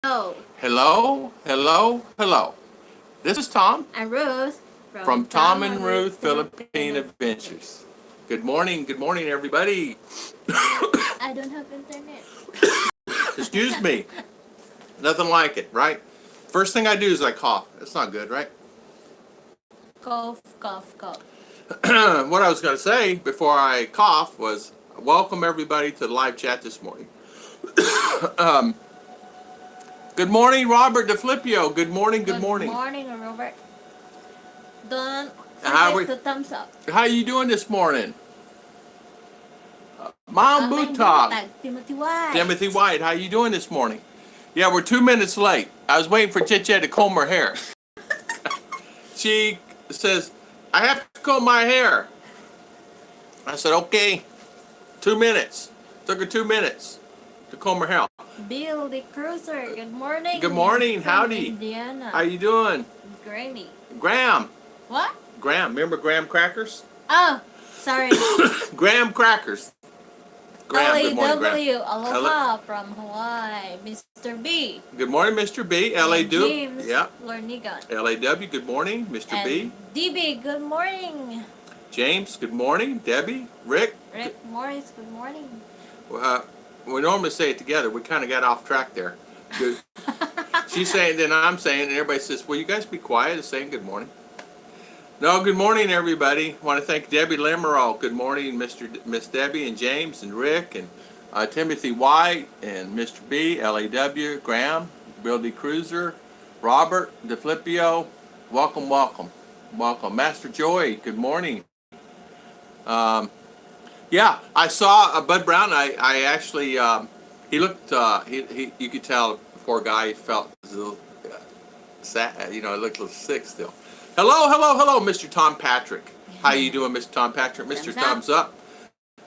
Hello, Hello. This is Tom I'm Ruth from Tom and Ruth Philippine Adventures. Good morning, everybody. I don't have internet. Excuse me. Nothing like it, right? First thing I do is I cough. That's not good, right? Cough, cough, cough. What I was going to say before I cough was welcome everybody to the live chat this morning. Good morning, Robert DeFlippio. Good morning. Good morning, Robert. Don't How forget to thumbs up. How you doing this morning? Mom Ang Butog. tag Timothy White. Timothy White, how you doing this morning? Yeah, we're 2 minutes late. I was waiting for Chit-Chat to comb her hair. She says, I have to comb my hair. I said, okay. 2 minutes. Took her 2 minutes to comb her hair. Bill the Cruiser. Good morning. Good morning. From Howdy. Indiana. How you doing? Grammy. Graham. What? Graham. Remember Graham Crackers? Oh, sorry. Graham Crackers. Graham, good morning, Graham. LAW. Aloha from Hawaii. Mr. B. Good morning, Mr. B. LA And do. James Yeah. Lornigan. LAW, good morning. Mr. And B. DB, good morning. James, good morning. Debbie, Rick. Rick Morris, good morning. We normally say it together. We kind of got off track there. Good. She's saying, then I'm saying, and everybody says, will you guys be quiet and saying good morning? No, good morning, everybody. I want to thank Debbie Lemerall. Good morning, Miss Debbie and James and Rick and Timothy White and Mr. B, LAW, Graham, Bill D. Cruiser, Robert DeFlippio. Welcome. Master Joy, good morning. Yeah, I saw Bud Brown. I actually, he looked, you could tell the poor guy felt a little sad, he looked a little sick still. Hello, Mr. Tom Patrick. How you doing, Mr. Tom Patrick? Mr. Thumbs Up.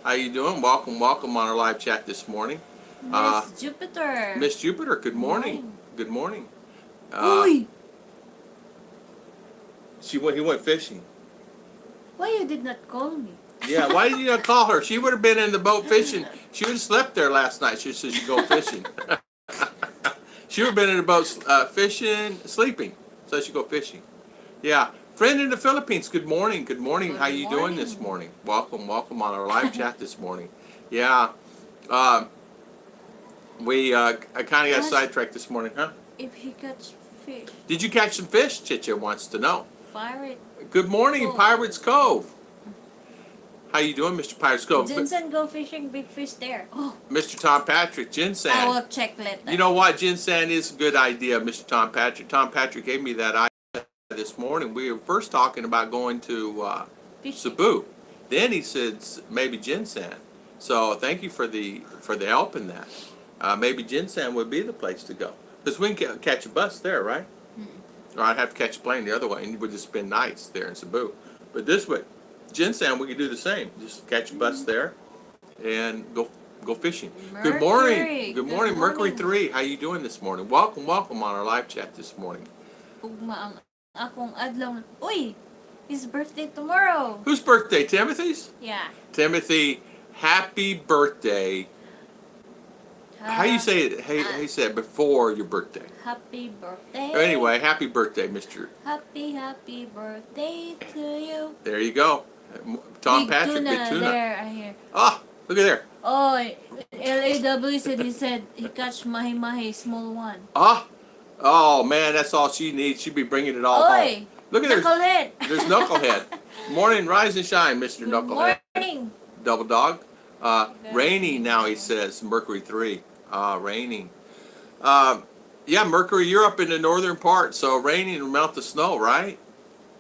How you doing? Welcome on our live chat this morning. Miss Jupiter. Miss Jupiter, good morning. Good morning. Uy! He went fishing. Why you did not call me? Yeah, why did you not call her? She would have been in the boat fishing. She would have slept there last night. She said she'd go fishing. She would have been in the boat fishing, sleeping. So she'd go fishing. Yeah. Friend in the Philippines, good morning. Good morning. How you doing this morning? Welcome on our live chat this morning. Yeah. I kind of got sidetracked this morning, huh? If he catch fish. Did you catch some fish? Chicha wants to know. Pirate. Good morning, Cove. Pirates Cove. How you doing, Mr. Pirates Cove? Jensen go fishing, big fish there. Oh. Mr. Tom Patrick, ginseng. I will check later. You know what? Ginseng is a good idea, Mr. Tom Patrick. Tom Patrick gave me that idea this morning. We were first talking about going to Cebu. Then he said maybe ginseng. So thank you for the help in that. Maybe ginseng would be the place to go. Because we can catch a bus there, right? Or I'd have to catch a plane the other way, and we'd just spend nights there in Cebu. But this way, ginseng, we could do the same. Just catch a bus there and go fishing. Mercury. Good morning. Good morning, Mercury morning. 3. How you doing this morning? Welcome on our live chat this morning. Ugma ang akong adlaw. Uy! His birthday tomorrow. Whose birthday? Timothy's? Yeah. Timothy, happy birthday. How you say it? Hey, he said before your birthday. Happy birthday. Anyway, happy birthday, Mr. Happy birthday to you. There you go. Tom Patrick, big tuna. There, I hear. Ah, look at there. Oh, LAW said he catch mahi small one. Ah, oh man, that's all she needs. She'd be bringing it all home. Look at her. Knucklehead. There's Knucklehead. Morning, rise and shine, Mr. Knucklehead. Morning. Double dog. Raining now, he says. Mercury 3. Raining. Yeah, Mercury, you're up in the northern part, so raining will melt the snow, right?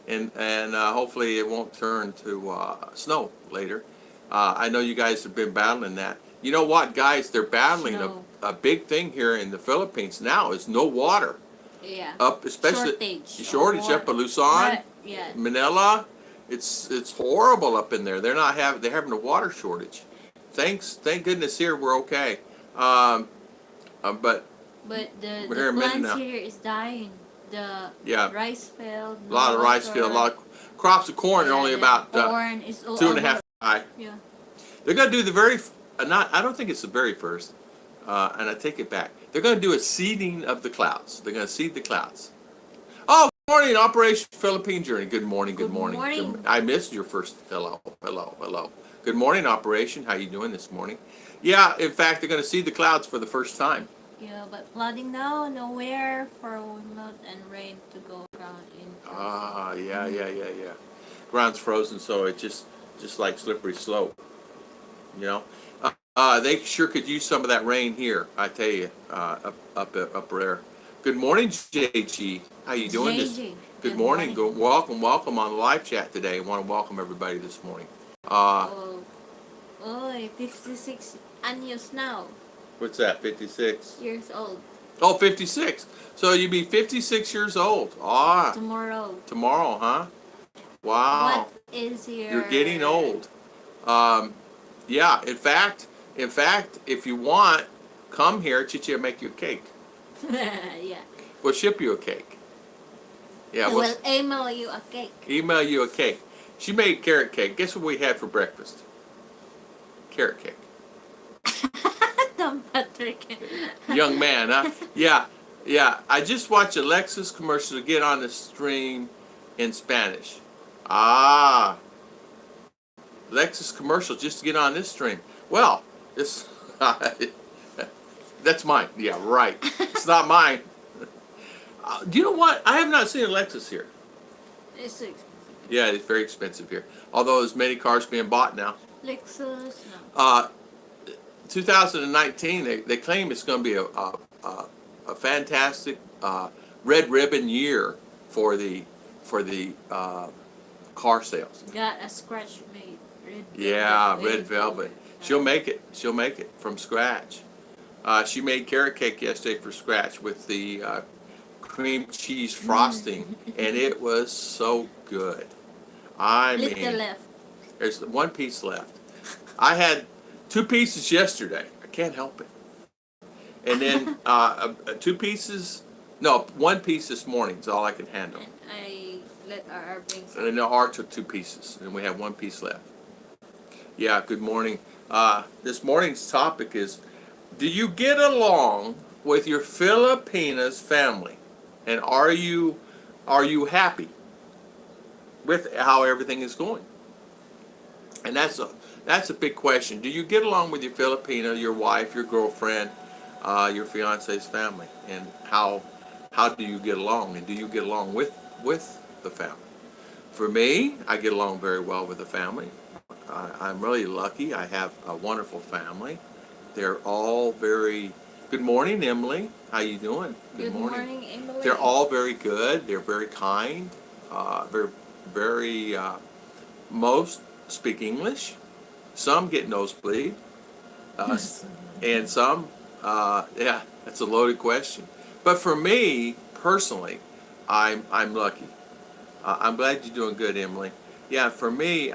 And hopefully it won't turn to snow later. I know you guys have been battling that. You know what, guys? They're battling a big thing here in the Philippines now is no water. Yeah. Up, especially shortage up in Luzon, yeah. Manila. It's horrible up in there. They're having a water shortage. Thank goodness here we're okay. But the here plants here is dying. The rice field. A lot of rice field, a lot of crops of corn are only about corn is 2.5 high. Yeah. They're gonna do the very I don't think it's the very first, and I take it back. They're going to do a seeding of the clouds. They're going to seed the clouds. Oh, good morning, Operation Philippine Journey. Good morning, good morning. I missed your first hello. Good morning, Operation. How you doing this morning? Yeah, in fact, they're going to seed the clouds for the first time. Yeah, but flooding now, nowhere for mud and rain to go around in. Yeah. Ground's frozen, so it's just like slippery slope. You know, they sure could use some of that rain here. I tell you, up there. Good morning, JG. How you doing JG. Good morning. Welcome on the live chat today. I want to welcome everybody this morning. Oh, 56 años now. What's that? 56 years old. Oh, 56. So you'd be 56 years old. Tomorrow, huh? Wow. What is your... You're getting old. Yeah. In fact, if you want, come here. Chichi will make you a cake. Yeah. We'll ship you a cake. Yeah. We'll email you a cake. Email you a cake. She made carrot cake. Guess what we had for breakfast? Carrot cake. Tom Patrick. Young man, huh? Yeah. I just watched a Lexus commercial to get on the stream in Spanish. Lexus commercial just to get on this stream. Well, this that's mine. Yeah, right. It's not mine. Do you know what? I have not seen a Lexus here. It's so expensive. Yeah, it's very expensive here. Although there's many cars being bought now. Lexus, no. 2019, they claim it's going to be a fantastic red ribbon year for the car sales. Got a scratch made. Red velvet. She'll make it from scratch. She made carrot cake yesterday for scratch with the cream cheese frosting, and it was so good. I mean, left. There's one piece left. I had 2 pieces yesterday. I can't help it. And then 2 pieces. No, 1 piece this morning is all I can handle. And I let R bring some. And then R took 2 pieces, and we have 1 piece left. Yeah. Good morning. This morning's topic is: do you get along with your Filipinas family, and are you happy with how everything is going? And that's a big question. Do you get along with your Filipina, your wife, your girlfriend, your fiance's family, and how do you get along? And do you get along with the family? For me, I get along very well with the family. I'm really lucky. I have a wonderful family. They're all very. Good morning, Emily. How you doing? Good morning, Emily. They're all very good. They're very kind. Very. Most speak English. Some get nosebleed, and some, that's a loaded question. But for me personally, I'm lucky. I'm glad you're doing good, Emily. Yeah, for me,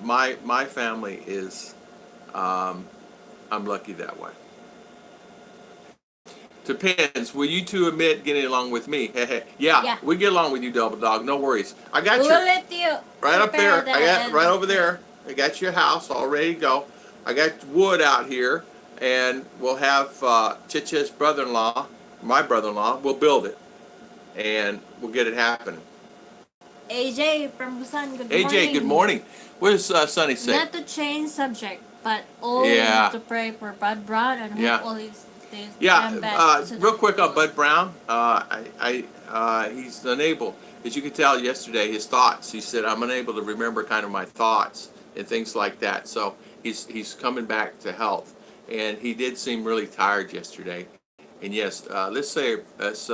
my family is, I'm lucky that way. Depends. Will you two admit getting along with me? Yeah, we get along with you, Double Dog. No worries. I got you. We'll let you right up there. I got right over everything. there. I got your house all ready to go. I got wood out here, and we'll have Chicha's brother-in-law, my brother-in-law. We'll build it, and we'll get it happening. AJ from Busan, good morning. AJ, good morning. What does Sonny say? Not to change subject, but all to pray for Bud Brown and hope all his days come back. Real quick on Bud Brown. He's unable, as you can tell yesterday, his thoughts. He said, I'm unable to remember kind of my thoughts and things like that. So he's coming back to health. And he did seem really tired yesterday. And yes, let's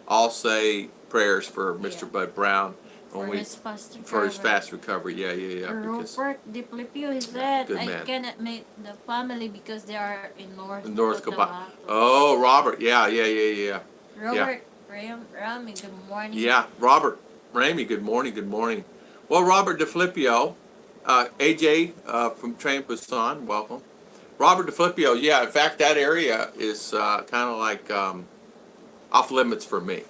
all say prayers for Mr. Bud Brown. For his fast recovery. For his fast recovery, yeah. Robert De Filipio, he said, Good I man. cannot meet the family because they are in North Cotabato. Cotabato. Oh, Robert, yeah. Robert Rami, good morning. Yeah, Robert Ramey, good morning. Well, Robert De Filipio, AJ from Train Busan, welcome. Robert De Filipio, yeah, in fact, that area is kind of like off limits for me.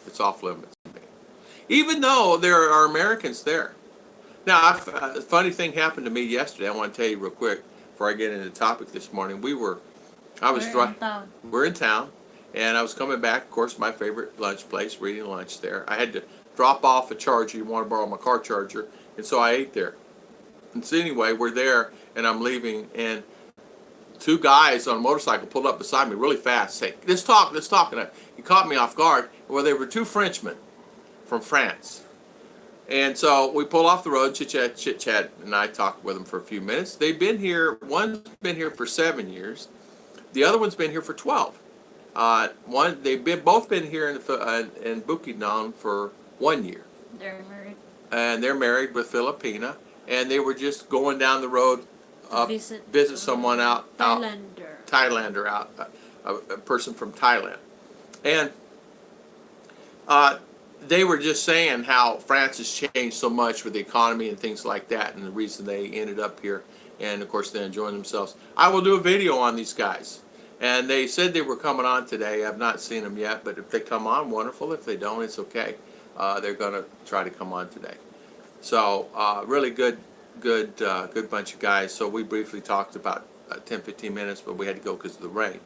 It's off limits for me. Even though there are Americans there. Now, a funny thing happened to me yesterday. I want to tell you real quick before I get into the topic this morning. We were I was We're in town. We're in town, and I was coming back. Of course, my favorite lunch place, reading lunch there. I had to drop off a charger. You want to borrow my car charger, and so I ate there. And so anyway, we're there, and I'm leaving, and two guys on a motorcycle pulled up beside me really fast, saying, let's talk, let's talk. And he caught me off guard. Well, they were two Frenchmen from France. And so we pull off the road, chit-chat, and I talked with them for a few minutes. They've been here, one's been here for 7 years. The other one's been here for 12. Both been here in Bukidnon for 1 year. They're married. And they're married with Filipina. And they were just going down the road up, visit someone Thailander out, a person from Thailand. And they were just saying how France has changed so much with the economy and things like that, and the reason they ended up here. And of course, they're enjoying themselves. I will do a video on these guys. And they said they were coming on today. I've not seen them yet, but if they come on, wonderful. If they don't, it's okay. They're going to try to come on today. So really good bunch of guys. So we briefly talked about 10-15 minutes, but we had to go because of the rain.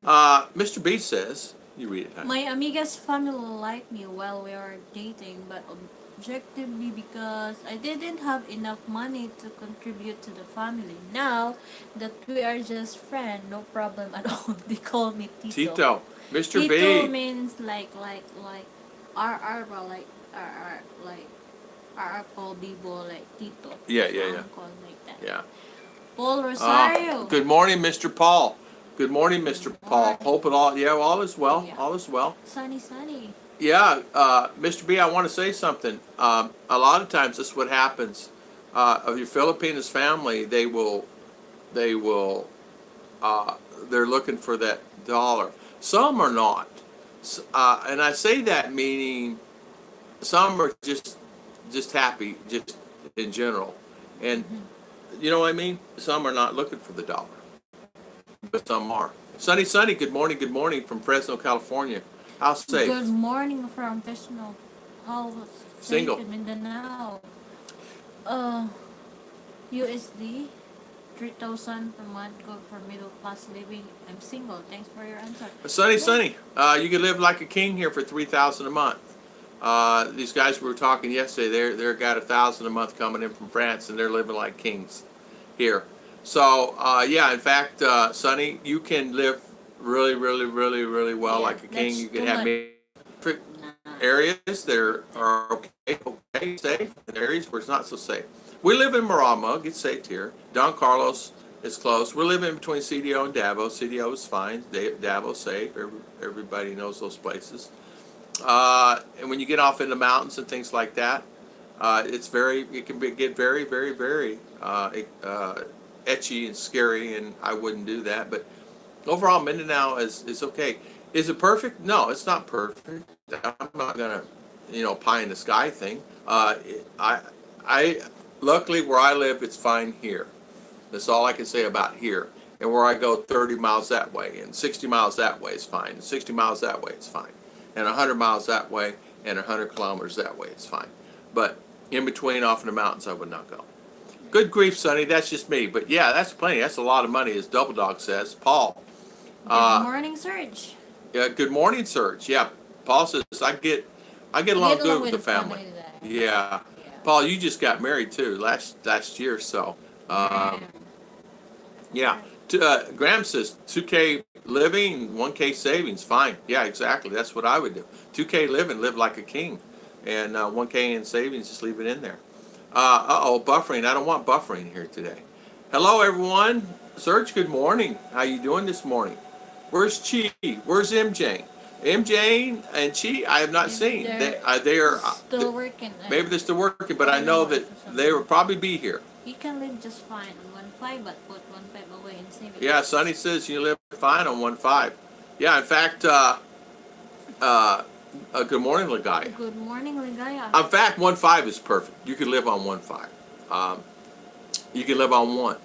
Mr. B says, you read it, honey. My amiga's family liked me while we were dating, but objected me because I didn't have enough money to contribute to the family. Now that we are just friends, no problem at all. They call me Tito. Tito. Mr. B. Tito means like RR, but like RR call Bibo like Tito. Yeah. Call like that. Yeah. Paul Rosario. Good morning, Mr. Paul. Good morning, Mr. Paul. Hope it all is well. Yeah. All is well. Sunny. Yeah, Mr. B, I want to say something. A lot of times this is what happens. Of your Filipinos family, they're looking for that dollar. Some are not. And I say that meaning some are just happy, just in general. And you know what I mean? Some are not looking for the dollar. But some are. Sunny, good morning from Fresno, California. How safe? Good morning from Fresno. How Single. safe in Mindanao? USD 3,000 per month, good for middle class living. I'm single. Thanks for your answer. Sunny. You can live like a king here for $3,000 a month. These guys we were talking yesterday, they're got $1,000 a month coming in from France, and they're living like kings here. So yeah, in fact, Sonny, you can live really well like a king. You can have areas that are okay, safe, and areas where it's not so safe. We live in Marama, it's safe here. Don Carlos is close. We're living in between CDO and Davao. CDO is fine. Davo's safe. Everybody knows those places. And when you get off in the mountains and things like that, it can get very etchy and scary, and I wouldn't do that. But overall, Mindanao is okay. Is it perfect? No, it's not perfect. I'm not gonna, pie in the sky thing. I luckily where I live, it's fine here. That's all I can say about here. And where I go 30 miles that way and 60 miles that way is fine. And 60 miles that way, it's fine. And 100 miles that way and 100 kilometers that way, it's fine. But in between, off in the mountains, I would not go. Good grief, Sonny. That's just me. But yeah, that's plenty. That's a lot of money, as Double Dog says. Paul. Good morning, Serge. Yeah. Good morning, Serge. Yeah. Paul says I get along good with the family. Yeah. Paul, you just got married too last year, so. Yeah. Graham says 2K living, 1K savings. Fine. Yeah, exactly. That's what I would do. 2K living, live like a king, and 1K in savings, just leave it in there. Buffering. I don't want buffering here today. Hello, everyone. Serge, good morning. How you doing this morning? Where's Chi? Where's MJ? MJ and Chi, I have not seen. They are still working. Maybe they're still working, but I know that they will probably be here. You can live just fine on 1.5, but put 1.5 away in savings. Yeah, Sonny says you live fine on 1.5. Yeah, in fact, good morning, Ligaya. Good morning, Ligaya. In fact, 1.5 is perfect. You can live on 1.5. You can live on 1.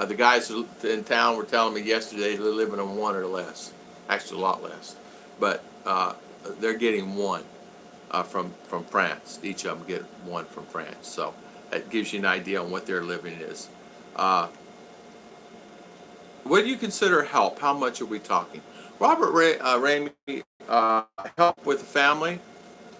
The guys in town were telling me yesterday they're living on 1 or less. Actually, a lot less. But they're getting 1 from France. Each of them get 1 from France. So that gives you an idea on what their living is. what do you consider help? How much are we talking? Robert Ramey, help with the family.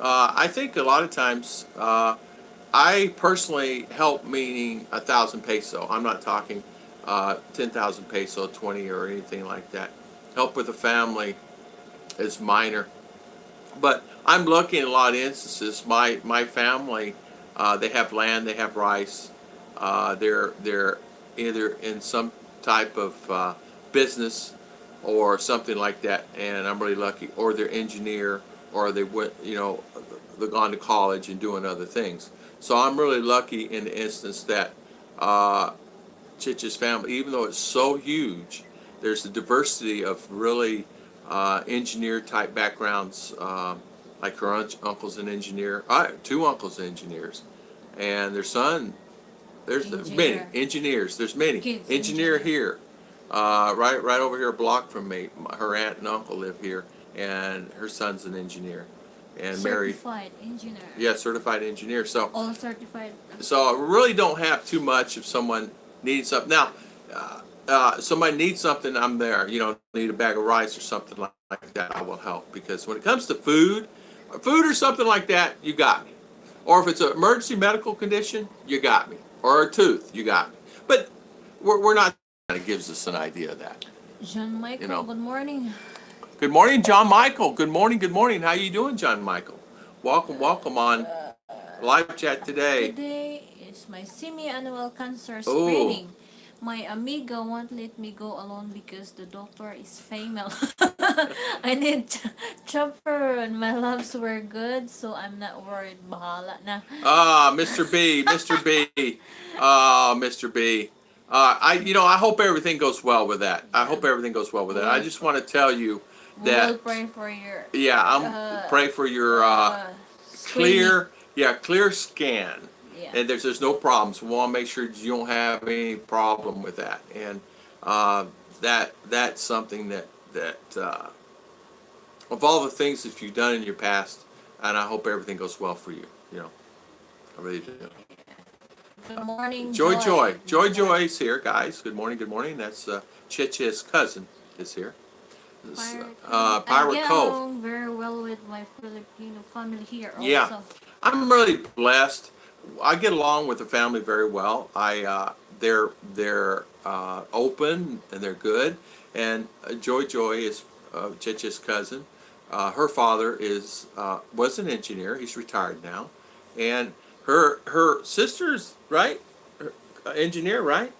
I think a lot of times, I personally help meaning 1,000 peso. I'm not talking 10,000 peso, 20 or anything like that. Help with the family is minor. But I'm lucky in a lot of instances. My family, they have land, they have rice. They're either in some type of business or something like that, and I'm really lucky. Or they're engineer, or they went, they've gone to college and doing other things. So I'm really lucky in the instance that Chich's family, even though it's so huge, there's a diversity of really engineer type backgrounds. Like her uncle's an engineer, two uncles engineers, and their son. There's many Engineer. engineers. There's many Kids engineer engineer. here, right over here, a block from me. Her aunt and uncle live here, and her son's an engineer, and married. Certified engineer. Yeah, certified engineer. So All certified. so I really don't have too much if someone needs something. Now, somebody needs something, I'm there. Need a bag of rice or something like that, I will help. Because when it comes to food or something like that, you got me. Or if it's an emergency medical condition, you got me. Or a tooth, you got me. But we're not, it gives us an idea of that. John Michael, good morning. Good morning, John Michael. Good morning, good morning. How you doing, John Michael? Welcome on live chat today. Today is my semi-annual cancer Oh. screening. My amiga won't let me go alone because the doctor is female. I need chopper and my labs were good, so I'm not worried. Bahala na. Mr. B, Mr. B, Mr. B. I hope everything goes well with that. I hope everything goes well with that. I just want to tell you We that. will pray for your Yeah, pray for your screening. clear scan. Yeah. And there's no problems. We want to make sure you don't have any problem with that. And that's something that of all the things that you've done in your past, and I hope everything goes well for you. I really do. Good morning, Joy is here, guys. Good morning, good morning. That's Chiche's cousin is here. This, I Pirate get Cove. along very well with my Filipino family here also. Yeah. I'm really blessed. I get along with the family very well. They're open and they're good. And Joy is Chiche's cousin. Her father was an engineer. He's retired now, and her sister's right, engineer, right?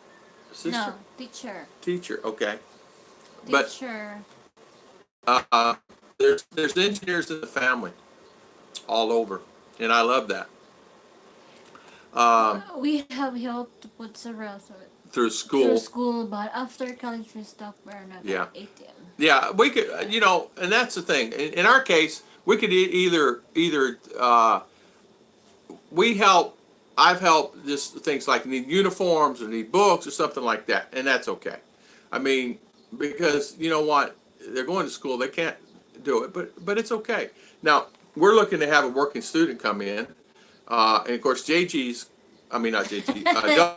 Sister, No, teacher. Okay, teacher. but there's engineers in the family all over, and I love that. We have helped to put several Through school. through school, but after college we stopped. We're not Yeah. at ATM. Yeah, we could, and that's the thing. In our case, we could either we help. I've helped just things like need uniforms or need books or something like that, and that's okay. I mean, because you know what, they're going to school, they can't do it, but it's okay. Now we're looking to have a working student come in, and of course not JG,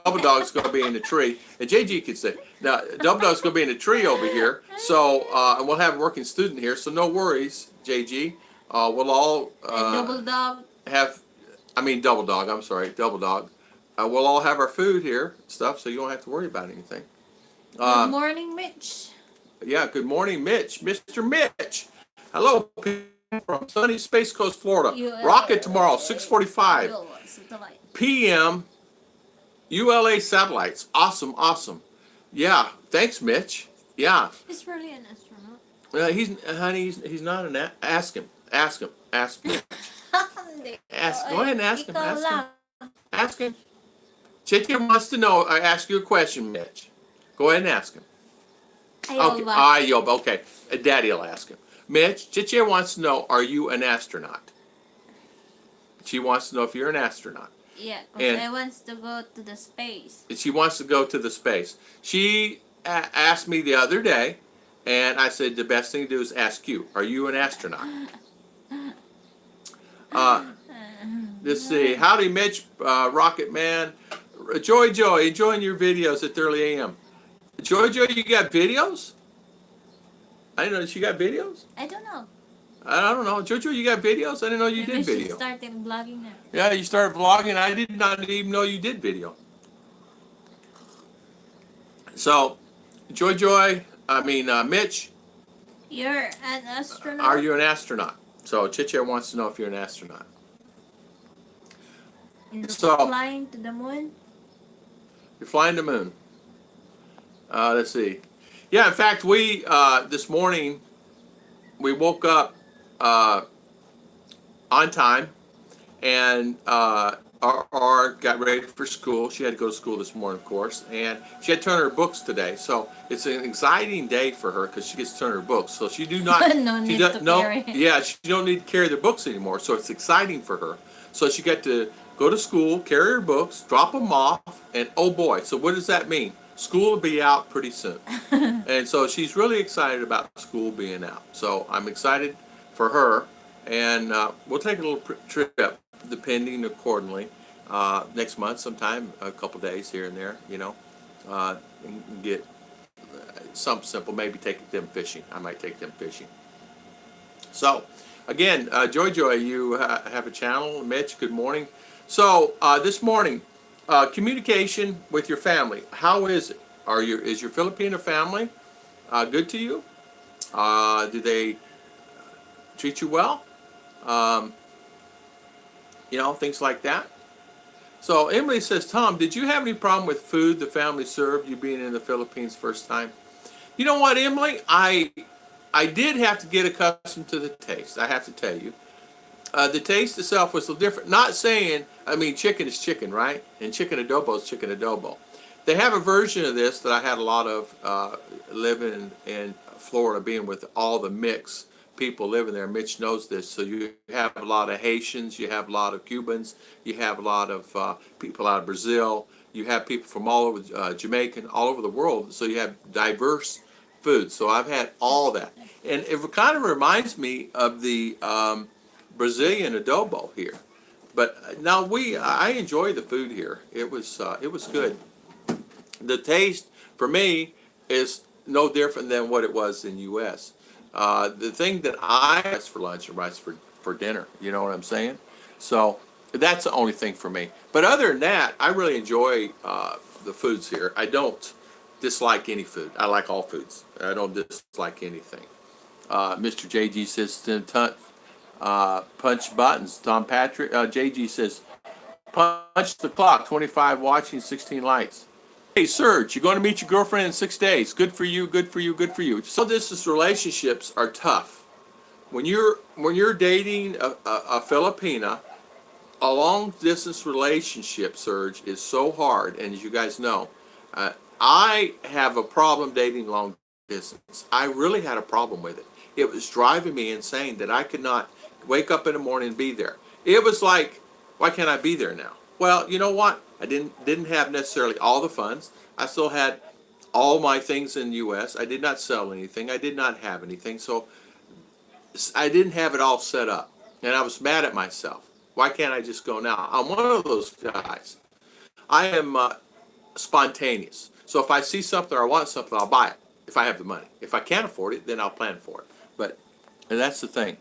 Double Dog's going to be in the tree, and JG could say, now Double Dog's going to be in the tree over here, so and we'll have a working student here, so no worries, JG. We'll all Double dog. Double Dog. I'm sorry, Double Dog. We'll all have our food here, stuff, so you don't have to worry about anything. Good morning, Mitch. Yeah, good morning, Mitch. Mr. Mitch. Hello, people from sunny Space Coast, Florida. Rocket tomorrow, 6:45 p.m. ULA satellites. Awesome. Yeah, thanks, Mitch. Yeah. He's really an astronaut. He's not an. Ask him. Ask him. Go ahead and ask him. Ask him. Chichi wants to know. I ask you a question, Mitch. Go ahead and ask him. Okay. Okay. Daddy will ask him. Mitch, Chichi wants to know, are you an astronaut? She wants to know if you're an astronaut. Yeah, because I wants to go to the space. She wants to go to the space. She asked me the other day, and I said the best thing to do is ask you, are you an astronaut? Let's see. Howdy, Mitch, Rocket Man. Joy, enjoying your videos at 30 a.m. Jojo, you got videos? I didn't know that you got videos. I don't know. I don't know. Jojo, you got videos? I didn't know you Maybe I did should video. start vlogging now. Yeah, you started vlogging. I did not even know you did video. So, Mitch, You're an are astronaut? you an astronaut? So, Chicha wants to know if you're an astronaut. You're So, flying to the moon? you're flying the moon. Let's see. Yeah, in fact, we this morning we woke up uh, on time and our got ready for school. She had to go to school this morning, of course, and she had to turn her books today. So it's an exciting day for her because she gets to turn her books. So she do not, No she need does to no, carry. yeah, she don't need to carry the books anymore. So it's exciting for her. So she got to go to school, carry her books, drop them off, and oh boy. So what does that mean? School will be out pretty soon. And so she's really excited about school being out. So I'm excited for her, and we'll take a little trip, depending accordingly, next month sometime, a couple days here and there, and get something simple. Maybe take them fishing. I might take them fishing. So, again, Joy, you have a channel. Mitch, good morning. So this morning, communication with your family. How is it? Is your Filipino family good to you? Do they treat you well? Um, things like that. So Emily says, Tom, did you have any problem with food the family served you being in the Philippines first time? You know what, Emily? I did have to get accustomed to the taste. I have to tell you. The taste itself was a little different. Not saying, chicken is chicken, right? And chicken adobo is chicken adobo. They have a version of this that I had a lot of living in Florida, being with all the mix people living there. Mitch knows this. So you have a lot of Haitians, you have a lot of Cubans, you have a lot of people out of Brazil, you have people from all over Jamaican, all over the world. So you have diverse foods. So I've had all that. And it kind of reminds me of the Brazilian adobo here. But now I enjoy the food here. It was good. The taste for me is no different than what it was in U.S. The thing that I ask for lunch and rice for dinner, you know what I'm saying? So that's the only thing for me. But other than that, I really enjoy the foods here. I don't dislike any food. I like all foods. I don't dislike anything. Mr. JG says punch buttons. Tom Patrick, JG says punch the clock. 25 watching, 16 likes. Hey, Serge, you're going to meet your girlfriend in 6 days. Good for you, good for you, good for you. So distance relationships are tough. When you're dating a Filipina, a long distance relationship, Serge, is so hard. And as you guys know, I have a problem dating long distance. I really had a problem with it. It was driving me insane that I could not wake up in the morning and be there. It was like, why can't I be there now? Well, you know what? I didn't have necessarily all the funds. I still had all my things in the U.S. I did not sell anything. I did not have anything. So I didn't have it all set up. And I was mad at myself. Why can't I just go now? I'm one of those guys. I am spontaneous. So if I see something or I want something, I'll buy it if I have the money. If I can't afford it, then I'll plan for it. But and that's the thing.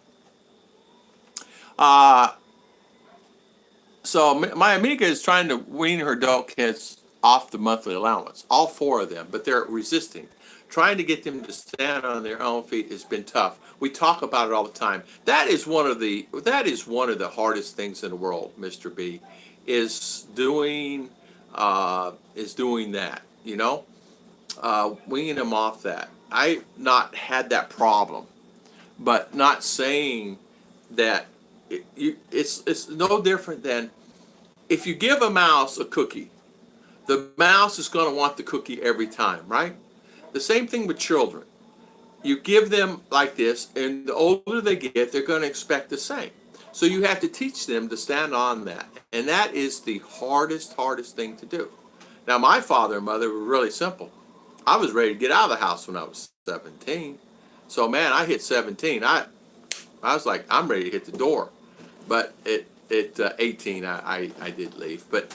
So my amiga is trying to wean her adult kids off the monthly allowance, all four of them, but they're resisting. Trying to get them to stand on their own feet has been tough. We talk about it all the time. That is one of the hardest things in the world, Mr. B, is doing that. Weaning them off that. I not had that problem, but not saying that it's no different than if you give a mouse a cookie, the mouse is going to want the cookie every time, right? The same thing with children. You give them like this, and the older they get, they're going to expect the same. So you have to teach them to stand on that, and that is the hardest thing to do. Now, my father and mother were really simple. I was ready to get out of the house when I was 17. So, man, I hit 17. I was like, I'm ready to hit the door. But at 18, I did leave. But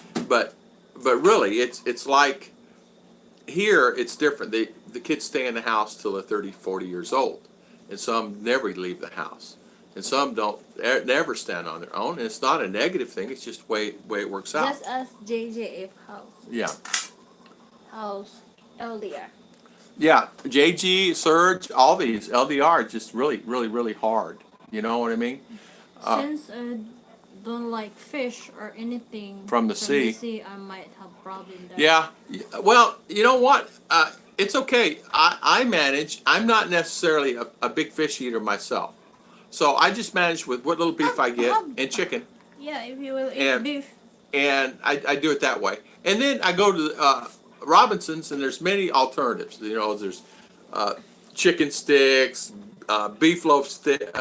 really, it's like here it's different. The kids stay in the house till they're 30, 40 years old, and some never leave the house, and some don't never stand on their own. And it's not a negative thing. It's just way it works out. Just as JJ if Yeah, house LDR. yeah. JG, Surge, all these LDR are just really hard. You know what I mean? Since I don't like fish or anything From the sea. I might have problem there. Yeah. Well, you know what? It's okay. I manage. I'm not necessarily a big fish eater myself. So I just manage with what little beef I get and chicken. Yeah, if you will eat And beef. and I do it that way. And then I go to Robinson's, and there's many alternatives. You know, there's chicken sticks, beef loaf stick,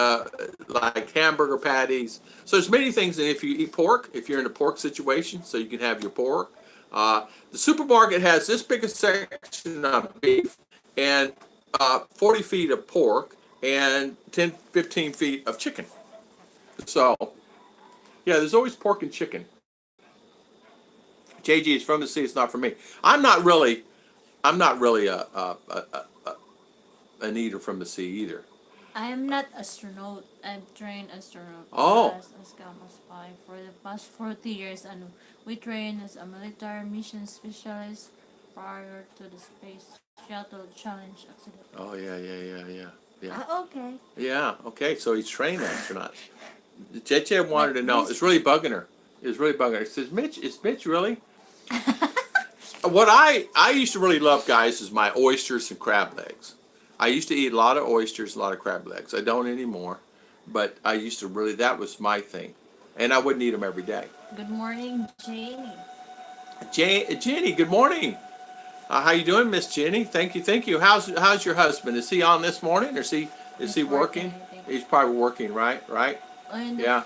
like hamburger patties. So there's many things. And if you eat pork, if you're in a pork situation, so you can have your pork. The supermarket has this big a section of beef and 40 feet of pork and 10, 15 feet of chicken. So yeah, there's always pork and chicken. JG is from the sea. It's not for me. I'm not really an eater from the sea either. I am not astronaut. I'm trained astronaut. Oh. As a spy for the past 40 years, and we train as a military mission specialist prior to the space shuttle challenge accident. Oh yeah. Okay. Yeah. Okay. So he's trained astronauts. Cheche wanted to know. It's really bugging her. It's really bugging her. He says, Mitch, is Mitch really? What I used to really love, guys, is my oysters and crab legs. I used to eat a lot of oysters, a lot of crab legs. I don't anymore, but I used to really, that was my thing. And I wouldn't eat them every day. Good morning, Janie. Jenny, good morning. How you doing, Miss Jenny? Thank you. How's your husband? Is he on this morning, or is he working? He's probably working, right? On Yeah.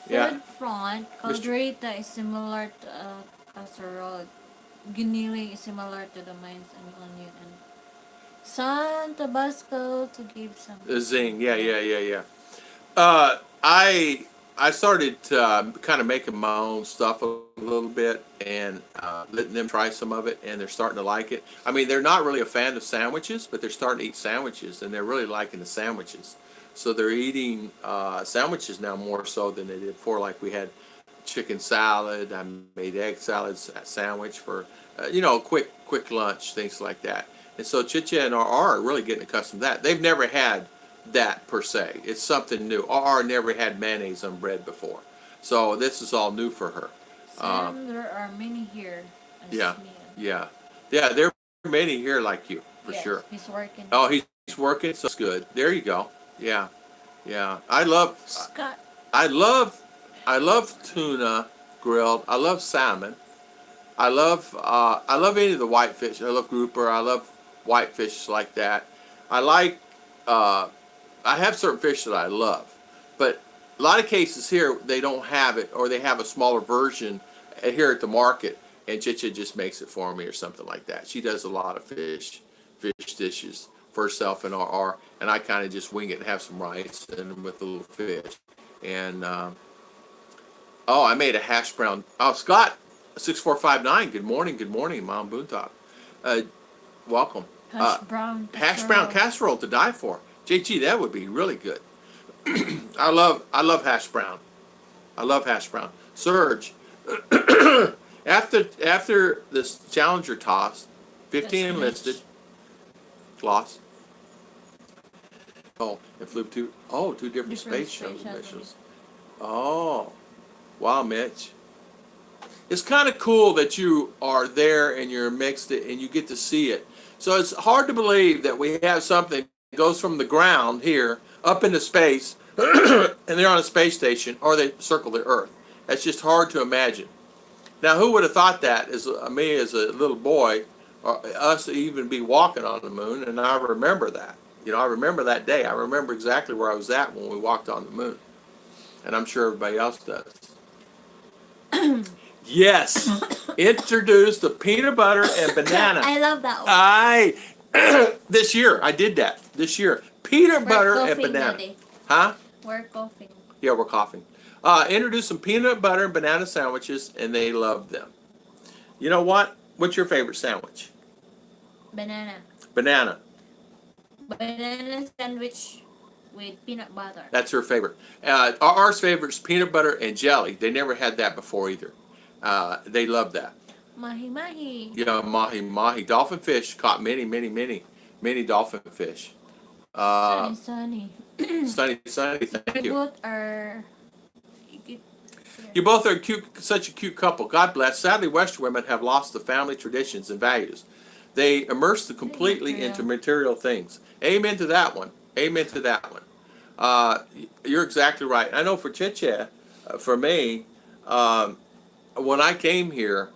the Yeah. food front, caldereta is similar to casserole. Giniling is similar to the mines and onion and sun Tabasco to give some Zing. Yeah. Uh, I started kind of making my own stuff a little bit and letting them try some of it, and they're starting to like it. I mean, they're not really a fan of sandwiches, but they're starting to eat sandwiches, and they're really liking the sandwiches. So they're eating sandwiches now more so than they did before. Like we had chicken salad, I made egg salad sandwich for quick lunch, things like that. And so Chicha and RR are really getting accustomed to that. They've never had that per se. It's something new. RR never had mayonnaise on bread before, so this is all new for her. Sam, there are many here. Yeah. There are many here like you for sure. He's working. Oh, he's working, so it's good. There you go. Yeah. I love Scott. I love tuna grilled. I love salmon. I love any of the whitefish. I love grouper. I love whitefish like that. I have certain fish that I love, but a lot of cases here they don't have it, or they have a smaller version here at the market, and Chicha just makes it for me or something like that. She does a lot of fish dishes for herself and RR, and I kind of just wing it and have some rice and with a little fish. And I made a hash brown. Oh, Scott, 6459. Good morning, Mom Boontalk. Welcome. Hash brown casserole to die for. JG, that would be really good. I love hash brown. I love hash brown. Surge. after this Challenger toss, 15 enlisted. Lost. Oh, it flew two different space shuttle missions. Oh, wow, Mitch. It's kind of cool that you are there and you're mixed it and you get to see it. So it's hard to believe that we have something that goes from the ground here up into space and they're on a space station, or they circle the Earth. That's just hard to imagine. Now, who would have thought that as me as a little boy, or us to even be walking on the moon? And I remember that. I remember that day. I remember exactly where I was at when we walked on the moon. And I'm sure everybody else does. Yes. Introduce the peanut butter and banana. I love that one. This year, I did that. This year. Peanut butter and banana. Daddy. Huh? We're coughing. Yeah, we're coughing. Introduce some peanut butter and banana sandwiches, and they love them. You know what? What's your favorite sandwich? Banana. Banana. Banana sandwich with peanut butter. That's her favorite. Ours favorite is peanut butter and jelly. They never had that before either. They love that. Mahi mahi. Yeah, mahi mahi. Dolphin fish caught many dolphin fish. Sunny Uh, sunny. sunny, thank You you. both are. You get, You both are cute, such a cute couple. God bless. Sadly, Western women have lost the family traditions and values. They immerse completely into material things. Amen to that one. Amen to that one. You're exactly right. I know for Chicha, for me, um, when I came here,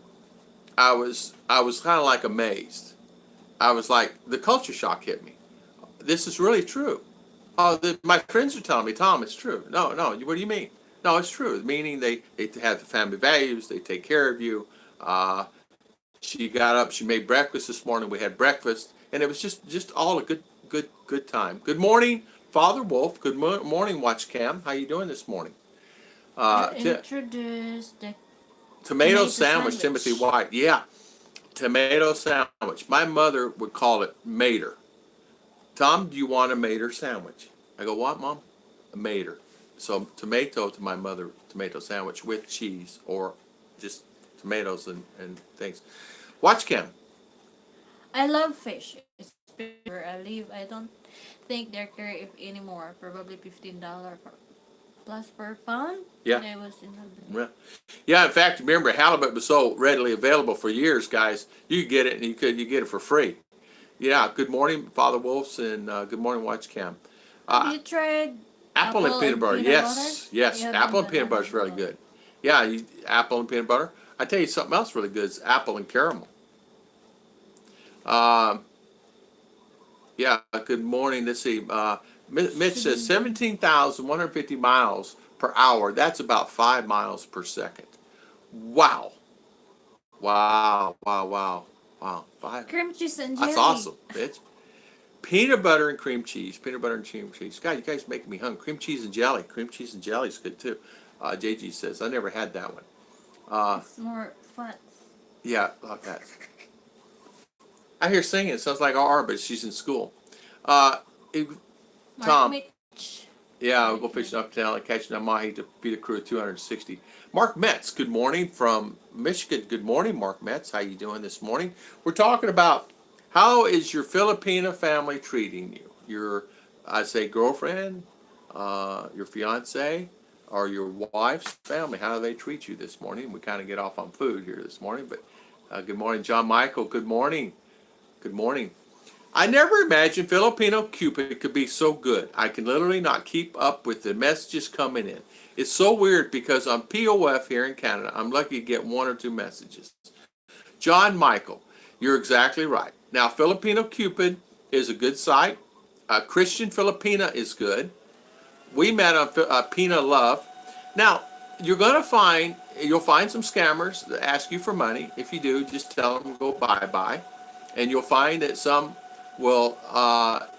I was kind of like amazed. I was like, the culture shock hit me. This is really true. Oh, my friends are telling me, Tom, it's true. No, no. What do you mean? No, it's true. Meaning they have the family values. They take care of you. Uh, she got up. She made breakfast this morning. We had breakfast, and it was just all a good time. Good morning, Father Wolf. Good morning, Watch Cam. How you doing this morning? you T- introduce the tomato sandwich, Timothy White. Yeah, tomato sandwich. My mother would call it mater. Tom, do you want a mater sandwich? I go, what, Mom? A mater. So tomato to my mother, tomato sandwich with cheese or just tomatoes and things. Watch Cam. I love fish. Especially where I live, I don't think they're carry anymore. Probably $15 plus per pound. Yeah. When I was in Albany. Yeah. Yeah, in fact, remember halibut was so readily available for years, guys. You could get it and you get it for free. Yeah. Good morning, Father Wolves, and good morning, Watch Cam. Have Uh, you tried apple and peanut butter. Yes, butter? yes. You Apple haven't and done peanut that butter is really before. good. Yeah, apple and peanut butter. I tell you something else really good is apple and caramel. Um, yeah. Good morning. Let's see. Mitch says 17,150 miles per hour. That's about 5 miles per second. Wow. Wow. Wow. Wow. Wow. Five. Cream cheese and That's jelly. awesome, Mitch. Peanut butter and cream cheese. Peanut butter and cream cheese. God, you guys making me hungry. Cream cheese and jelly. Cream cheese and jelly is good too. JG says I never had that one. It's more fat. Yeah, like that. I hear singing. It sounds like our but she's in school. Uh, it- Mark Tom. Mitch. Yeah, I'll go fishing uptown and catching a mahi to feed a crew of 260. Mark Metz, good morning from Michigan. Good morning, Mark Metz. How you doing this morning? We're talking about how is your Filipina family treating you? Your, I say, girlfriend, your fiance, or your wife's family. How do they treat you this morning? We kind of get off on food here this morning, but good morning, John Michael. Good morning. Good morning. I never imagined Filipino Cupid could be so good. I can literally not keep up with the messages coming in. It's so weird because on POF here in Canada, I'm lucky to get one or two messages. John Michael, you're exactly right. Now, Filipino Cupid is a good site. Christian Filipina is good. We met on Pina Love. Now, you'll find some scammers that ask you for money. If you do, just tell them to go bye-bye. And you'll find that some will,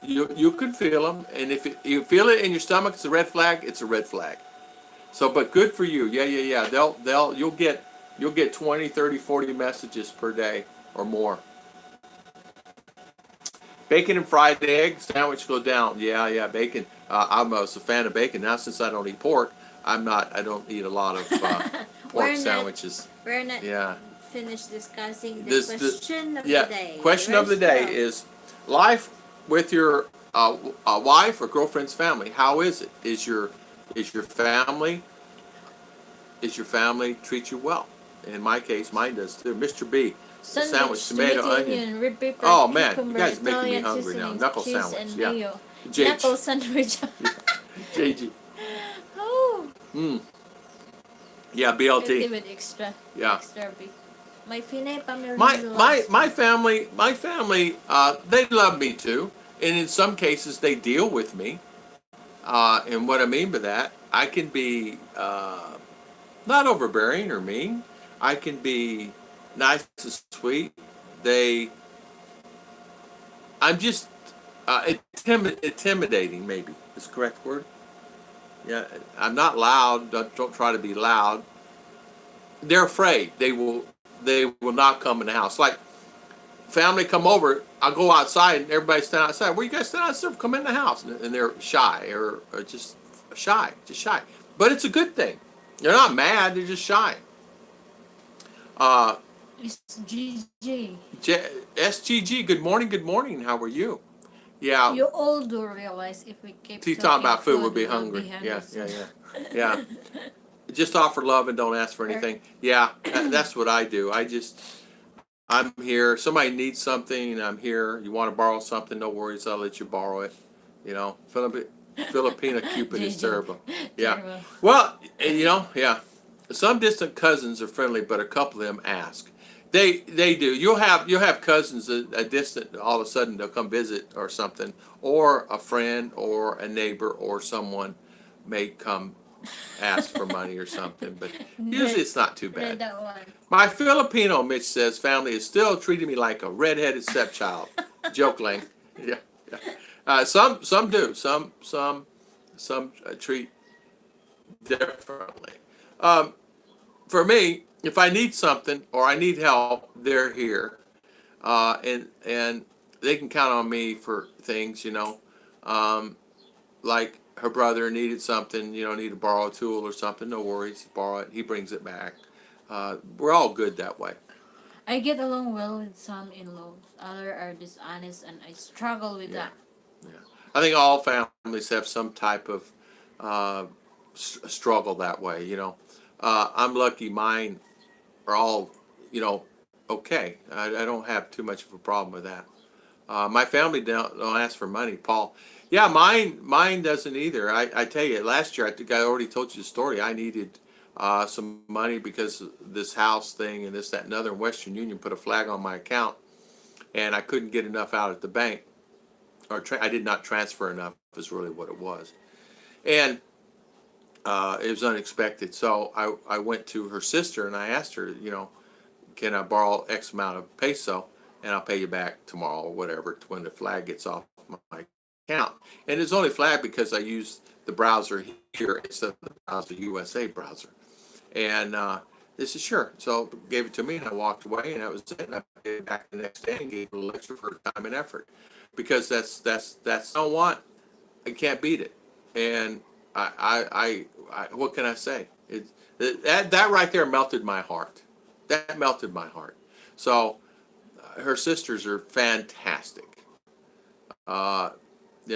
you can feel them. And if you feel it in your stomach, it's a red flag, it's a red flag. So, but good for you. Yeah. You'll get 20, 30, 40 messages per day or more. Bacon and fried egg sandwich go down. Yeah, bacon. I'm a fan of bacon now. Since I don't eat pork, I'm not. I don't eat a lot of pork sandwiches. We're not Yeah. finished discussing the This, question of yeah. the day. Question of the day is life with your wife or girlfriend's family. How is it? Is your family treat you well? In my case, mine does too. Mr. B, the sandwich, tomato, onion. red pepper, Oh man, you cucumber, guys are making me Italian hungry now. seasonings, Knuckle cheese sandwich, and yeah. mayo. JG. Knuckle sandwich. JG. Oh, Yeah, give BLT. it extra. Yeah. Extra big. My Pinay family My loves my family, they love me too, and in some cases they deal with me. And what I mean by that, I can be not overbearing or mean. I can be nice and sweet. They, I'm just intimidating. Maybe is the correct word. Yeah, I'm not loud. Don't try to be loud. They're afraid. They will not come in the house. Like family come over, I'll go outside and everybody stand outside. Where you guys stand outside? Come in the house, and they're shy or just shy. But it's a good thing. They're not mad. They're just shy. Uh, It's GJ. SGG. Good morning. Good morning. How are you? Yeah. You all do realize if we keep Keep talking talking about food, we'll food, be we will hungry. be Yeah. hungry. Yeah. Just offer love and don't ask for anything. Yeah, that's what I do. I'm here. Somebody needs something, I'm here. You want to borrow something? No worries. I'll let you borrow it. You know, Filipina Cupid is JJ. terrible. Yeah. Terrible. Well, yeah. Some distant cousins are friendly, but a couple of them ask. They do. You'll have cousins a distant. All of a sudden they'll come visit or something, or a friend or a neighbor or someone may come ask for money or something. But usually it's not too Read bad. that one. My Filipino, Mitch says, family is still treating me like a redheaded stepchild. Jokeling. Yeah, yeah. Some do. Some treat differently. For me, if I need something or I need help, they're here, and they can count on me for things. Like her brother needed something. Need to borrow a tool or something. No worries, borrow it. He brings it back. We're all good that way. I get along well with some in-laws. Others are dishonest, and I struggle with Yeah, that. yeah. I think all families have some type of struggle that way. I'm lucky. Mine are all, okay. I don't have too much of a problem with that. My family don't ask for money, Paul. Yeah, mine doesn't either. I tell you, last year I think I already told you the story. I needed some money because of this house thing and this, that, and other. Western Union put a flag on my account, and I couldn't get enough out at the bank, or I did not transfer enough. Is really what it was, and it was unexpected. So I went to her sister and I asked her, can I borrow X amount of peso and I'll pay you back tomorrow or whatever when the flag gets off my account. And it's only flagged because I used the browser here instead of the browser USA browser. And they said, sure. So gave it to me and I walked away and that was it. And I paid it back the next day and gave a little extra for time and effort. Because that's I don't want, I can't beat it. And what can I say? That right there melted my heart. That melted my heart. So her sisters are fantastic. Yeah,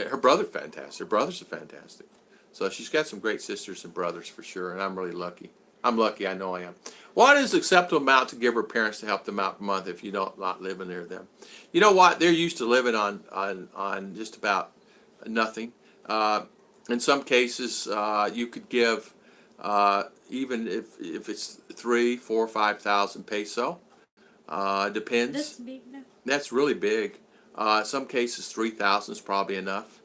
her brother's fantastic. Her brothers are fantastic. So she's got some great sisters and brothers for sure, and I'm really lucky. I'm lucky. I know I am. What is acceptable amount to give her parents to help them out per month if you don't not living near them? You know what? They're used to living on just about nothing. In some cases, you could give even if it's 3, 4, 5,000 peso. Depends. That's big now. That's really big. Some cases 3,000 is probably enough.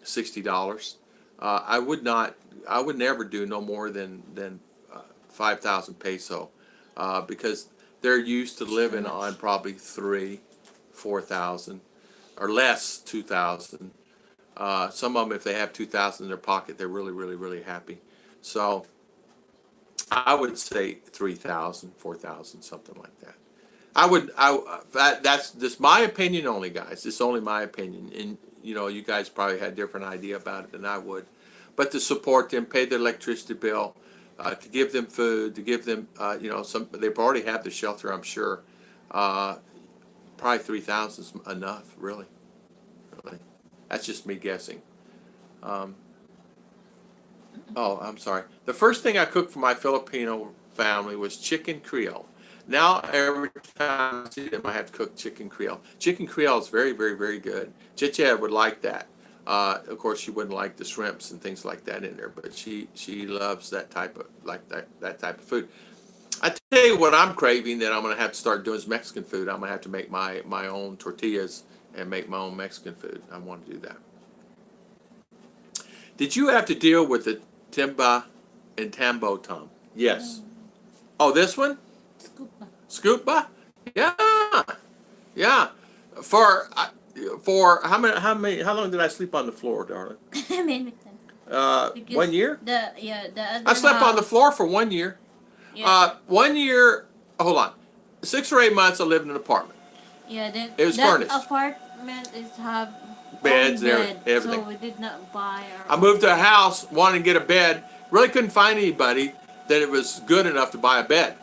$60. I would not. I would never do no more than 5,000 peso, because they're used to living on probably 3, 4,000, or less 2,000. Some of them, if they have 2,000 in their pocket, they're really, really, really happy. So I would say 3,000, 4,000, something like that. That's just my opinion only, guys. It's only my opinion, and you guys probably had a different idea about it than I would. But to support them, pay their electricity bill, to give them food, to give them, some. They already have the shelter, I'm sure. Probably 3,000 is enough, really. Really, that's just me guessing. Um, oh, I'm sorry. The first thing I cooked for my Filipino family was chicken Creole. Now every time I see them, I have to cook chicken Creole. Chicken Creole is very, very, very good. Chicha would like that. Of course, she wouldn't like the shrimps and things like that in there, but she loves that type of that type of food. I tell you what, I'm craving that I'm gonna have to start doing is Mexican food. I'm gonna have to make my own tortillas and make my own Mexican food. I want to do that. Did you have to deal with the timba and tambo, Tom? Yes. Oh, this one? Scoop. Scootba? Yeah, yeah. For how long did I sleep on the floor, darling? Because 1 year. the other I slept on the house- floor for 1 year. Yeah. 1 year. Hold on, 6 or 8 months. I lived in an apartment. Yeah, then It was that furnished. apartment is have Beds own and bed, so everything. we did not buy I our own moved to a bed. house, wanted to get a bed. Really couldn't find anybody that it was good enough to buy a bed.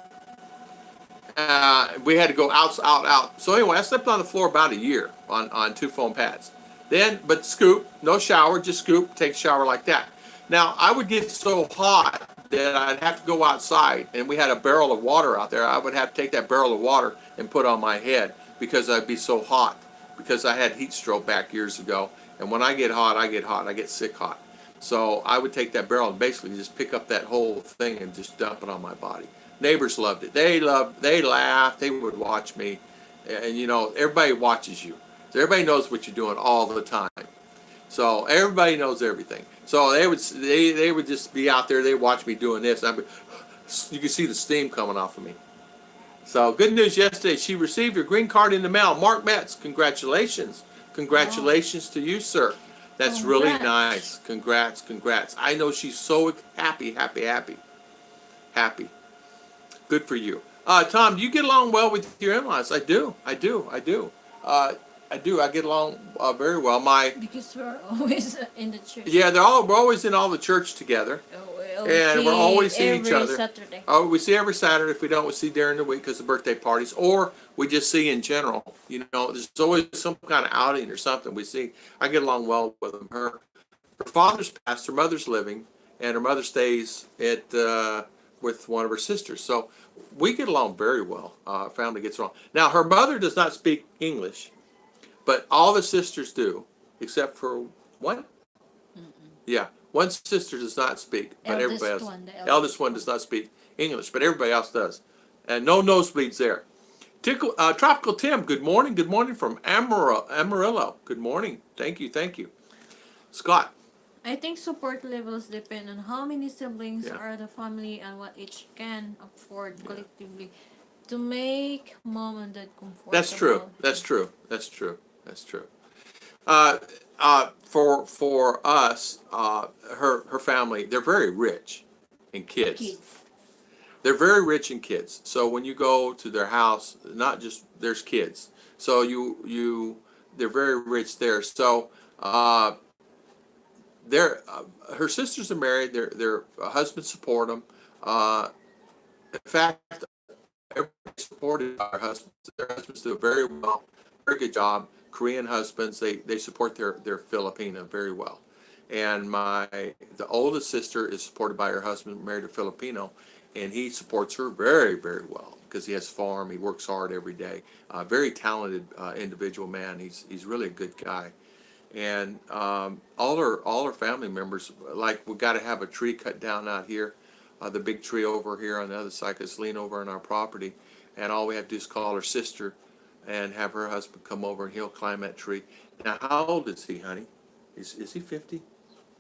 We had to go out. So anyway, I slept on the floor about a year on two foam pads. Then, but scoop, no shower, just scoop, take a shower like that. Now, I would get so hot that I'd have to go outside, and we had a barrel of water out there. I would have to take that barrel of water and put on my head because I'd be so hot. Because I had heat stroke back years ago, and when I get hot, I get hot. I get sick hot. So I would take that barrel and basically just pick up that whole thing and just dump it on my body. Neighbors loved it. They laughed. They would watch me, and you know, everybody watches you. So everybody knows what you're doing all the time. So everybody knows everything. So they would just be out there. They watch me doing this. You can see the steam coming off of me. So good news yesterday. She received her green card in the mail. Mark Metz, congratulations. Wow. Congratulations to you, sir. That's really Congrats. nice. Congrats. I know she's so happy. Good for you. Tom, do you get along well with your in-laws? I do. Uh, I do. I get along very well. Because we're always in the church. Yeah, we're always in all the church together, We always and we're see always seeing each every other. Saturday. Oh, we see every Saturday. If we don't, we see during the week because of birthday parties, or we just see in general. You know, there's always some kind of outing or something we see. I get along well with them. Her father's passed, her mother's living, and her mother stays at with one of her sisters. So we get along very well. Family gets along. Now her mother does not speak English, but all the sisters do, except for one. Yeah, one sister does not speak, but everybody Eldest else. one, the Eldest eldest one one. does not speak English, but everybody else does. And no nosebleeds there. Tropical Tim, good morning. Good morning from Amarillo. Good morning. Thank you. Scott, I think support levels depend on how many siblings yeah, are the family and what each can afford yeah. collectively to make mom and dad That's true. comfortable. That's true. Uh, for us, her family, they're very rich in kids. Kids. They're very rich in kids. So when you go to their house, not just there's kids. So they're very rich there. So uh, they're her sisters are married. Their husbands support them. In fact, everybody's supported by their husbands. Their husbands do very well, very good job. Korean husbands, they support their Filipina very well. And the oldest sister is supported by her husband, married a Filipino, and he supports her very well because he has a farm. He works hard every day. Very talented individual man. He's really a good guy. And all her family members, like we got to have a tree cut down out here, the big tree over here on the other side, cause lean over on our property, and all we have to do is call her sister, and have her husband come over, and he'll climb that tree. Now, how old is he, honey? Is he 50?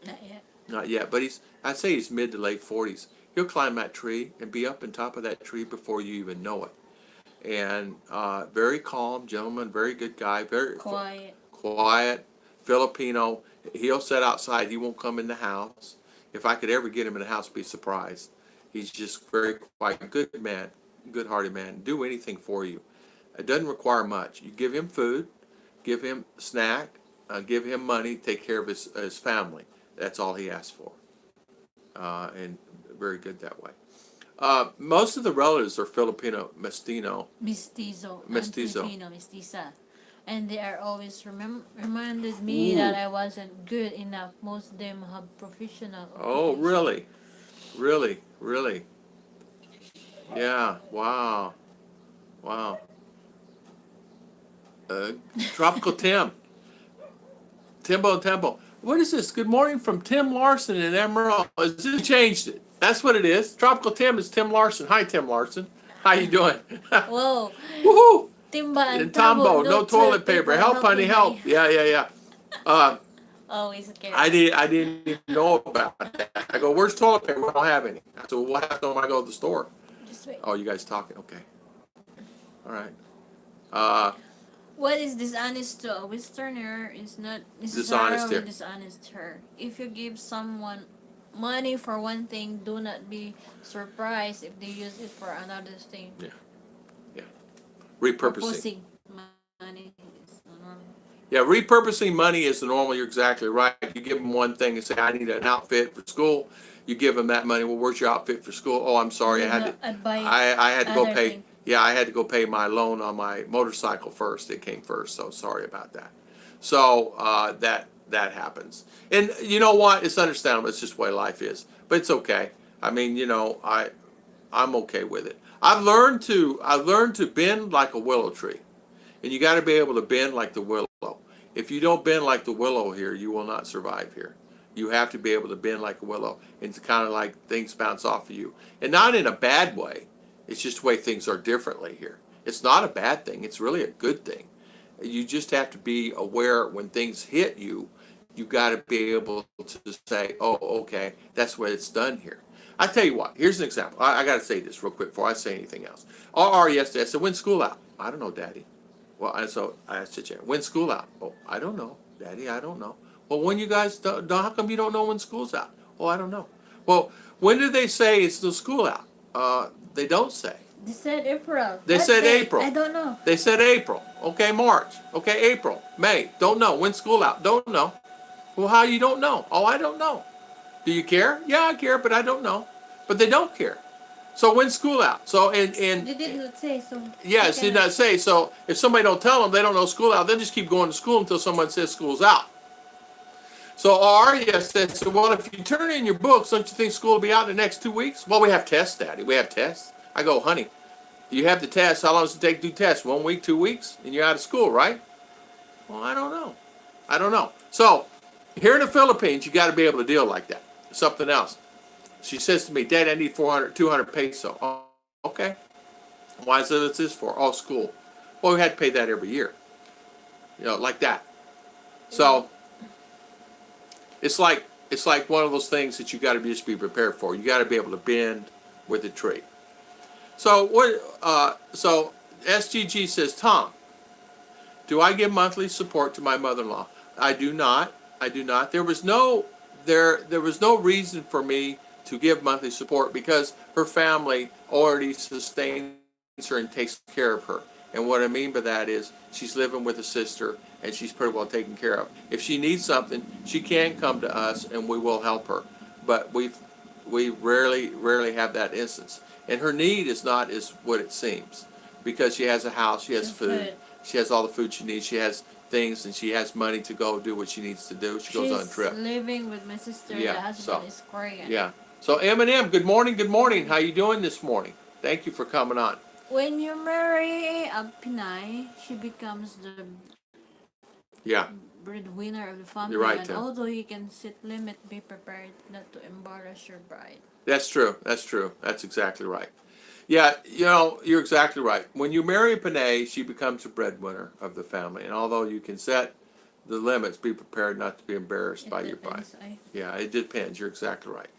Not yet. Not yet, but I'd say he's mid to late 40s. He'll climb that tree and be up on top of that tree before you even know it. And very calm gentleman, very good guy, very Quiet. quiet, Filipino. He'll sit outside. He won't come in the house. If I could ever get him in the house, I'd be surprised. He's just very quiet, good man, good-hearted man. Do anything for you. It doesn't require much. You give him food, give him snack, give him money, take care of his family. That's all he asks for, and very good that way. Most of the relatives are Filipino Mestizo. mestizo. Filipino, mestiza. And they are always reminded me that Ooh. I wasn't good enough. Most of them have professional Oh, occupation. really? Yeah. Wow. Uh, Tropical Tim, Tempo. What is this? Good morning from Tim Larson in Emerald. Has it changed it? That's what it is. Tropical Tim is Tim Larson. Hi, Tim Larson. How you doing? Whoa. Woohoo! Timba and And Tabo, Tombo, no no toilet toilet paper. paper, Help, help honey, me, help. honey. Yeah. Uh, Always I didn't even know about that. I go, where's toilet paper? We don't have any. I said, well, what happens when I go to the store? Just wait. Oh, you guys talking? Okay. All right. Uh, What is dishonest to a Westerner is not Dishonest necessarily here. dishonest to her. If you give someone money for one thing, do not be surprised if they use it for another thing. Yeah. Repurposing. Proposing money. money is normal. Yeah, repurposing money is the normal. You're exactly right. You give them one thing and say, I need an outfit for school. You give them that money. Well, where's your outfit for school? Oh, I'm And sorry. then I'd buy I had to go other pay. thing. Yeah, I had to go pay my loan on my motorcycle first. It came first. So sorry about that. So that happens. And you know what? It's understandable. It's just the way life is. But it's okay. I mean, I'm okay with it. I've learned to bend like a willow tree. And you got to be able to bend like the willow. If you don't bend like the willow here, you will not survive here. You have to be able to bend like a willow. It's kind of like things bounce off of you. And not in a bad way. It's just the way things are differently here. It's not a bad thing. It's really a good thing. You just have to be aware when things hit you. You got to be able to say, oh, okay, that's what it's done here. I tell you what, here's an example. I got to say this real quick before I say anything else. RR yesterday, I said, when's school out? I don't know, Daddy. Well, so I asked Chicha, when's school out? Oh, I don't know, Daddy, I don't know. Well, when you guys, how come you don't know when school's out? Oh, I don't know. Well, when do they say it's the school out? They don't say. They said April. They What said date? April. I don't know. They said April. Okay, March. Okay, April. May. Don't know. When's school out? Don't know. Well, how you don't know? Oh, I don't know. Do you care? Yeah, I care, but I don't know. But they don't care. So when's school out? So They did not say so. yeah, it did not say. So if somebody don't tell them they don't know school out, they'll just keep going to school until someone says school's out. So Arya said, so well, if you turn in your books, don't you think school will be out in the next 2 weeks? Well, we have tests, Daddy. We have tests. I go, honey, you have the test. How long does it take to do tests? 1 week, 2 weeks, and you're out of school, right? Well, I don't know. I don't know. So here in the Philippines, you got to be able to deal like that. Something else. She says to me, Dad, I need 200 peso. Oh, okay. Why is this for? Oh, school. Well, we had to pay that every year. Like that. So it's like one of those things that you got to just be prepared for. You got to be able to bend with the tree. So what? So SGG says, Tom, do I give monthly support to my mother-in-law? I do not. I do not. There was no reason for me to give monthly support because her family already sustains her and takes care of her. And what I mean by that is she's living with a sister and she's pretty well taken care of. If she needs something, she can come to us and we will help her. But we rarely have that instance. And her need is not as what it seems because she has a house, she has food, she has all the food she needs, she has things, and she has money to go do what she needs to do. She goes on a trip. She's living with my sister. Yeah, The husband is Korean. Yeah. So Eminem, good morning, good morning. How you doing this morning? Thank you for coming on. When you marry a Pinay, she becomes the Yeah, breadwinner of the family. you're right, And Tim. although you can set limit, be prepared not to embarrass your bride. That's true. That's true. That's exactly right. Yeah, you're exactly right. When you marry a Panay, she becomes a breadwinner of the family. And although you can set the limits, be prepared not to be embarrassed by your bride. Yeah, it depends. You're exactly right.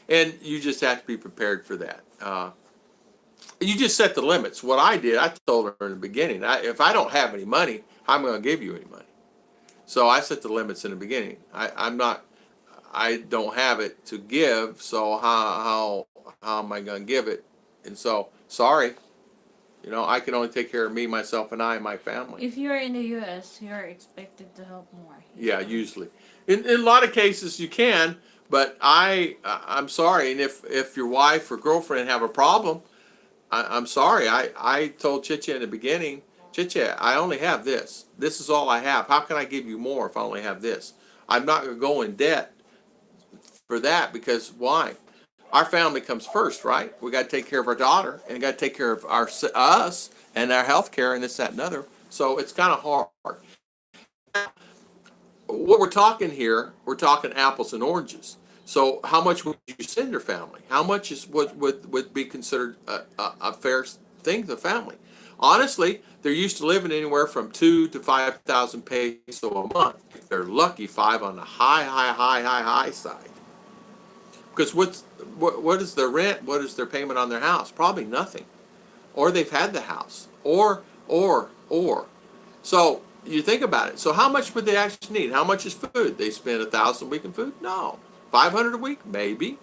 And you just have to be prepared for that. You just set the limits. What I did, I told her in the beginning, if I don't have any money, I'm going to give you any money. So I set the limits in the beginning. I don't have it to give, so how am I going to give it? And so, sorry, I can only take care of me, myself, and my family. If you're in the U.S., you're expected to help more. Yeah, usually. In a lot of cases you can, but I'm sorry. And if your wife or girlfriend have a problem, I'm sorry. I told Chicha in the beginning, Chicha, I only have this. This is all I have. How can I give you more if I only have this? I'm not going to go in debt for that because why? Our family comes first, right? We got to take care of our daughter and got to take care of us and our health care and this, that, and other. So it's kind of hard. What we're talking here, we're talking apples and oranges. So how much would you send your family? How much would be considered a fair thing to the family? Honestly, they're used to living anywhere from 2,000 to 5,000 peso a month. If they're lucky, 5 on the high side. Because what is their rent? What is their payment on their house? Probably nothing. Or they've had the house. Or. So you think about it. So how much would they actually need? How much is food? They spend 1,000 a week in food? No. 500 a week? Maybe.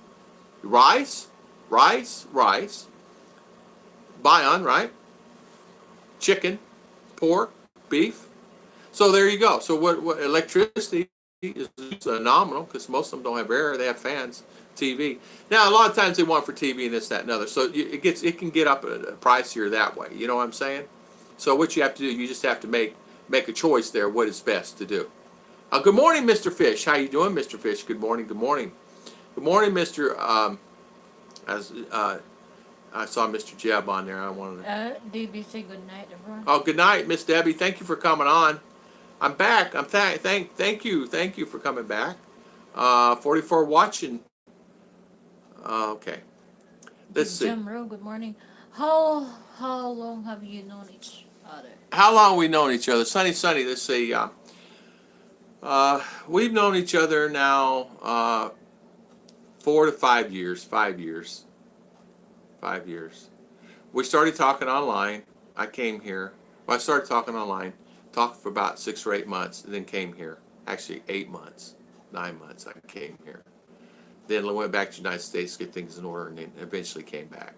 Rice. Buy on, right? Chicken, pork, beef. So there you go. So what electricity is nominal because most of them don't have air; they have fans, TV. Now a lot of times they want for TV and this, that, and other. So it can get up pricier that way. You know what I'm saying? So what you have to do, you just have to make a choice there. What is best to do? Good morning, Mr. Fish. How you doing, Mr. Fish? Good morning. Good morning. Good morning, Mr. As I saw Mr. Jeb on there. I wanted to. Debbie, say good night, everyone. Oh, good night, Miss Debbie. Thank you for coming on. I'm back. Thank you for coming back. 44 watching. Okay. Let's see. Jamro, good morning. How long have you known each other? How long have we known each other? Sunny. Let's see. We've known each other now 4 to 5 years. 5 years. 5 years. We started talking online. I came here. Well, I started talking online. Talked for about 6 or 8 months, and then came here. Actually, 8 months, 9 months. I came here. Then I went back to the United States to get things in order, and then eventually came back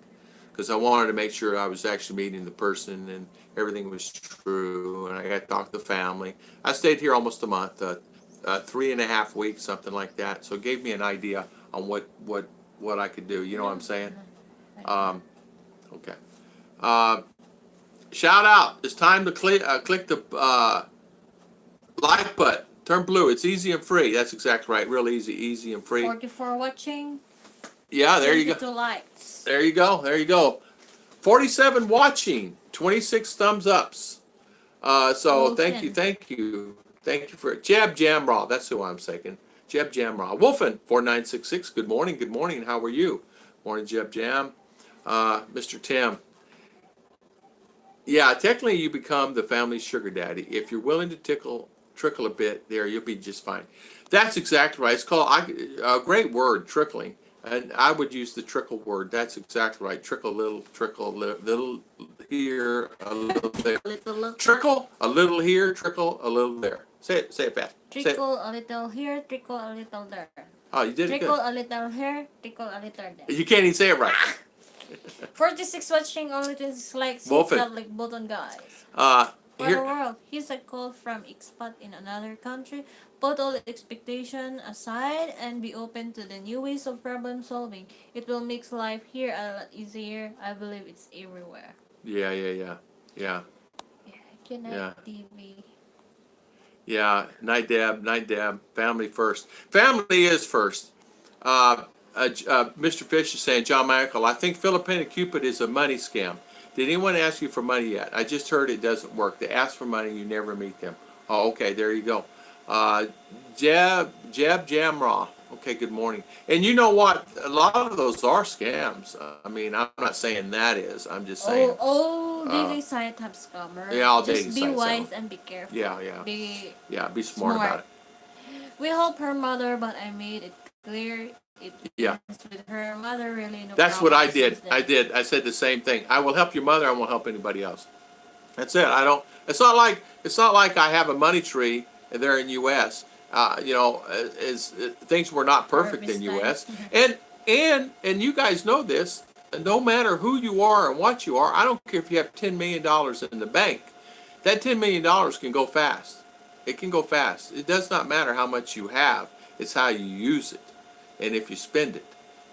because I wanted to make sure I was actually meeting the person and everything was true. And I got to talk to the family. I stayed here almost a month, 3.5 weeks, something like that. So it gave me an idea on what I could do. You know what I'm saying? Okay. Shout out! It's time to click the like button. Turn blue. It's easy and free. That's exactly right. Real easy and free. 44 watching. Yeah, there you go. 22 likes. There you go. 47 watching. 26 thumbs ups. So thank you for Jeb Jamraw. That's who I'm saying. Jeb Jamraw. Wolfen 4966. Good morning. How are you? Morning, Jeb Jam. Mr. Tim. Yeah, technically you become the family's sugar daddy. If you're willing to trickle a bit there, you'll be just fine. That's exactly right. It's called a great word, trickling. And I would use the trickle word. That's exactly right. Trickle little here, a little there. Trickle a little here, trickle a little there. Say it fast. Trickle a little here, trickle a little there. Oh, you did it good. Trickle a little here, trickle a little there. You can't even say it right. 46 watching, only 26 likes. Wolfen. Hit that like button, guys. For the world, here's a call from expat in another country. Put all expectation aside and be open to the new ways of problem solving. It will make life here a lot easier. I believe it's everywhere. Yeah. Good night, TV. Yeah, night Deb. Family first. Family is first. Mr. Fish is saying, John Michael, I think Filipina Cupid is a money scam. Did anyone ask you for money yet? I just heard it doesn't work. They ask for money, you never meet them. Oh, okay, there you go. Jeb Jamraw. Okay, good morning. And you know what? A lot of those are scams. I mean, I'm not saying that is. I'm just saying. All dating sites have scammer. Yeah, all Just dating be sites wise have. and be careful. Be smart about it. We help her mother, but I made it clear it Yeah. ends with her mother really no That's what I problems did. with them. I said the same thing. I will help your mother. I won't help anybody else. That's it. I don't. It's not like I have a money tree there in U.S. Things were not perfect in U.S. And you guys know this. No matter who you are and what you are, I don't care if you have $10 million in the bank. That $10 million can go fast. It can go fast. It does not matter how much you have. It's how you use it and if you spend it.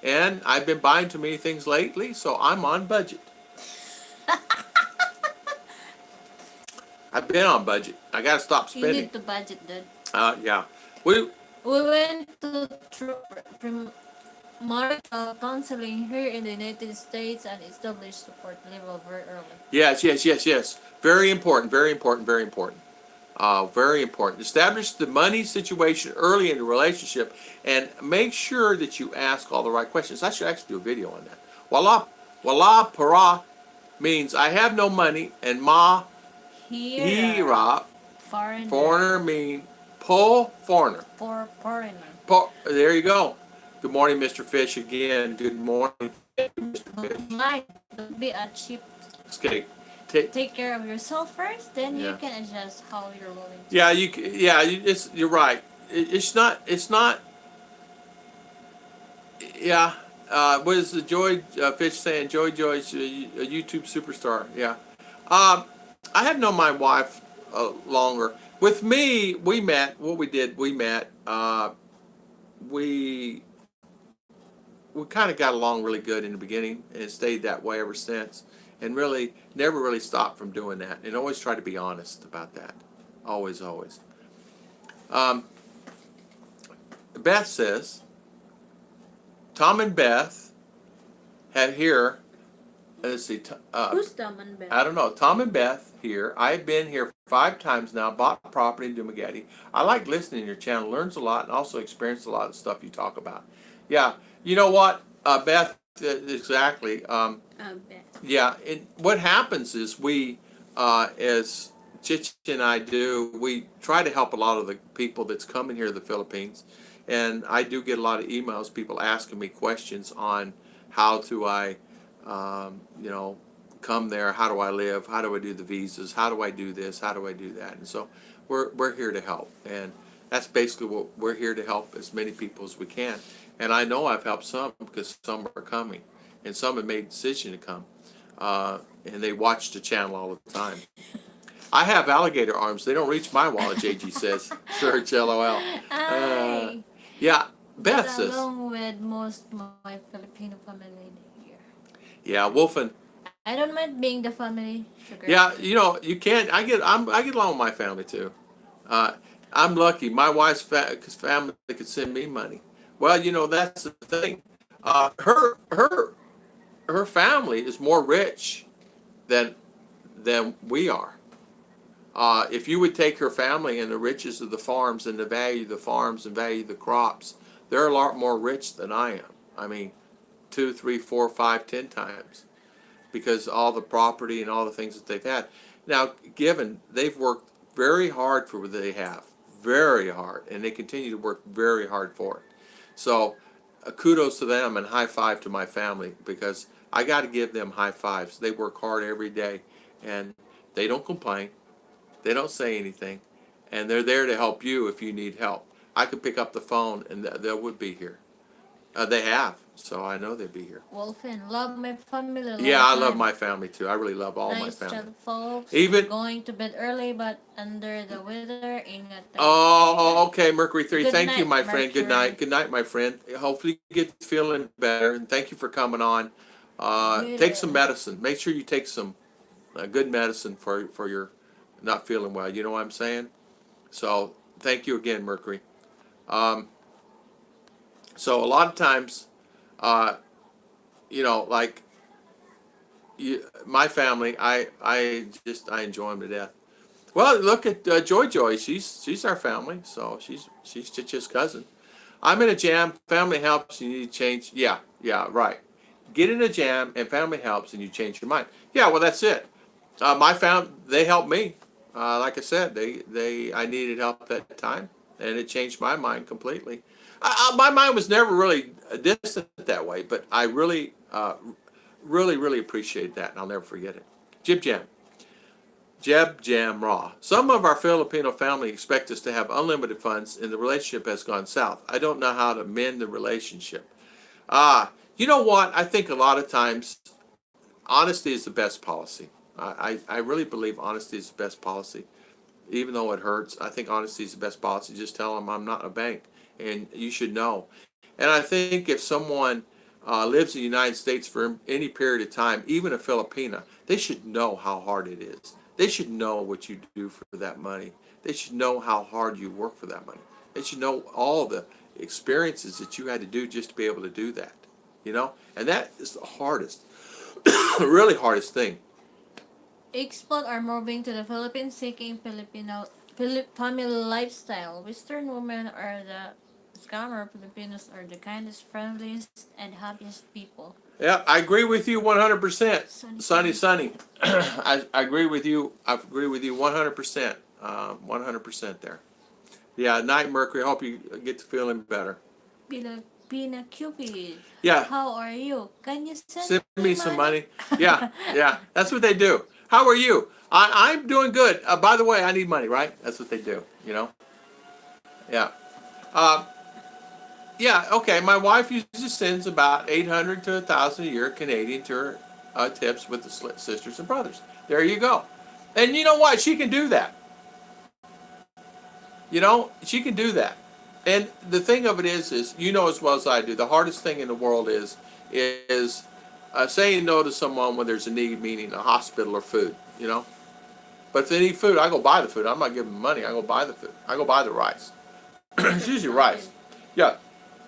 And I've been buying too many things lately, so I'm on budget. I've been on budget. I got to stop You spending. need to budget, dude. Yeah. We went to marital counseling here in the United States and established support level very early. Yes. Very important. Very important. Establish the money situation early in the relationship and make sure that you ask all the right questions. I should actually do a video on that. Wala para means I have no money, and ma hira foreigner mean foreigner. For foreigner. There you go. Good morning, Mr. Fish again. Good morning, Mr. Fish. Don't be a cheap. Okay. Take care of yourself first, then you can adjust how you're willing to. You're right. It's not. Yeah. What is the Joy Fish saying? Joy's a YouTube superstar. Yeah. I have known my wife longer. With me, we met. What we did, we met. We we kind of got along really good in the beginning, and it stayed that way ever since. And really, never really stopped from doing that. And always try to be honest about that. Always, always. Um, Beth says, Tom and Beth have here. Let's see. Who's Tom and Beth? I don't know. Tom and Beth here. I've been here 5 times now. Bought property in Dumagetti. I like listening to your channel. Learns a lot and also experience a lot of stuff you talk about. Yeah. You know what, Beth? Exactly. Beth. Yeah. What happens is we, as Chich and I do, we try to help a lot of the people that's coming here to the Philippines, and I do get a lot of emails, people asking me questions on how do I, you know, come there, how do I live, how do I do the visas, how do I do this, how do I do that, and so we're here to help, and that's basically what we're here to help as many people as we can, and I know I've helped some because some are coming, and some have made a decision to come, and they watch the channel all the time. I have alligator arms. They don't reach my wallet, JG says. Search LOL. Yeah, Beth But says. along with most my Filipino family here. Yeah, Wolfen. I don't mind being the family. Sugar. Yeah, you know, you can't. I get along with my family too. Uh, I'm lucky. My wife's family could send me money. Well, you know, that's the thing. Her family is more rich than we are. If you would take her family and the riches of the farms and the value of the farms and value of the crops, they're a lot more rich than I am. I mean, 2, 3, 4, 5, 10 times, because all the property and all the things that they've had. Now, given they've worked very hard for what they have, very hard, and they continue to work very hard for it. So, kudos to them and high five to my family, because I got to give them high fives. They work hard every day, and they don't complain. They don't say anything, and they're there to help you if you need help. I could pick up the phone, and they would be here. They have, so I know they'd be here. Wolfen, love my family. Yeah, I love my family too. I really love all my Nice family. chat, folks. Even going to bed early, but under the weather, ingat tayo. oh, okay, Mercury 3. Good Thank you, night, my friend. Good Mercury. night. Good night, my friend. Hopefully you get feeling better, and thank you for coming on. Take some medicine. Make sure you take some good medicine for your not feeling well. You know what I'm saying? So thank you again, Mercury. Um, so a lot of times, you know, like my family, I enjoy them to death. Well, look at Joy Joy. She's our family, so she's Chicha's cousin. I'm in a jam. Family helps. You need to change. Yeah, yeah, right. Get in a jam, and family helps, and you change your mind. Yeah, well, that's it. They helped me. Like I said, I needed help at that time, and it changed my mind completely. My mind was never really distant that way, but I really, really appreciate that, and I'll never forget it. Jib Jam. Jeb Jam Raw. Some of our Filipino family expect us to have unlimited funds, and the relationship has gone south. I don't know how to mend the relationship. You know what? I think a lot of times honesty is the best policy. I really believe honesty is the best policy. Even though it hurts, I think honesty is the best policy. Just tell them I'm not a bank, and you should know. And I think if someone lives in the United States for any period of time, even a Filipina, they should know how hard it is. They should know what you do for that money. They should know how hard you work for that money. They should know all the experiences that you had to do just to be able to do that. You know? And that is the hardest, really hardest thing. Expat are moving to the Philippines seeking family lifestyle. Western women are the scammer. Filipinos are the kindest, friendliest, and happiest people. Yeah, I agree with you 100%. Sunny. Sunny. I agree with you. I agree with you 100%. 100% there. Yeah, night, Mercury. I hope you get to feeling better. Filipina Cupid. Yeah. How are you? Can you Send me some money. Yeah, yeah. That's what they do. How are you? I'm doing good. By the way, I need money, right? That's what they do, you know? Yeah. Yeah, okay. My wife usually sends about 800 to 1,000 a year Canadian to her tips with the sisters and brothers. There you go. And you know what? She can do that. She can do that. And the thing of it is you know as well as I do, the hardest thing in the world is saying no to someone when there's a need, meaning a hospital or food. But if they need food, I go buy the food. I'm not giving them money. I go buy the food. I go buy the rice. It's That's usually nice. rice. Yeah,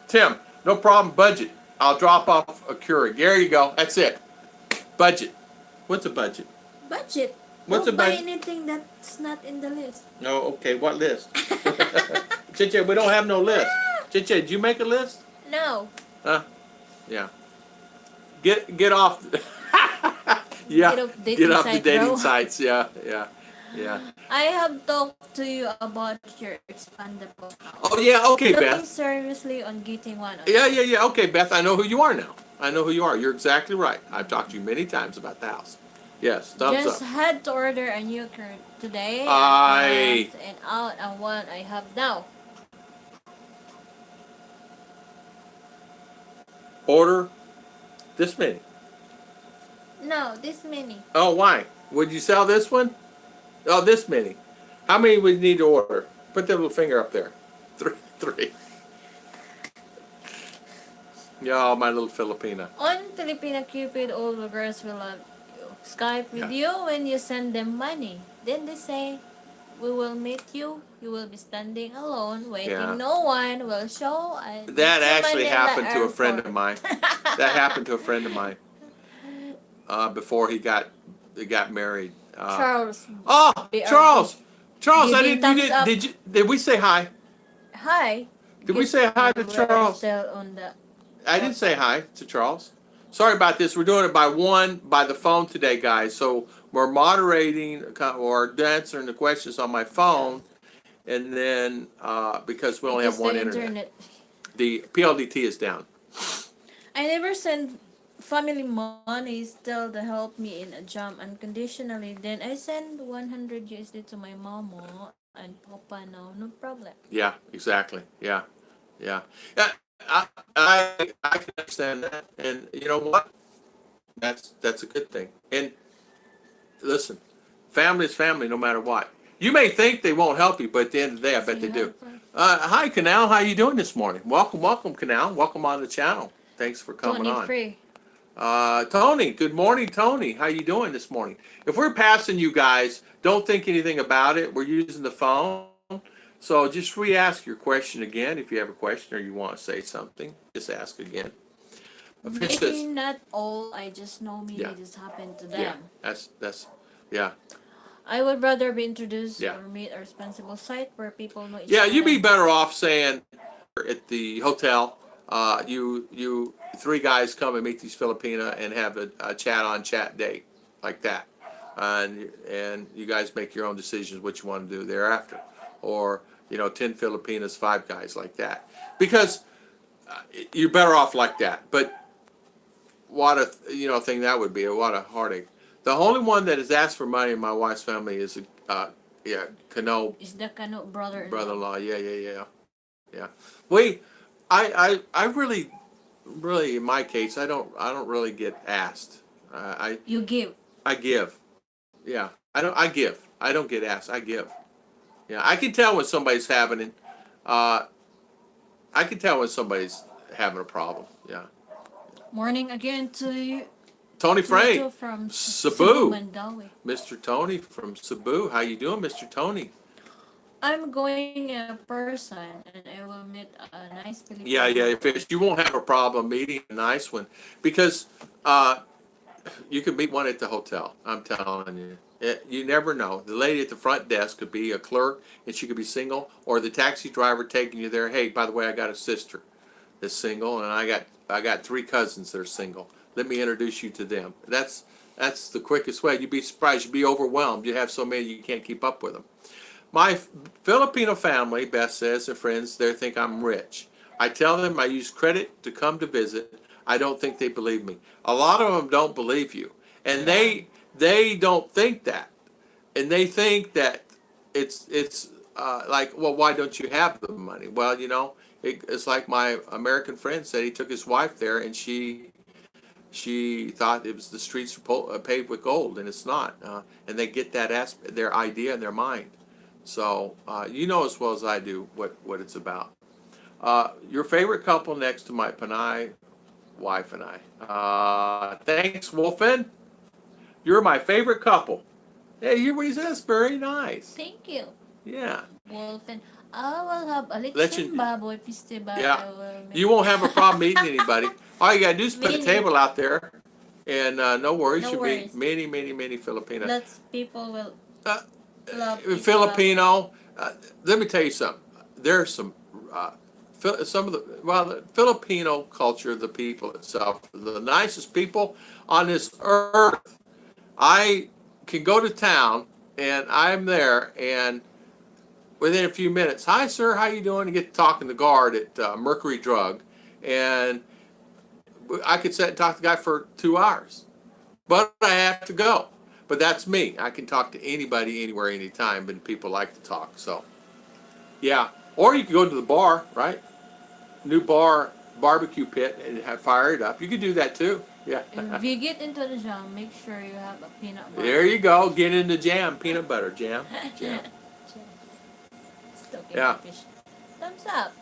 Tim, no problem. Budget. I'll drop off a Keurig. There you go. That's it. Budget. What's a budget? Budget. What's a Don't buy budget? anything that's not in the list. No, okay. What list? Chiche, we don't have no list. Chiche, did you make a list? No. Huh? Yeah. Get off. Yeah. Get off Get dating off the site, dating bro. sites. Yeah. Yeah. Yeah. I have talked to you about your expandable Oh house. yeah. Okay, Looking Beth. seriously on getting one. Yeah. Yeah. Yeah. Okay, Beth. I know who you are now. I know who you are. You're exactly right. I've talked to you many times about the house. Yes. Thumbs Just up. had to order a new current today. I And out on one I have now. order this many. No, this many. Oh, why? Would you sell this one? Oh, this many. How many would you need to order? Put that little finger up there. Three. Yeah, my little Filipina. On Filipina Cupid, all the girls will Skype with Yeah. you when you send them money. Then they say, we will meet you. You will be standing alone, waiting. Yeah. No one will show. That actually happened to a friend of mine. That happened to a friend of mine before he got married. Charles. Oh, BRB. Charles! Charles, I Giving didn't. You thumbs up. did we say hi? Hi. Did we say hi to We're Charles? still on the. I didn't say hi to Charles. Sorry about this. We're doing it by the phone today, guys. So we're moderating or answering the questions on my phone, and then because we only have because one the internet, the PLDT is down. I never send family money still to help me in a job unconditionally. Then I send 100 USD to my mama and papa now. No problem. Yeah, exactly. Yeah, yeah. Yeah. I can understand that, and you know what? That's a good thing. And listen, family is family, no matter what. You may think they won't help you, but at the end of the day, I bet they do. Hi, Canal. How you doing this morning? Welcome, Canal. Welcome on the channel. Thanks for coming on. Free. Tony. Good morning, Tony. How you doing this morning? If we're passing you guys, don't think anything about it. We're using the phone. So just re-ask your question again if you have a question or you want to say something. Just ask again. Maybe not all. I just know maybe Yeah. this happened to them. Yeah, that's yeah. I would rather be introduced Yeah. or meet a responsible site where people know each Yeah, other. you'd be better off saying at the hotel, you three guys come and meet these Filipina and have a chat date like that, and you guys make your own decisions what you want to do thereafter, or 10 Filipinas, 5 guys like that, because you're better off like that. But what a thing that would be, what a heartache. The only one that has asked for money in my wife's family is Kano Is the Kano brother-in-law. Yeah. I really in my case I don't really get asked. You give. I give. Yeah. I give. I don't get asked. I give. Yeah. I can tell when somebody's having a problem. Yeah. Morning again to you. Tony Frey, From Cebu. Mandawi. Mr. Tony from Cebu. How you doing, Mr. Tony? I'm going a person and I will meet a nice Filipino. Yeah. If you won't have a problem meeting a nice one, because you could meet one at the hotel. I'm telling you. You never know. The lady at the front desk could be a clerk, and she could be single, or the taxi driver taking you there. Hey, by the way, I got a sister that's single, and I got 3 cousins that are single. Let me introduce you to them. That's the quickest way. You'd be surprised. You'd be overwhelmed. You have so many you can't keep up with them. My Filipino family, Beth says, and friends, they think I'm rich. I tell them I use credit to come to visit. I don't think they believe me. A lot of them don't believe you, and they don't think that, and they think that it's like, well, why don't you have the money? Well, it's like my American friend said. He took his wife there, and she thought it was the streets paved with gold, and it's not. And they get that their idea in their mind. So you know as well as I do what it's about. Your favorite couple next to my Panay wife and I. Thanks, Wolfen. You're my favorite couple. Hey, you what he says? Very nice. Thank you. Yeah. Wolfen. I will have a Let lechon you. baboy festival. Yeah. I will make. You won't have a problem meeting anybody. All you gotta do is put a Really? table out there, and no worries. No You'll meet worries. many Filipino. Lots people will Uh, love each baboy. Filipino. Let me tell you something. There's some. Some of the Filipino culture, the people itself, the nicest people on this earth. I can go to town and I'm there, and within a few minutes, hi sir, how you doing? And get to talking to the guard at Mercury Drug, and I could sit and talk to the guy for 2 hours, but I have to go. But that's me. I can talk to anybody, anywhere, anytime, and people like to talk. So, yeah. Or you could go to the bar, right? New bar, barbecue pit, and have fire it up. You could do that too. Yeah. If you get into the jam, make sure you have a peanut butter. There you go. Get into jam, peanut butter jam. Jam. Still Yeah. fish. Thumbs up.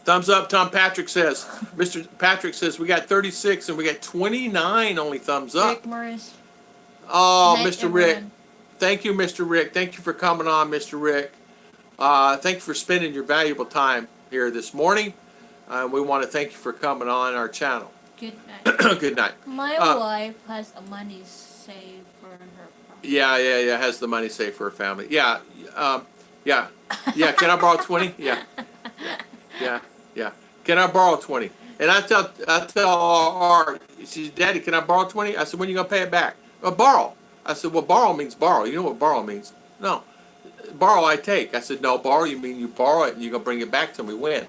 Thumbs up, Tom Patrick says. Mr. Patrick says we got 36 and we got 29 only thumbs up. Rick Morris. Oh, Night, Mr. Rick. everyone. Thank you, Mr. Rick. Thank you for coming on, Mr. Rick. Thank you for spending your valuable time here this morning. We want to thank you for coming on our channel. Good night. Good night. My wife has a money saved for her family. Yeah. Has the money saved for her family. Yeah. Yeah. Can I borrow 20? Yeah. Can I borrow 20? And I tell her, she says, Daddy, can I borrow 20? I said, when are you gonna pay it back? Borrow. I said, well, borrow means borrow. You know what borrow means? No. Borrow I take. I said, no, borrow you mean you borrow it and you're gonna bring it back to me when?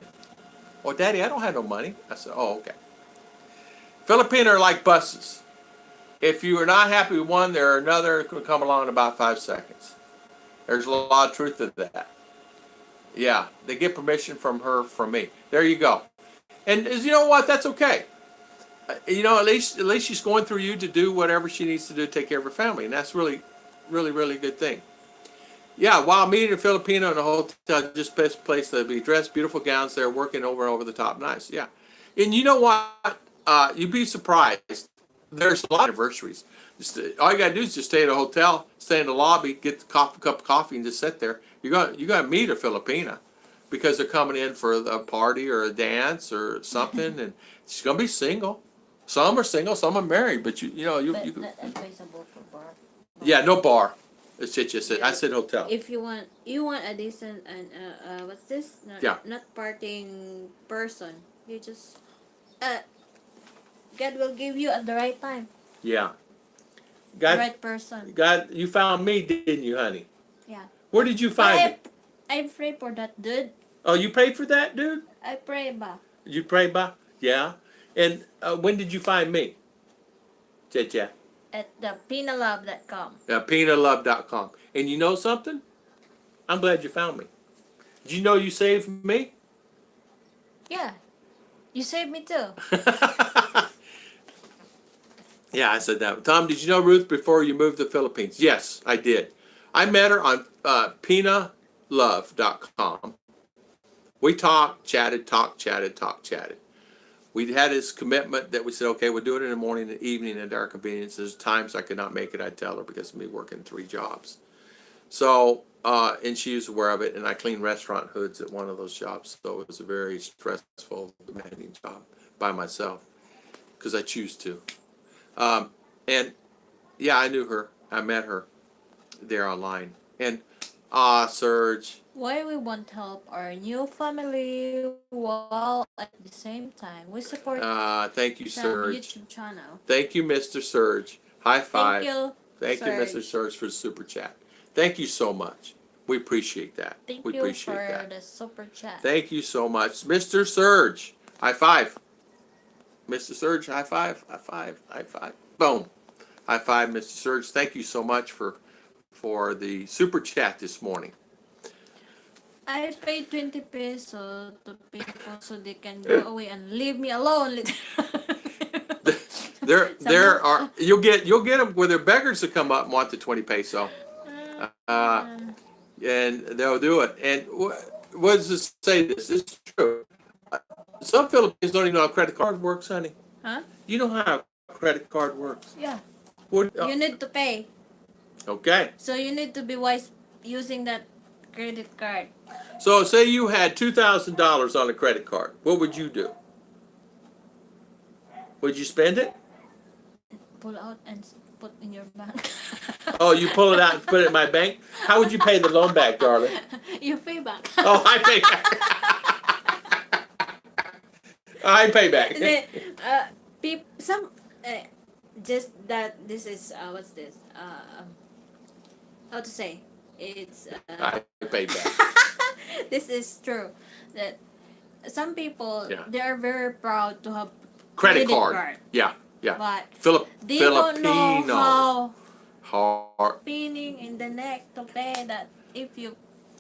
Well, Daddy, I don't have no money. I said, oh, okay. Filipino are like buses. If you are not happy with one, there are another going to come along in about 5 seconds. There's a lot of truth to that. Yeah, they get permission from her, from me. There you go. And you know what? That's okay. At least she's going through you to do whatever she needs to do to take care of her family, and that's really a good thing. Yeah, while meeting a Filipino in a hotel, just best place to be dressed, beautiful gowns there, working over and over the top, nice. Yeah, and you know what? You'd be surprised. There's a lot of anniversaries. All you gotta do is just stay at a hotel, stay in the lobby, get the cup of coffee, and just sit there. You're gonna meet a Filipina because they're coming in for a party or a dance or something, and she's gonna be single. Some are single, some are married, but you But not advisable for bar. yeah, no bar. It's just I said hotel. If you want a decent and what's this? Not partying person. You just God will give you at the right time. Yeah. The right person. God, you found me, didn't you, honey? Yeah. Where did you find me? I pray for that dude. Oh, you prayed for that, dude? I pray ba. You prayed by? Yeah. And when did you find me? Cha. At the pinalove.com. Penalove.com. And you know something? I'm glad you found me. Did you know you saved me? Yeah. You saved me too. Yeah, I said that. Tom, did you know Ruth before you moved to the Philippines? Yes, I did. I met her on penalove.com. We chatted. We had this commitment that we said, okay, we'll do it in the morning and evening at our convenience. There's times I could not make it, I'd tell her because of me working 3 jobs. So, and she was aware of it, and I cleaned restaurant hoods at one of those jobs. So it was a very stressful, demanding job by myself because I choose to. And yeah, I knew her. I met her there online. And Serge. Why we want to help our new family while at the same time we support Thank you, some Serge. YouTube channel. Thank you, Mr. Serge. High five. Thank you, Thank you, Mr. Serge, for the super chat. Thank you so much. We appreciate that. Thank we you appreciate for that. the super chat. Thank you so much, Mr. Serge. High five. Mr. Serge, high five. High five. High five. Boom. High five, Mr. Serge. Thank you so much for the super chat this morning. I paid 20 pesos to people so they can go away and leave me alone. There are you'll get them where they're beggars to come up and want the 20 peso. and they'll do it. And what does this say? This is true. Some Filipinos don't even know how credit card works, honey. Huh? You know how a credit card works. Yeah. What? You need to pay. Okay. So you need to be wise using that credit card. So say you had $2,000 on a credit card. What would you do? Would you spend it? Pull out and put in your bank. Oh, you pull it out and put it in my bank? How would you pay the loan back, darling? You pay back. Oh, I pay back. I pay back. Just that this is what's this? How to say? It's I pay back. this is true that some people Yeah. they are very proud to have Credit card. Yeah, yeah. but they Filipino. don't know how Hard. pinning in the neck to pay that if you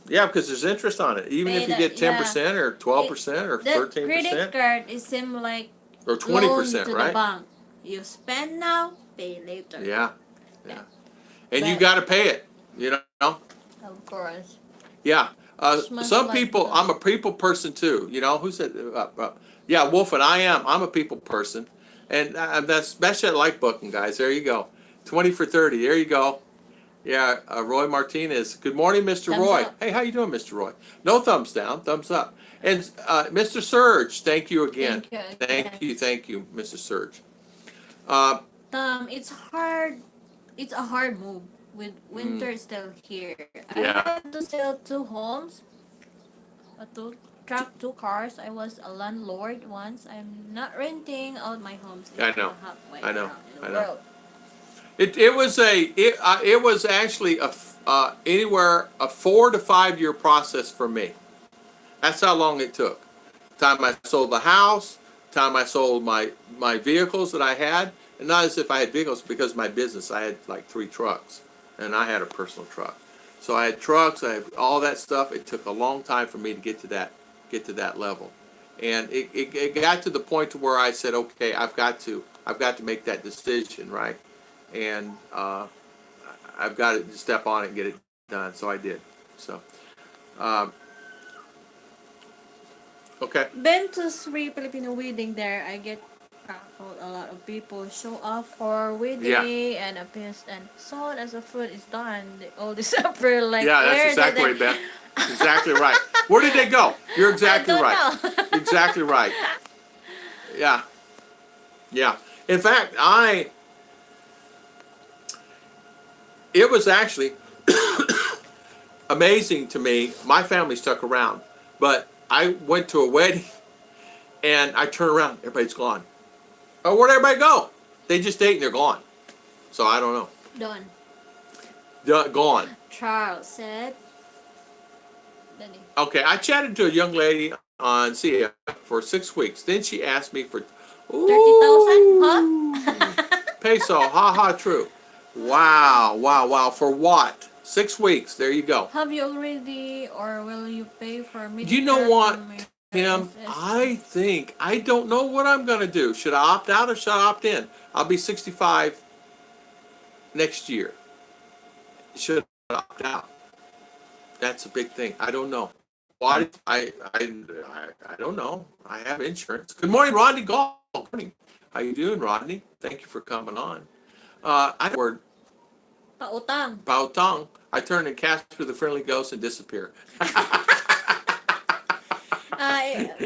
Yeah, because there's interest on it. Even pay if you that, get 10% or 12% or that credit 13% card is seem like or loan 20%, to the right? bank. You spend now, pay later. Yeah, yeah. And you But- got to pay it, you know? Of course. Yeah. Much Some like people, that. I'm a people person too. You know, who said, yeah, Wolf and I am. I'm a people person. And that's I like booking, guys. There you go. 20 for 30. There you go. Yeah, Roy Martinez. Good morning, Mr. Thumbs Roy. up. Hey, how you doing, Mr. Roy? No thumbs down, thumbs up. And Mr. Surge, thank you again. Thank you. Thank you, Mr. Surge. It's hard. It's a hard move with winter still here. Yeah. I had to sell 2 homes, two cars. I was a landlord once. I'm not renting out my homes. I know. Halfway I know. around in the I know. world. It was actually anywhere a 4 to 5 year process for me. That's how long it took. Time I sold the house, time I sold my vehicles that I had, and not as if I had vehicles because of my business. I had like 3 trucks, and I had a personal truck. So I had trucks, I had all that stuff. It took a long time for me to get to that level, and it got to the point to where I said, okay, I've got to make that decision, right? And I've got to step on it and get it done. So I did. So, okay. Been to 3 Filipino wedding there. I get a lot of people show up for wedding and a piece and soon as the food is done, they all disappear like Yeah, that's where exactly did right, Ben. Exactly right. Where did they go? You're exactly I don't right. know. Exactly right. Yeah. Yeah. In fact, it was actually amazing to me. My family stuck around, but I went to a wedding and I turned around, everybody's gone. Oh, where'd everybody go? They just ate and they're gone. So I don't know. Gone. Charles said. Daddy. Okay, I chatted to a young lady on CF for 6 weeks. Then she asked me for 30,000? Huh? peso. Ha ha, true. Wow. For what? 6 weeks. There you go. Have you already or will you pay for me? You know what, Tim? I don't know what I'm going to do. Should I opt out or should I opt in? I'll be 65 next year. Should I opt out? That's a big thing. I don't know. Why? I don't know. I have insurance. Good morning, Rodney Gall. Good morning. How you doing, Rodney? Thank you for coming on. I word Pautang. Pautang. I turn and Casper the Friendly Ghost and disappear.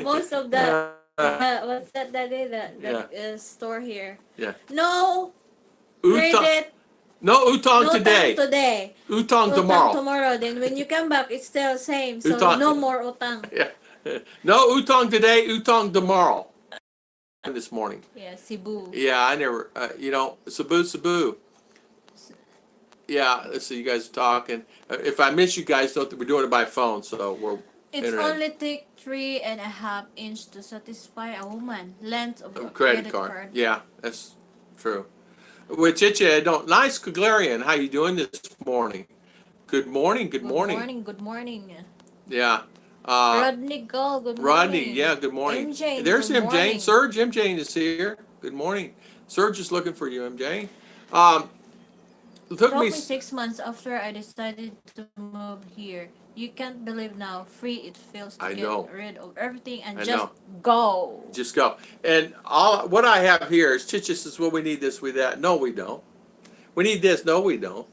Most of the what's that daddy store here? Yeah. No Utang. credit. No utang No today. time today. Utang Utang tomorrow. tomorrow. Then when you come back, it's still same. So Utang. no more utang. Yeah. No utang today. Utang tomorrow. This morning. Yeah, Cebu. Yeah, I never. Cebu. Yeah, let's see. You guys are talking. If I miss you guys, know that we're doing it by phone, so we're. It's internet. only take 3.5 inch to satisfy a woman length of a Credit card. Yeah, that's true. Which I don't. Nice, Caglarian. How you doing this morning? Good morning. Good morning. Good morning. Yeah. Rodney Gull, good Rodney, morning. yeah, good morning. MJ, There's good MJ. morning. Serge, MJ is here. Good morning. Serge is looking for you, MJ. It It took me. took me 6 months after I decided to move here. You can't believe now free it feels to I get know. rid of everything and I just know. go. Just go. And all what I have here is Chicha says, well, we need this, we that. No, we don't. We need this. No, we don't.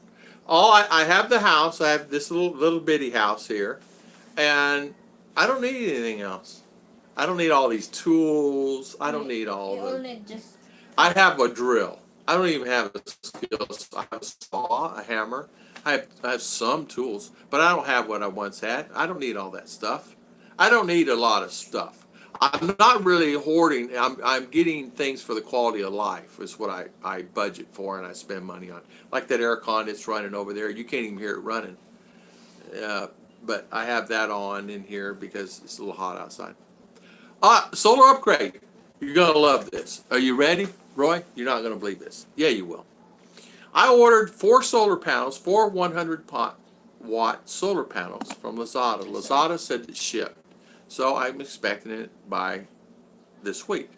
I have the house. I have this little bitty house here, and I don't need anything else. I don't need all these tools. I don't You, need all you the. only just I have a drill. I don't even have a skill. I have a saw, a hammer. I have some tools, but I don't have what I once had. I don't need all that stuff. I don't need a lot of stuff. I'm not really hoarding. I'm getting things for the quality of life is what I budget for and I spend money on. Like that air con that's running over there. You can't even hear it running. Uh, but I have that on in here because it's a little hot outside. Solar upgrade. You're gonna love this. Are you ready, Roy? You're not gonna believe this. Yeah, you will. I ordered 4 solar panels, 100-watt solar panels from Lazada. Lazada said it shipped, so I'm expecting it by this week.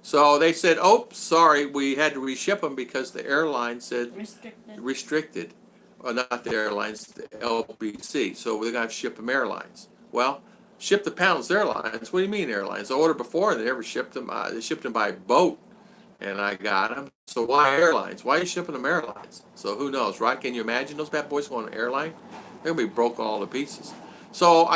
So they said, "Oh, sorry, we had to reship them because the airline said restricted. restricted." Well, not the airlines, the LBC. So we're gonna have to ship them airlines. Well, ship the panels airlines. What do you mean airlines? I ordered before and they never shipped them. They shipped them by boat, and I got them. So why airlines? Why are you shipping them airlines? So who knows, right? Can you imagine those bad boys going on an airline? They're gonna be broken all to pieces. So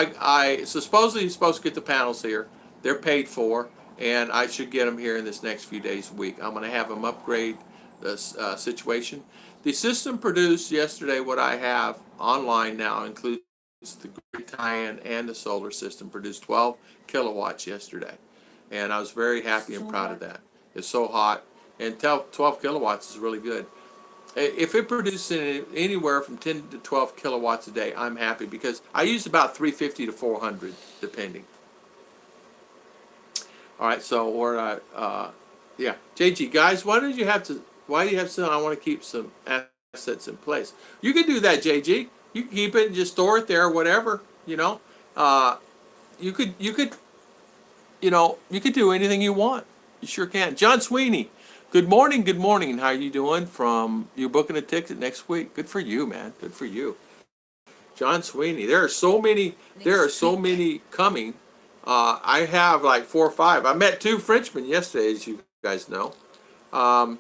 so supposedly you're supposed to get the panels here. They're paid for, and I should get them here in this next few days a week. I'm gonna have them upgrade this situation. The system produced yesterday. What I have online now includes the grid tie-in and the solar system. Produced 12 kilowatts yesterday, and I was very happy and So proud of hot. that. It's so hot, and 12 kilowatts is really good. If it produces anywhere from 10 to 12 kilowatts a day, I'm happy because I use about 350 to 400 depending. All right, so we're yeah, JG guys, why do you have some? I want to keep some assets in place. You can do that, JG. You can keep it and just store it there, whatever. Uh, you could you could do anything you want. You sure can. John Sweeney, good morning. Good morning. How are you doing? From you booking a ticket next week? Good for you, man. Good for you. John Sweeney. There are so many. There are Next so week. many coming. I have like 4 or 5. I met 2 Frenchmen yesterday, as you guys know. Um,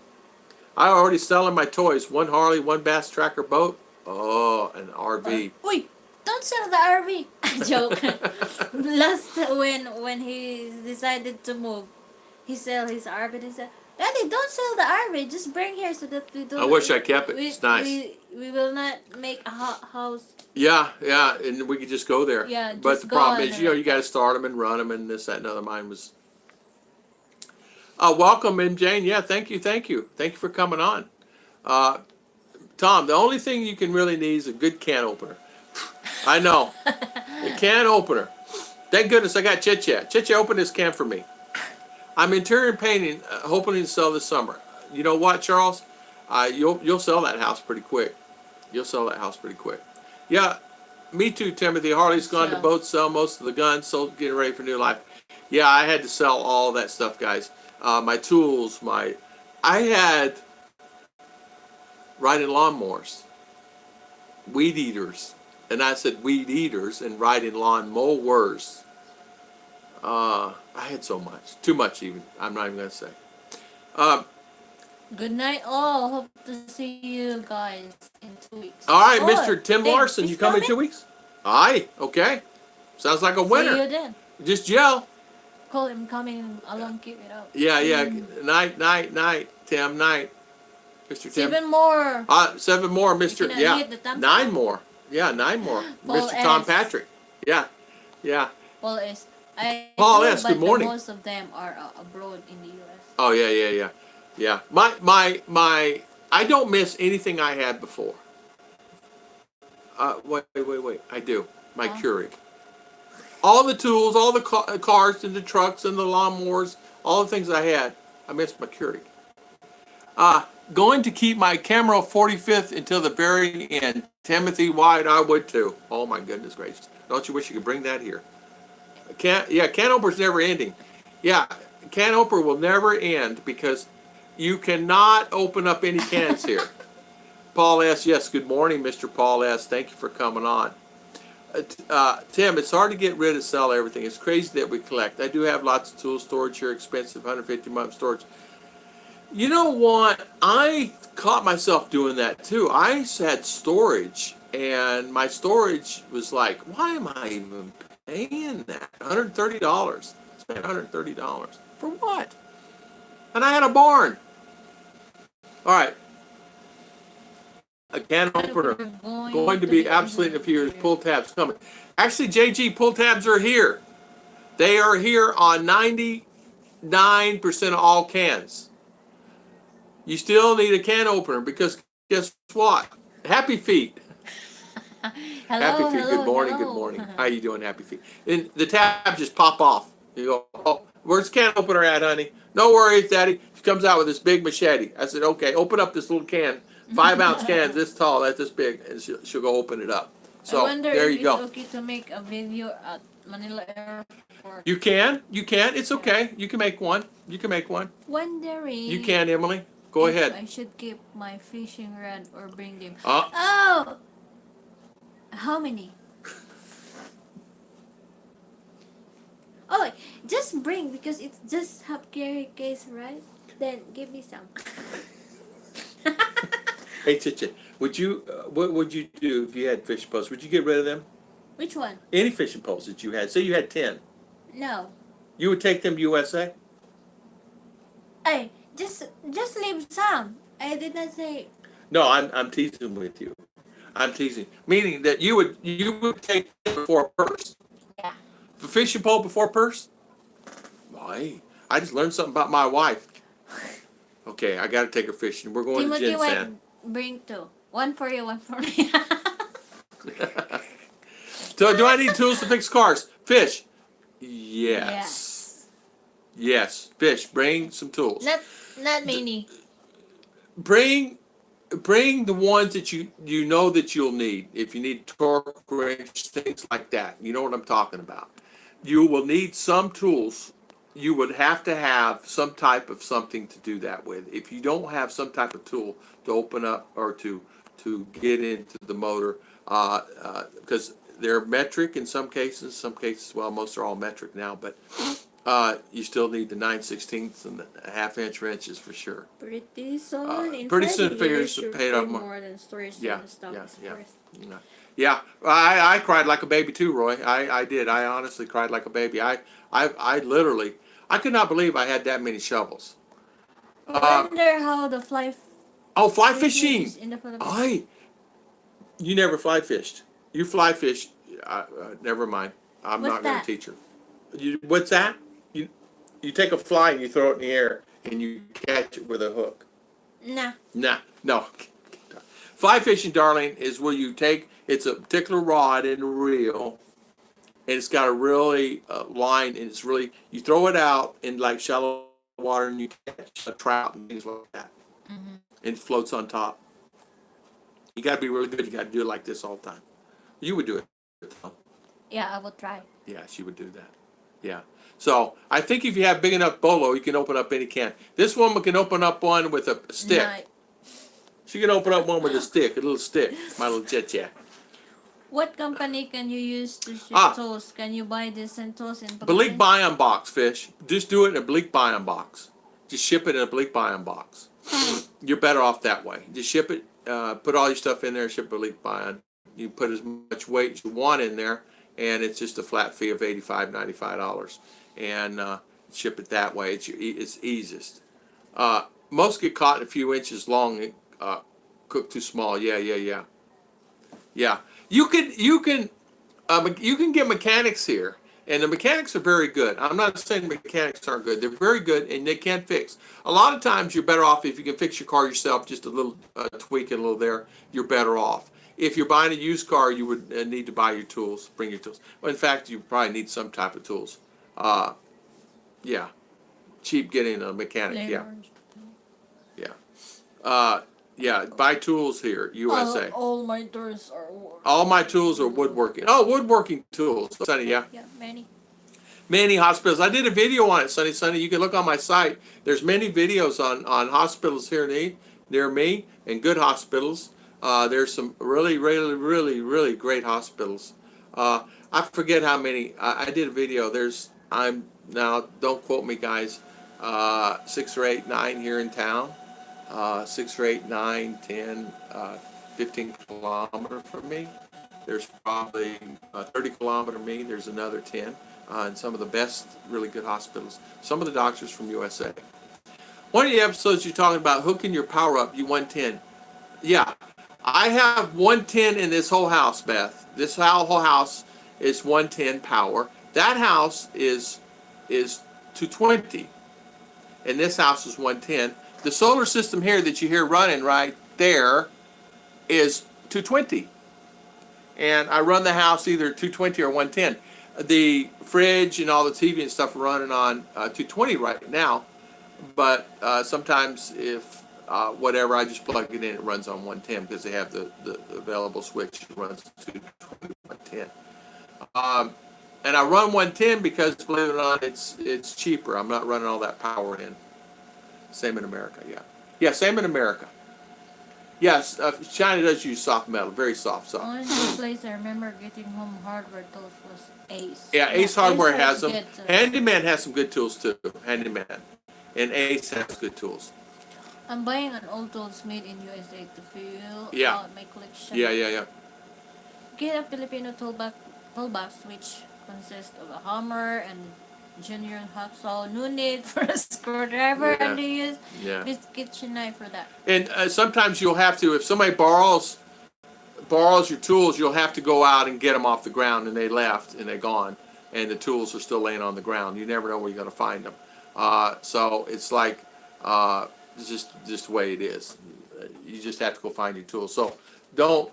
I'm already selling my toys. One Harley, one Bass Tracker boat. Oh, an RV. Wait, don't sell the RV. Joke. Last when he decided to move, he sell his RV. He said, "Daddy, don't sell the RV. Just bring here so that we I don't wish I kept it. we It's nice. we we will not make a house." Yeah, yeah, and we could just go there. Yeah, But just the go problem on is, like you got to that. start them and run them and this, that, and other. Mine was. Welcome, M. Jane. Yeah, thank you, thank you, thank you for coming on. Uh, Tom, the only thing you can really need is a good can opener. I know, a can opener. Thank goodness I got Chicha. Chicha, open this can for me. I'm interior painting, hoping to sell this summer. You know what, Charles? You'll sell that house pretty quick. You'll sell that house pretty quick. Yeah, me too, Timothy. Harley's gone to So boats, sell most of the guns, sold, getting ready for new life. Yeah, I had to sell all that stuff, guys. My tools, I had riding lawnmowers, weed eaters, and I said weed eaters and riding lawn mowers. I had so much, too much even. I'm not even gonna say. Uh, good night, all. Hope to see you guys in 2 weeks. all right, Oh, Mr. Tim Dave, Larson, he's you come in coming. 2 weeks? Aye, okay. Sounds like a See winner. you then. Just yell. Call him coming along. Keep it up. Yeah, yeah. Night, night, night, Tim, night, Mr. Tim. 7 more. 7 more, You Mr. cannot Yeah, hit the thumbs 9 more. Yeah, 9 more, Paul Mr. Tom S. Patrick. Yeah, yeah. Paul S. I Paul know, S. Good but morning. most of them are abroad in the U.S. Oh yeah, yeah, yeah, yeah. My. I don't miss anything I had before. Wait. I do. My Huh? Keurig. All the tools, all the cars and the trucks and the lawnmowers, all the things I had. I miss my Keurig. Going to keep my Camaro 45th until the very end. Timothy White, I would too. Oh my goodness gracious! Don't you wish you could bring that here? Can opener's never ending. Yeah, can opener will never end because you cannot open up any cans here. Paul S. Yes, good morning, Mr. Paul S. Thank you for coming on. Tim, it's hard to get rid of, sell everything. It's crazy that we collect. I do have lots of tools, storage here, expensive, 150-month storage. You know what? I caught myself doing that too. I had storage, and my storage was like, why am I even paying that? $130. Spent $130. For what? And I had a barn. All right. A can opener. Going to be obsolete in a few years. Pull tabs coming. Actually, JG, pull tabs are here. They are here on 99% of all cans. You still need a can opener because guess what? Happy Feet. Happy Feet. Good morning. Good morning. How you doing, Happy Feet? And the tabs just pop off. You go, oh, where's the can opener at, honey? No worries, Daddy. She comes out with this big machete. I said, okay, open up this little can. 5-ounce cans this tall, that's this big, and she'll go open it up. So there you go. I wonder if it's okay to make a video at Manila Airport. You can. It's okay. You can make one. Wondering. You can, Emily. Go ahead. I should keep my fishing rod or bring them. Uh, Oh! How many? Oh, just bring because it's just have carry case, right? Then give me some. Hey, Chicha, what would you do if you had fishing poles? Would you get rid of them? Which one? Any fishing poles that you had. Say you had 10. No. You would take them to USA? Hey, just leave some. I did not say. No, I'm teasing with you. I'm teasing, meaning that you would take it before a purse. Yeah. The fishing pole before purse? Why? I just learned something about my wife. Okay, I got to take her fishing. We're going Timothy to Jinsan. Bring two. One for you, one for me. So, do I need tools to fix cars? Fish. Yes. Yes. Fish. Bring some tools. Not many. Bring the ones that you know that you'll need. If you need torque wrench, things like that. You know what I'm talking about. You will need some tools. You would have to have some type of something to do that with. If you don't have some type of tool to open up or to get into the motor, because they're metric in some cases, well, most are all metric now, but you still need the 9/16 and the half-inch wrenches for sure. Pretty soon, in pretty 5 soon figures years, to pay it up more than storage Yeah, and stuff. yeah. Yeah, I cried like a baby too, Roy. I did. I honestly cried like a baby. I literally, I could not believe I had that many shovels. I wonder how the fly Fly fishing. in the Philippines. You never fly fished. You fly fish. Never mind. I'm What's not going that? to teach her. What's that? You take a fly and you throw it in the air and you catch it with a hook. Nah. No. Fly fishing, darling, is where you take, it's a particular rod and a reel, and it's got a really line, and it's really, you throw it out in like shallow water and you catch a trout and things like that. Mm-hmm. And it floats on top. You got to be really good. You got to do it like this all the time. You would do it. Yeah, I will try. Yeah, she would do that. Yeah. So I think if you have big enough bolo, you can open up any can. This woman can open up one with a stick. Nice. She can open up one with a stick, a little stick. My little jet. What company can you use to ship tools? Can you buy this and tools in Bleak buy-on box, Fish. Just do it in a bleak buy-on box. Just ship it in a bleak buy-on box. You're better off that way. Just ship it, put all your stuff in there, ship a bleak buy-on. You put as much weight as you want in there, and it's just a flat fee of $85, $95. And ship it that way. It's easiest. Most get caught a few inches long, cooked too small. Yeah. You can get mechanics here, and the mechanics are very good. I'm not saying mechanics aren't good. They're very good, and they can fix. A lot of times, you're better off if you can fix your car yourself. Just a little tweak and a little there. You're better off. If you're buying a used car, you would need to buy your tools. Bring your tools. Well, in fact, you probably need some type of tools. Yeah. Cheap getting a mechanic. Yeah. Buy tools here, USA. All my tools are wood. All my tools are woodworking. Oh, woodworking tools, Sonny. Yeah. Yeah, many. Many hospitals. I did a video on it, Sonny. You can look on my site. There's many videos on hospitals here near me, and good hospitals. There's some really great hospitals. I forget how many. I did a video. I'm now, don't quote me, guys. 6 or 8, 9 here in town. 6 or 8, 9, 10, 15 kilometer from me. There's probably 30 kilometer me. There's another 10. And some of the best, really good hospitals. Some of the doctors from USA. One of the episodes you're talking about hooking your power up, you 110. Yeah, I have 110 in this whole house, Beth. This whole house is 110 power. That house is 220, and this house is 110. The solar system here that you hear running right there is 220, and I run the house either 220 or 110. The fridge and all the TV and stuff are running on 220 right now, but sometimes if whatever, I just plug it in, it runs on 110 because they have the available switch. It runs to 110. And I run 110 because, believe it or not, it's cheaper. I'm not running all that power in. Same in America, yeah. Yeah, same in America. Yes, China does use soft metal, very soft. Only place I remember getting home hardware tools was Ace. Yeah, Ace Hardware has them. Good, Handyman has some good tools too. Handyman. And Ace has good tools. I'm buying an old tools made in USA to fill Yeah. out my collection. Yeah. Get a Filipino toolbox which consists of a hammer and junior hacksaw. No need for a screwdriver, Yeah. and they use Yeah. this kitchen knife for that. And sometimes you'll have to, if somebody borrows your tools, you'll have to go out and get them off the ground, and they left and they're gone, and the tools are still laying on the ground. You never know where you're going to find them. So it's like it's just the way it is. You just have to go find your tools. So don't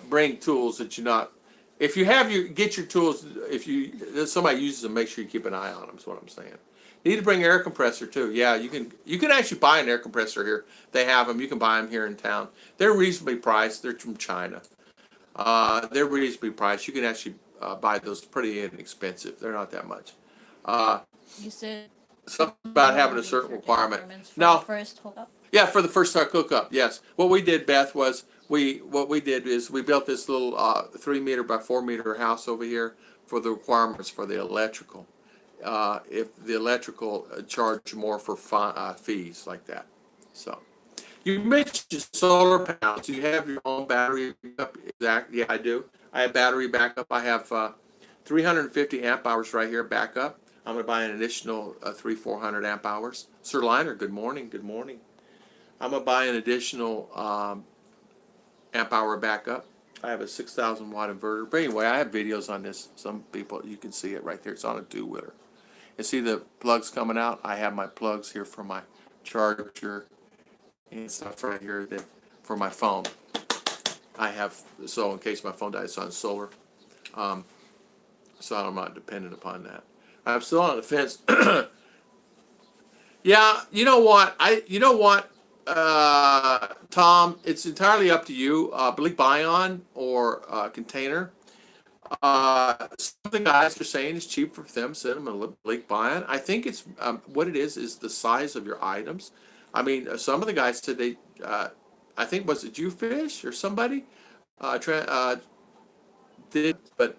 bring tools that you're not. If you have get your tools. If somebody uses them, make sure you keep an eye on them. Is what I'm saying. You need to bring an air compressor too. Yeah, you can actually buy an air compressor here. They have them. You can buy them here in town. They're reasonably priced. They're from China. They're reasonably priced. You can actually buy those pretty inexpensive. They're not that much. You said Something about having a certain requirement. for No. the first hookup. Yeah, for the first hookup, yes. What we did, Beth, was we built this little 3 meter by 4 meter house over here for the requirements for the electrical. If the electrical charge more for fees like that. So you mentioned solar panels. Do you have your own battery backup? Exactly. Yeah, I do. I have battery backup. I have 350 amp hours right here backup. I'm going to buy an additional 400 amp hours. Sir Liner, good morning. Good morning. I'm going to buy an additional amp hour backup. I have a 6,000 watt inverter. But anyway, I have videos on this. Some people, you can see it right there. It's on a two-wheeler. And see the plugs coming out? I have my plugs here for my charger and stuff right here that for my phone. I have, so in case my phone dies, it's on solar. So I'm not dependent upon that. I'm still on the fence. Yeah, you know what? Tom, it's entirely up to you. Bleak Bion or container. Some of the guys are saying it's cheap for them. Send them a Bleak Bion. I think it's what it is the size of your items. I mean, some of the guys said they. I think was it you fish or somebody did, but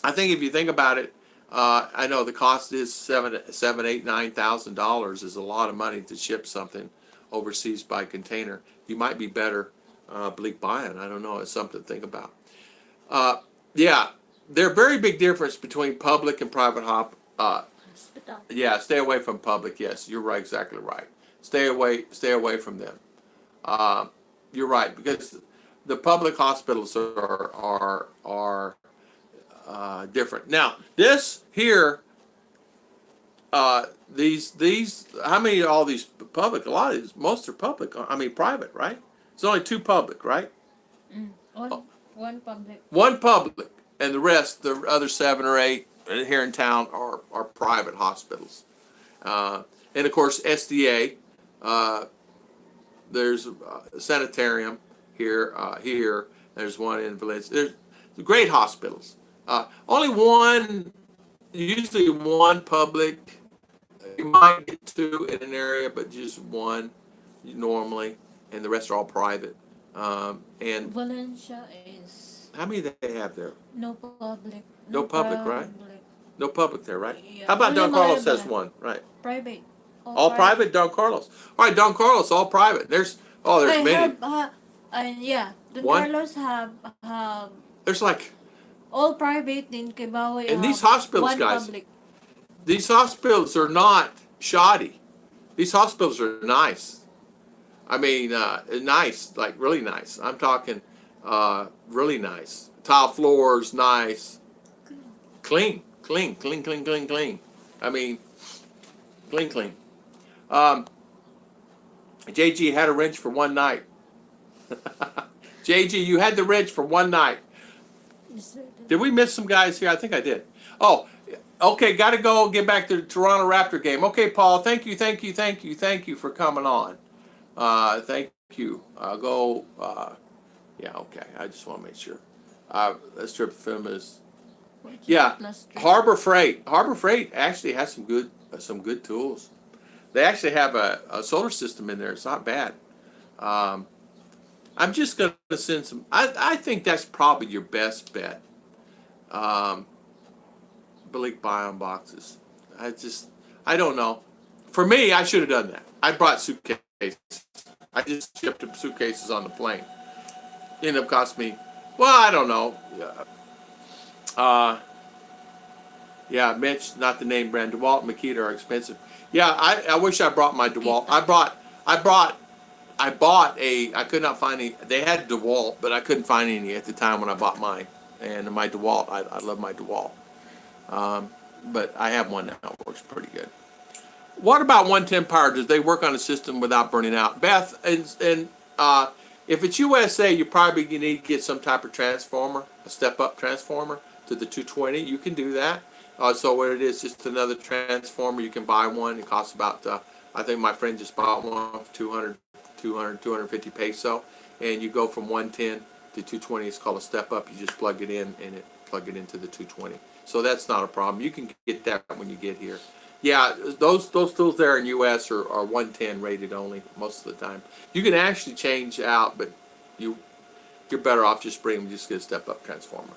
I think if you think about it, I know the cost is $9,000 is a lot of money to ship something overseas by container. You might be better Bleak Bion. I don't know. It's something to think about. Yeah, there's a very big difference between public and private yeah, stay away from public. Yes, you're right, exactly right. Stay away from them. You're right, because the public hospitals are different. Now, this here, these, how many are all these public? A lot of these, most are public. I mean, private, right? There's only 2 public, right? One public. 1 public, and the rest, the other 7 or 8 here in town are private hospitals. And of course, SDA. There's a sanitarium here. There's one in Valencia. There's great hospitals. Usually one public. You might get 2 in an area, but just 1 normally, and the rest are all private. And Valencia is how many they have there? no public, no No public, right? public. No public there, right? Yeah, How about only Don Carlos Maribel. has one, right? Private. All All private. private, Don Carlos. All right, Don Carlos, all private. I There's many. have, and yeah, Don One, Carlos have there's like, all private. In Kibawe and have these hospitals, one guys, public. these hospitals are not shoddy. These hospitals are nice. I mean, nice, like really nice. I'm talking really nice. Tile floors, nice. Clean, clean, clean, clean, clean, clean. I mean, clean, clean. Um, JG had a wrench for one night. JG, you had the wrench for one night. Did we miss some guys here? I think I did. Oh, okay, got to go get back to the Toronto Raptor game. Okay, Paul, thank you, thank you, thank you, thank you for coming on. Thank you. Yeah, okay, I just want to make sure. Let's trip film is, yeah, Harbor Freight. Harbor Freight actually has some good tools. They actually have a solar system in there. It's not bad. Um, I'm just going to send some. I think that's probably your best bet. Bleak buy-on boxes. I don't know. For me, I should have done that. I brought suitcases. I just shipped up suitcases on the plane. Ended up costing me, well, I don't know. Yeah, Mitch, not the name brand. DeWalt and Makita are expensive. Yeah, I wish I brought my DeWalt. I could not find any. They had DeWalt, but I couldn't find any at the time when I bought mine. And my DeWalt, I love my DeWalt. But I have one now. It works pretty good. What about 110 power? Does they work on a system without burning out? Beth, and if it's USA, you probably need to get some type of transformer, a step-up transformer to the 220. You can do that. So what it is, just another transformer. You can buy one. It costs about, I think my friend just bought one for 250 peso. And you go from 110 to 220. It's called a step-up. You just plug it in and plug it into the 220. So that's not a problem. You can get that when you get here. Yeah, those tools there in U.S. are 110 rated only most of the time. You can actually change out, but you're better off just just get a step-up transformer.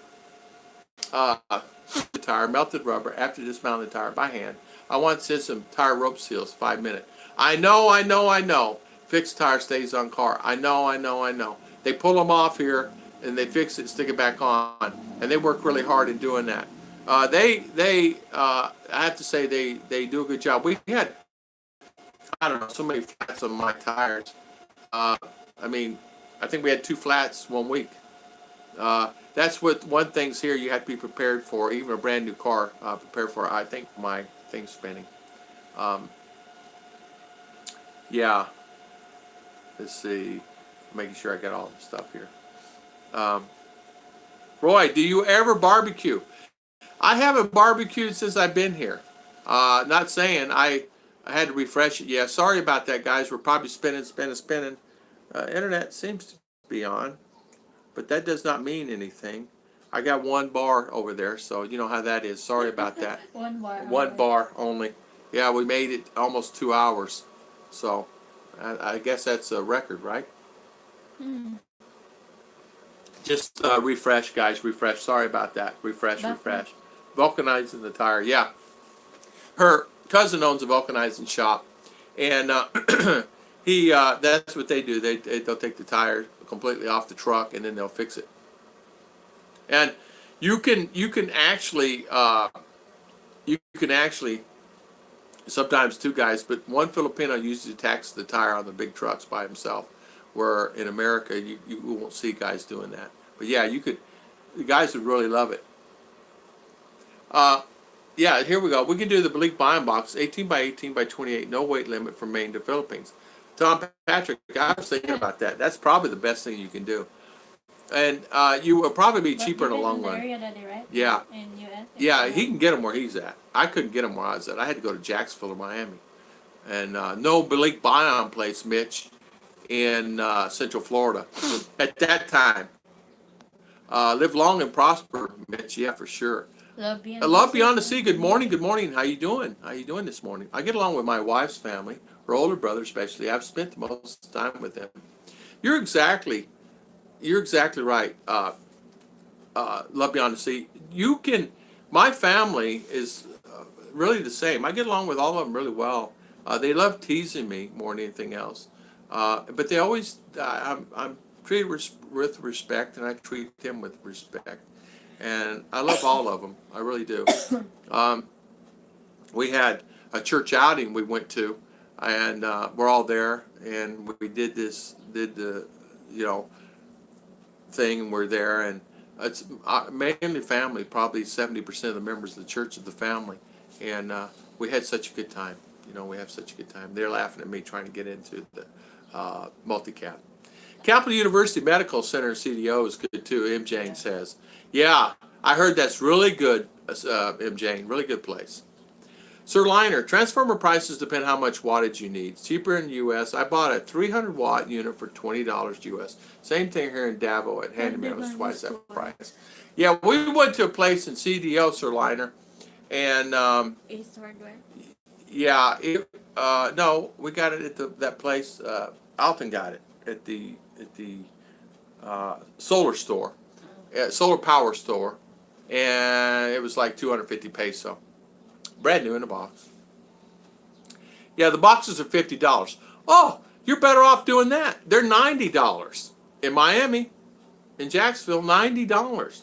The tire, melted rubber, after dismounting the tire by hand. I want to send some tire rope seals, 5 minutes. I know. Fixed tire stays on car. I know. They pull them off here, and they fix it and stick it back on. And they work really hard in doing that. I have to say they do a good job. We had, I don't know, so many flats on my tires. I mean, I think we had 2 flats 1 week. That's what one thing's here you have to be prepared for, even a brand new car, prepared for. I think my thing's spinning. Yeah. Let's see. Making sure I got all the stuff here. Roy, do you ever barbecue? I haven't barbecued since I've been here. Not saying I had to refresh it. Yeah, sorry about that, guys. We're probably spinning. Internet seems to be on, but that does not mean anything. I got 1 bar over there, so you know how that is. Sorry about that. 1 bar. 1 bar only. Yeah, we made it almost 2 hours. So I guess that's a record, right? Just refresh, guys. Refresh. Sorry about that. Refresh. Vulcanizing the tire. Yeah. Her cousin owns a vulcanizing shop, and that's what they do. They'll take the tire completely off the truck, and then they'll fix it. And you can actually sometimes 2 guys, but one Filipino usually attacks the tire on the big trucks by himself. Where in America you won't see guys doing that. But yeah, the guys would really love it. Yeah, here we go. We can do the Bleak Buying Box, 18 by 18 by 28, no weight limit from Maine to Philippines. Tom Patrick, I was thinking about that. That's probably the best thing you can do. And you will probably be cheaper in the long run. Area that right? Yeah. In US. Yeah, he can get them where he's at. I couldn't get them where I was at. I had to go to Jacksonville or Miami. And no Bleak Buy-On place, Mitch, in Central Florida at that time. Live long and prosper, Mitch. Yeah, for sure. Love Beyond the Sea. Good morning. How you doing? This morning? I get along with my wife's family, her older brother especially. I've spent the most time with them. You're exactly You're exactly right. Love Beyond the Sea. You can. My family is really the same. I get along with all of them really well. They love teasing me more than anything else. But they always. I'm treated with respect, and I treat them with respect. And I love all of them. I really do. Um, we had a church outing we went to, and we're all there, and we did the, you know, thing, and we're there, and it's mainly family. Probably 70% of the members of the church of the family, and we had such a good time. You know, we have such a good time. They're laughing at me trying to get into the multi-cap. Capital University Medical Center CDO is good too. M. Jane says, "Yeah, I heard that's really good." M. Jane, really good place. Sir Liner, transformer prices depend how much wattage you need. It's cheaper in the U.S. I bought a 300 watt unit for $20 U.S. Same thing here in Davao at Handyman. It was twice that price. Yeah, we went to a place in CDO, Sir Liner, and East Hardware. yeah, no, we got it at that place. Alton got it at the solar store, solar power store, and it was like 250 peso. Brand new in a box. Yeah, the boxes are $50. Oh, you're better off doing that. They're $90 in Miami, in Jacksonville, $90.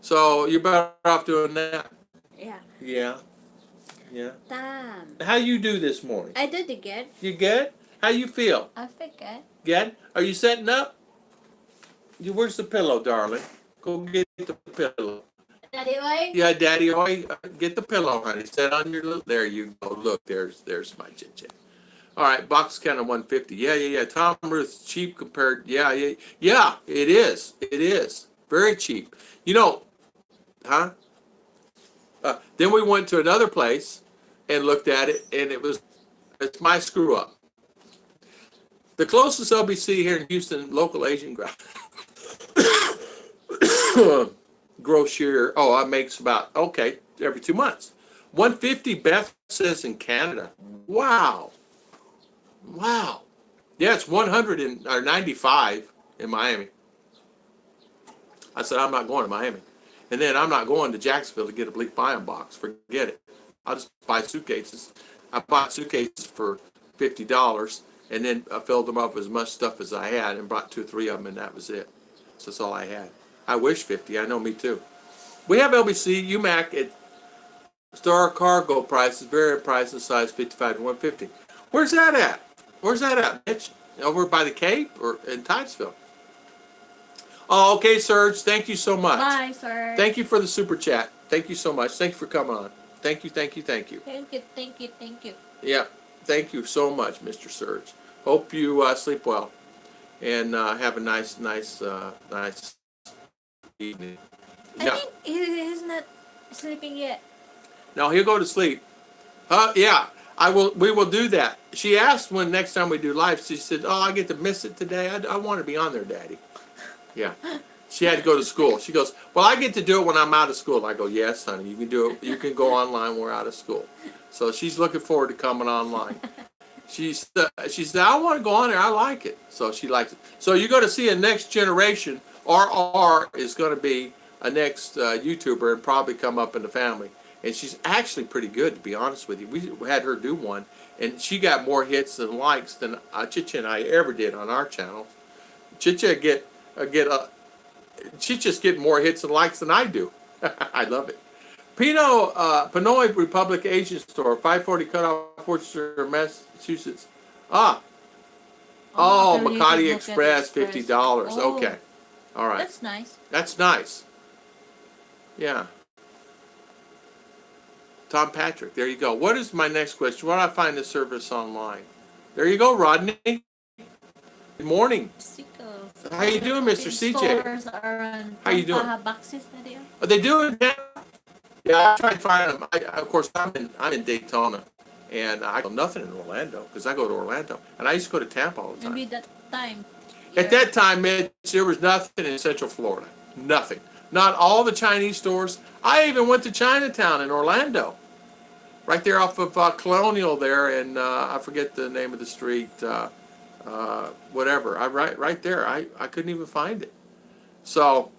So you're better off doing that. Yeah. Yeah, yeah. Damn. How you do this morning? I did it good. You good? How you feel? I figured. Good? Are you setting up? Where's the pillow, darling? Go get the pillow. Daddy, why? Yeah, Daddy, get the pillow, honey. Set on your little. There you go. Look, there's my chit. All right, box count of 150. Yeah. Tom Ruth's cheap compared. Yeah. It is. It is very cheap. You know, huh? Then we went to another place and looked at it, and it's my screw up. The closest LBC here in Houston, local Asian grocer. Oh, it makes about every 2 months. 150. Beth says in Canada. Wow. Yeah, it's 195 in Miami. I said I'm not going to Miami, and then I'm not going to Jacksonville to get a bleak buying box. Forget it. I'll just buy suitcases. I bought suitcases for $50, and then I filled them up with as much stuff as I had, and brought 2 or 3 of them, and that was it. So that's all I had. I wish 50. I know, me too. We have LBC UMAC at Star Cargo prices, variant prices, size 55 to 150. Where's that at? Mitch? Over by the Cape or in Titusville? Oh, okay, Serge. Thank you so much. Bye, sir. Thank you for the super chat. Thank you so much. Thank you for coming on. Thank you. Thank you. Yeah, thank you so much, Mr. Serge. Hope you sleep well and have a nice evening. I think he's not sleeping yet. No, he'll go to sleep. Yeah, we will do that. She asked when next time we do live. She said, "Oh, I get to miss it today. I want to be on there, Daddy." Yeah. She had to go to school. She goes, "Well, I get to do it when I'm out of school." I go, "Yes, honey, you can do it. You can go online when we're out of school." So she's looking forward to coming online. She said, "I want to go on there. I like it." So she likes it. So you're going to see a next generation. RR is going to be a next YouTuber and probably come up in the family. And she's actually pretty good, to be honest with you. We had her do one, and she got more hits and likes than Chicha and I ever did on our channel. Chicha Chicha's getting more hits and likes than I do. I love it. Pinoy Republic Asian Store, 540 Cutoff, Worcester, Massachusetts. Makati Express, $50. Oh, okay. All right. That's nice. That's nice. Yeah. Tom Patrick, there you go. What is my next question? Where do I find this service online? There you go, Rodney. Good morning. How you doing, Mr. CJ? Stores are on How you doing? boxes, Are they doing that? Yeah, I tried to find them. Of course, I'm in Daytona, and I go nothing in Orlando because I go to Orlando, and I used to go to Tampa all the time. Maybe that time. At that time, Mitch, there was nothing in Central Florida. Nothing. Not all the Chinese stores. I even went to Chinatown in Orlando, right there off of Colonial there, and I forget the name of the street. whatever. Right there. I couldn't even find it. So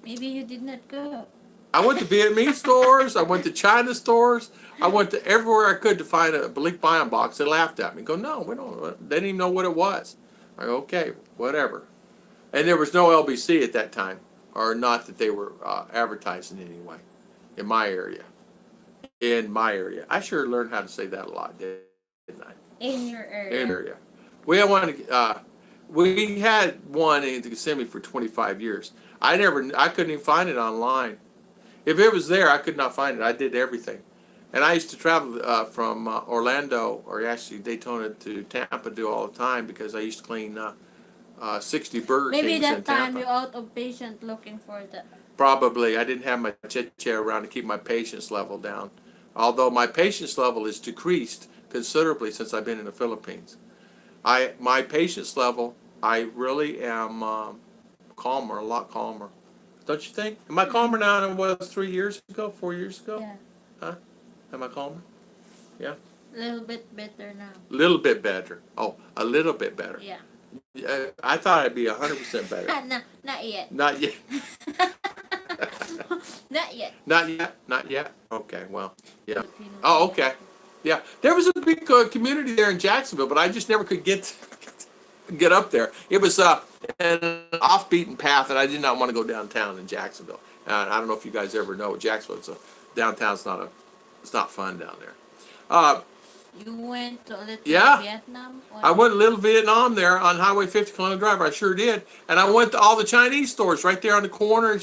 Maybe you did not go. I went to Vietnamese stores. I went to China stores. I went to everywhere I could to find a Balik Bayan box. They laughed at me. Go, no, we don't. They didn't even know what it was. I go, okay, whatever. And there was no LBC at that time, or not that they were advertising anyway, in my area. In my area, I sure learned how to say that a lot, didn't I? In your area. In area. We had one. We had one in Kissimmee for 25 years. I couldn't even find it online. If it was there, I could not find it. I did everything. And I used to travel from Orlando, or actually Daytona, to Tampa do all the time because I used to clean 60 Burger Maybe Kings that in time Tampa. you're out of patient looking for the. Probably. I didn't have my chit-chat around to keep my patience level down. Although my patience level is decreased considerably since I've been in the Philippines. My patience level, I really am calmer, a lot calmer. Don't you think? Am I calmer now than I was 3 years ago, 4 years ago? Yeah. Huh? Am I calmer? Yeah. A little bit better now. A little bit better. Oh, a little bit better. Yeah. I thought I'd be 100% better. No, not yet. Not yet. Not yet. Not yet. Not yet. Okay. Well. Yeah. Filipinos. Oh, okay. Yeah. There was a big community there in Jacksonville, but I just never could get up there. It was an off-beaten path, and I did not want to go downtown in Jacksonville. I don't know if you guys ever know Jacksonville. Downtown's it's not fun down there. You went to a little Yeah. Vietnam? Or I went to Little Vietnam there on Highway 50, Colonial Drive. I sure did. And I went to all the Chinese stores right there on the corner.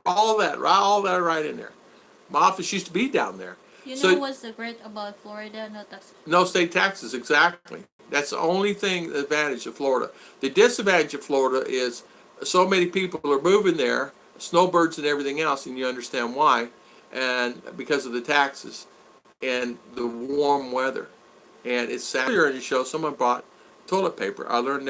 All that right in there. My office used to be down there. You know So what's the great about Florida? No tax. no state taxes, exactly. That's the only thing, the advantage of Florida. The disadvantage of Florida is so many people are moving there, snowbirds and everything else, and you understand why, and because of the taxes and the warm weather. And it's sad. Earlier in the show, someone brought toilet paper. I learned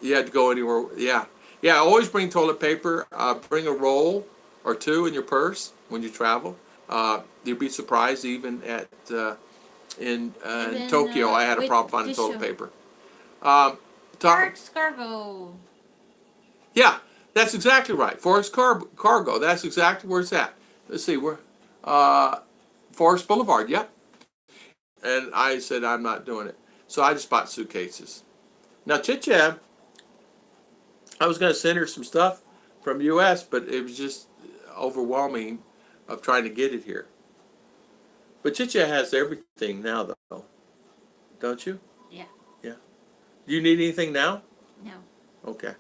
you had to go anywhere. Yeah. Yeah, always bring toilet paper. Bring a roll or two in your purse when you travel. You'd be surprised even in Tokyo, I had a problem finding toilet paper. Parks Cargo. Yeah, that's exactly right. Forest Cargo. That's exactly where it's at. Let's see, where Forest Boulevard. Yep. And I said I'm not doing it, so I just bought suitcases. Now Chit-Chat, I was going to send her some stuff from U.S., but it was just overwhelming of trying to get it here. But Chit-Chat has everything now, though, don't you? Yeah. Yeah. Do you need anything now? No. Okay.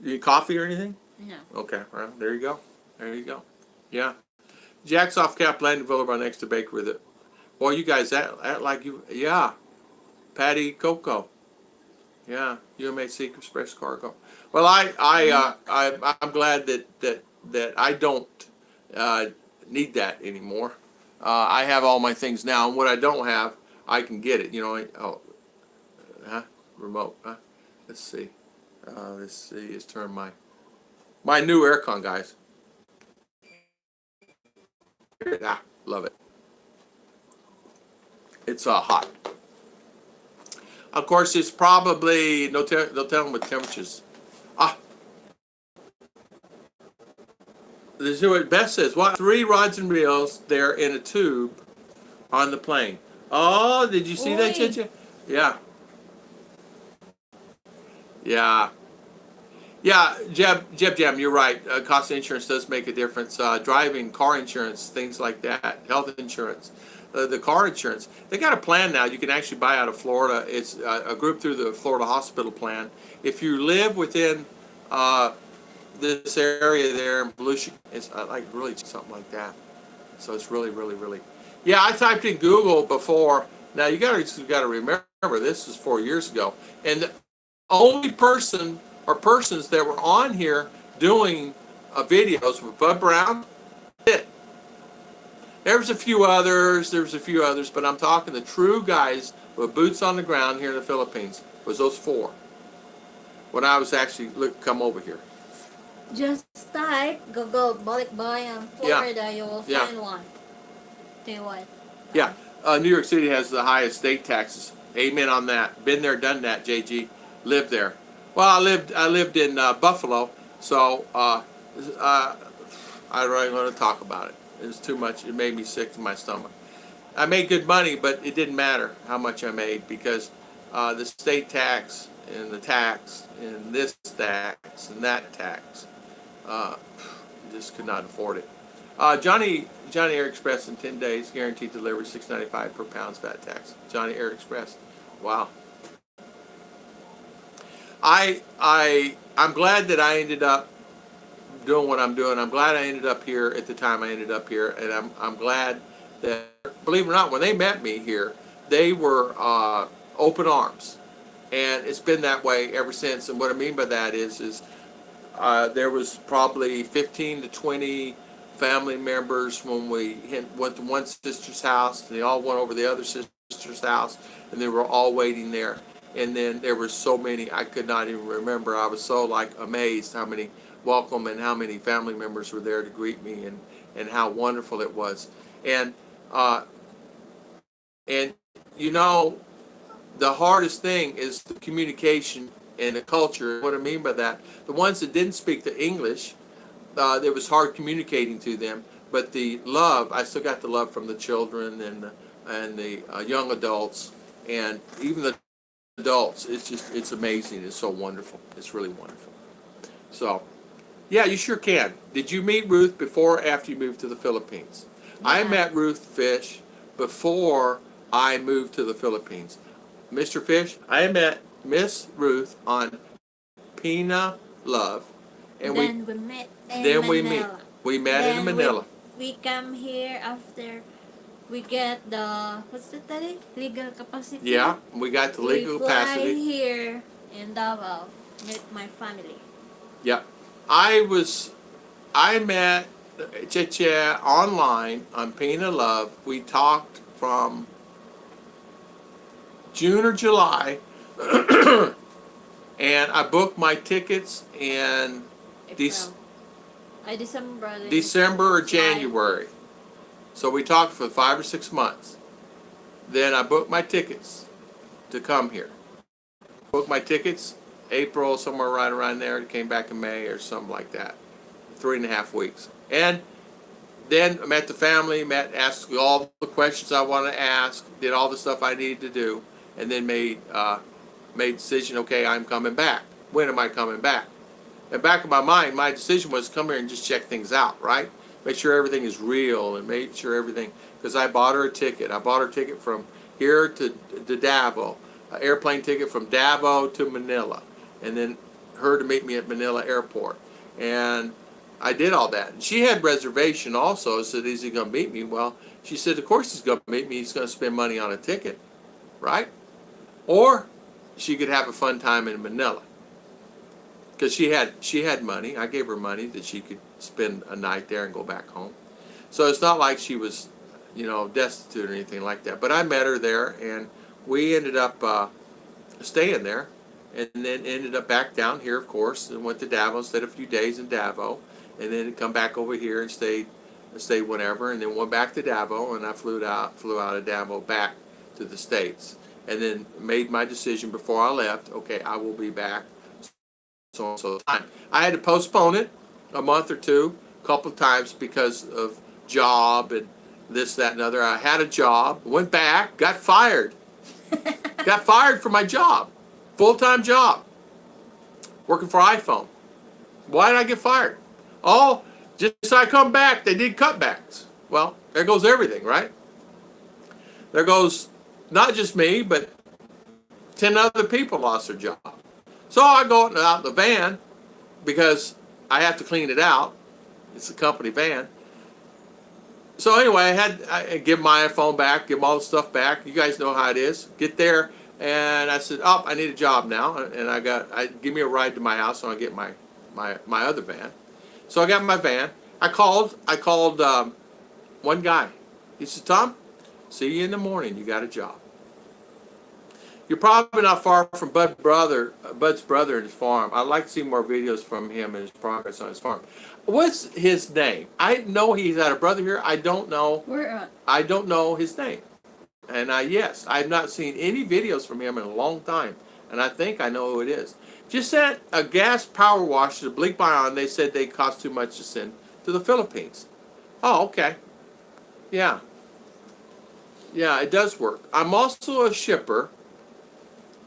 You need coffee or anything? No. Okay. Well, there you go. There you go. Yeah. Jack's off Cap Landing Boulevard next to Baker with it. Boy, you guys act like you. Yeah. Patty Coco. Yeah. UMHC Express Cargo. Well, I'm glad that I don't need that anymore. I have all my things now, and what I don't have, I can get it. You know. Remote. Let's see. Let's turn my new aircon, guys. Love it. It's hot. Of course, it's probably they'll tell them what temperatures. This is what Beth says. What 3 rods and reels there in a tube on the plane? Oh, did you see that, Chicha? Yeah. Yeah. Yeah, Jam, you're right. Cost of insurance does make a difference. Driving, car insurance, things like that, health insurance, the car insurance. They got a plan now. You can actually buy out of Florida. It's a group through the Florida Hospital Plan. If you live within this area there in Volusia, it's like really something like that. So it's really, really, really. Yeah, I typed in Google before. Now you got to remember this was 4 years ago, and the only person or persons that were on here doing videos were Bud Brown. There was a few others, but I'm talking the true guys with boots on the ground here in the Philippines was those 4. When I was actually come over here. Just type Google Balik Bayan Florida, you will find one. Tell you what. Yeah, New York City has the highest state taxes Amen on that. Been there, done that, JG. Lived there. Well, I lived in Buffalo, so I don't even want to talk about it. It's too much. It made me sick to my stomach. I made good money, but it didn't matter how much I made because the state tax and the tax and this tax and that tax, uh, just could not afford it. Johnny Air Express in 10 days, guaranteed delivery, $6.95 per pound's fat tax. Johnny Air Express. Wow. I'm glad that I ended up doing what I'm doing. I'm glad I ended up here at the time I ended up here, and I'm glad that, believe it or not, when they met me here, they were open arms, and it's been that way ever since. And what I mean by that is there was probably 15 to 20 family members when we went to one sister's house, and they all went over the other sister's house, and they were all waiting there. And then there were so many I could not even remember. I was so like amazed how many welcome and how many family members were there to greet me, and how wonderful it was. And uh, and you know, the hardest thing is the communication and the culture. What I mean by that, the ones that didn't speak the English, it was hard communicating to them. But the love, I still got the love from the children and the young adults, and even the adults. It's amazing. It's so wonderful. It's really wonderful. So, yeah, you sure can. Did you meet Ruth before or after you moved to the Philippines? Yeah. I met Ruth Fish before I moved to the Philippines. Mr. Fish, I met Miss Ruth on Pina Love, and Then we met in then we Manila. meet. We met Then in Manila. we come here after we get the, what's the tali? Legal capacity. Yeah, we got the legal we fly capacity. here in Davao, meet my family. Yeah, I met Cheche online on Pina Love. We talked from June or July, and I booked my tickets in April. December. December or January. So we talked for 5 or 6 months. Then I booked my tickets to come here. Booked my tickets April, somewhere right around there. Came back in May or something like that. 3.5 weeks. And then I met the family, asked all the questions I wanted to ask, did all the stuff I needed to do, and then made decision, okay, I'm coming back. When am I coming back? And back in my mind, my decision was come here and just check things out, right? Make sure everything is real and make sure everything, because I bought her a ticket. I bought her a ticket from here to Davao, an airplane ticket from Davao to Manila, and then her to meet me at Manila Airport. And I did all that. And she had reservation also. I said, is he going to meet me? Well, she said, of course he's going to meet me. He's going to spend money on a ticket, right? Or she could have a fun time in Manila. Because she had money. I gave her money that she could spend a night there and go back home. So it's not like she was, destitute or anything like that. But I met her there, and we ended up staying there, and then ended up back down here, of course, and went to Davao, stayed a few days in Davao, and then come back over here and stayed whenever, and then went back to Davao, and I flew out of Davao back to the States, and then made my decision before I left. Okay, I will be back. So time. I had to postpone it a month or two, a couple of times because of job and this, that, and other. I had a job, went back, got fired. Got fired from my job, full-time job, working for iPhone. Why did I get fired? Oh, just as I come back, they did cutbacks. Well, there goes everything, right? There goes not just me, but 10 other people lost their job. So I go out in the van because I have to clean it out. It's a company van. So anyway, I give my iPhone back, give all the stuff back. You guys know how it is. Get there, and I said, "Oh, I need a job now," and give me a ride to my house, so I get my other van. So I got my van. I called one guy. He said, "Tom, see you in the morning. You got a job." You're probably not far from Bud's brother and his farm. I'd like to see more videos from him and his progress on his farm. What's his name? I know he's got a brother here. I don't know. Where at? I don't know his name. And yes, I've not seen any videos from him in a long time, and I think I know who it is. Just sent a gas power wash to Bleak Bion. They said they cost too much to send to the Philippines. Oh, okay. Yeah. Yeah, it does work. I'm also a shipper.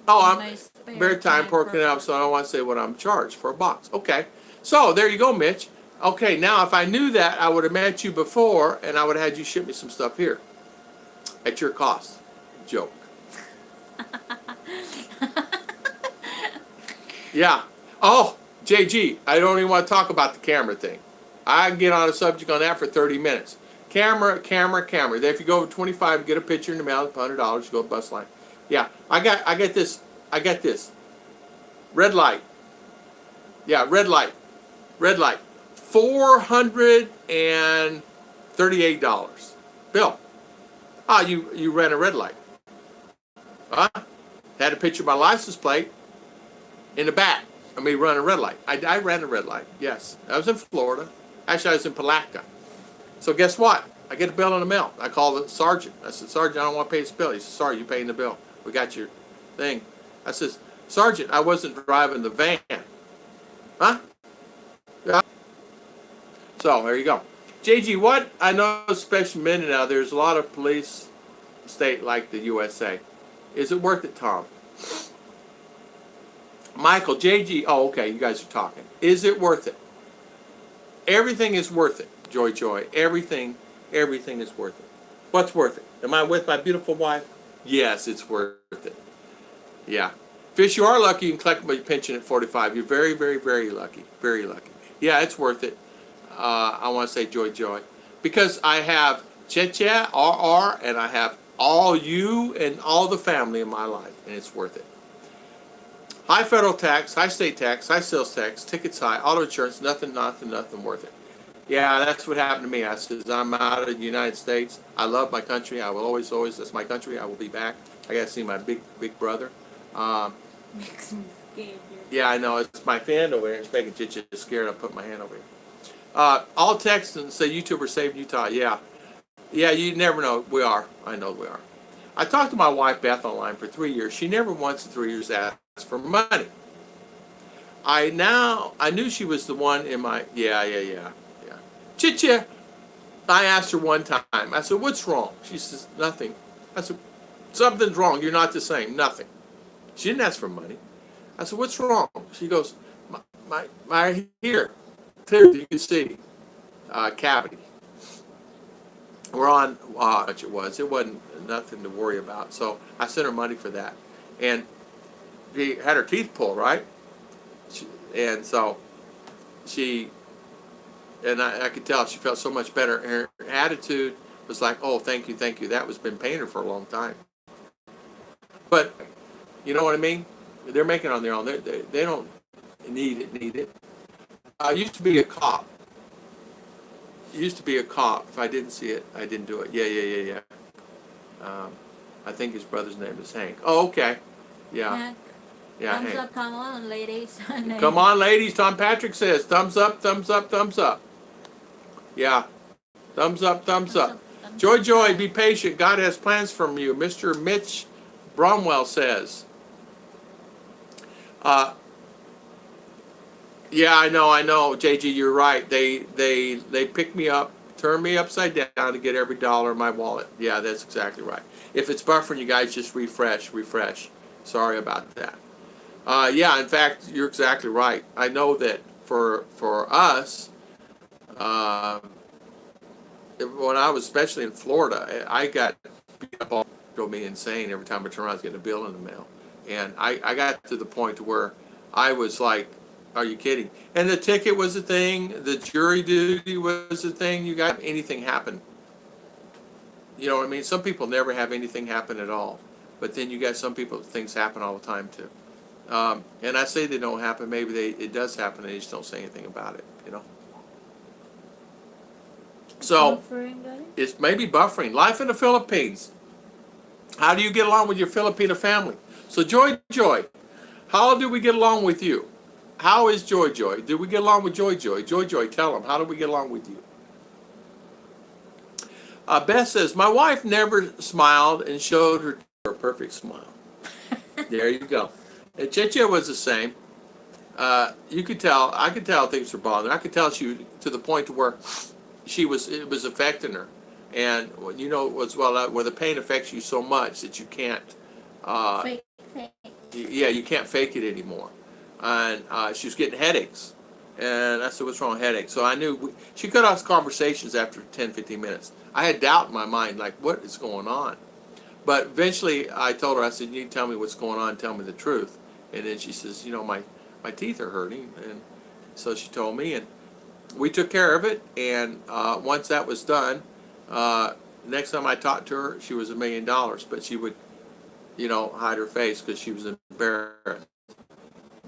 Oh, In I'm my spare maritime time for porking up, so I don't want to say what I'm charged for a box. Okay. So there you go, Mitch. Okay, now if I knew that, I would have met you before, and I would have had you ship me some stuff here at your cost. Joke. Yeah. Oh, JG, I don't even want to talk about the camera thing. I can get on a subject on that for 30 minutes. Camera, camera, camera. Then if you go over 25, get a picture in the mail, $100, you go to bus line. Yeah, I get this. I get this. Red light. Yeah, red light. Red light. $438. Bill, you ran a red light. Huh? Had a picture of my license plate in the back. I mean, run a red light. I ran a red light, yes. I was in Florida. Actually, I was in Palatka. So guess what? I get a bill in the mail. I called the sergeant. I said, Sergeant, I don't want to pay this bill. He said, sorry, you're paying the bill. We got your thing. I says, Sergeant, I wasn't driving the van. Huh? Yeah. So, there you go. JG, what? I know, especially men now, there's a lot of police state like the USA. Is it worth it, Tom? Michael, JG, oh, okay, you guys are talking. Is it worth it? Everything is worth it, Joy. Everything is worth it. What's worth it? Am I with my beautiful wife? Yes, it's worth it. Yeah. Fish, you are lucky you can collect my pension at 45. You're very, very, very lucky. Very lucky. Yeah, it's worth it. I want to say Joy. Because I have Cheche, RR, and I have all you and all the family in my life, and it's worth it. High federal tax, high state tax, high sales tax, tickets high, auto insurance, nothing worth it. Yeah, that's what happened to me. I says, I'm out of the United States. I love my country. I will always, that's my country. I will be back. I got to see my big brother. Makes me scared. Yeah, I know. It's my fan over here. It's making Chicha scared. I put my hand over here. All Texans say YouTubers saved Utah. Yeah. Yeah, you never know. We are. I know we are. I talked to my wife, Beth, online for 3 years. She never once in 3 years asked for money. I knew she was the one in my, yeah. Chicha. I asked her one time. I said, what's wrong? She says, nothing. I said, something's wrong. You're not the same. Nothing. She didn't ask for money. I said, what's wrong? She goes, my here. Clear, you can see. Cavity. We're on, much it was. It wasn't nothing to worry about. So I sent her money for that. And she had her teeth pulled, right? And so she, and I could tell she felt so much better. Her attitude was like, oh, thank you. That was been paying her for a long time. But, you know what I mean? They're making it on their own. They don't need it. I used to be a cop. If I didn't see it, I didn't do it. Yeah. I think his brother's name is Hank. Oh, okay. Yeah. Hank. Yeah, Thumbs Hank. up, come on, ladies. Come on, ladies. Tom Patrick says, thumbs up. Yeah. Thumbs up. Joy, be patient. God has plans from you. Mr. Mitch Bromwell says. Yeah, I know, JG, you're right. They pick me up, turn me upside down to get every dollar in my wallet. Yeah, that's exactly right. If it's buffering, you guys just refresh. Sorry about that. Yeah, in fact, you're exactly right. I know that for us, when I was especially in Florida, I got beat up all drove me insane every time I turned around I was getting a bill in the mail. And I got to the point to where I was like, are you kidding? And the ticket was a thing. The jury duty was a thing. You got anything happen. You know what I mean? Some people never have anything happen at all. But then you got some people, things happen all the time too. And I say they don't happen. Maybe it does happen and they just don't say anything about it, you know? So, it's maybe buffering. Life in the Philippines. How do you get along with your Filipino family? So, Joy, how do we get along with you? How is Joy? Do we get along with Joy? Joy, tell them. How do we get along with you? Beth says, my wife never smiled and showed her a perfect smile. There you go. And Chicha was the same. You could tell, I could tell things were bothering her. I could tell she, to the point to where it was affecting her. And you know as well, where the pain affects you so much that you can't, Fake, fake. yeah, you can't fake it anymore. And she was getting headaches. And I said, what's wrong with headaches? So I knew, she cut off conversations after 10, 15 minutes. I had doubt in my mind, like, what is going on? But eventually I told her, I said, you need to tell me what's going on, tell me the truth. And then she says, you know, my teeth are hurting. And so she told me, and we took care of it. And once that was done, next time I talked to her, she was $1 million. But she would, you know, hide her face because she was embarrassed.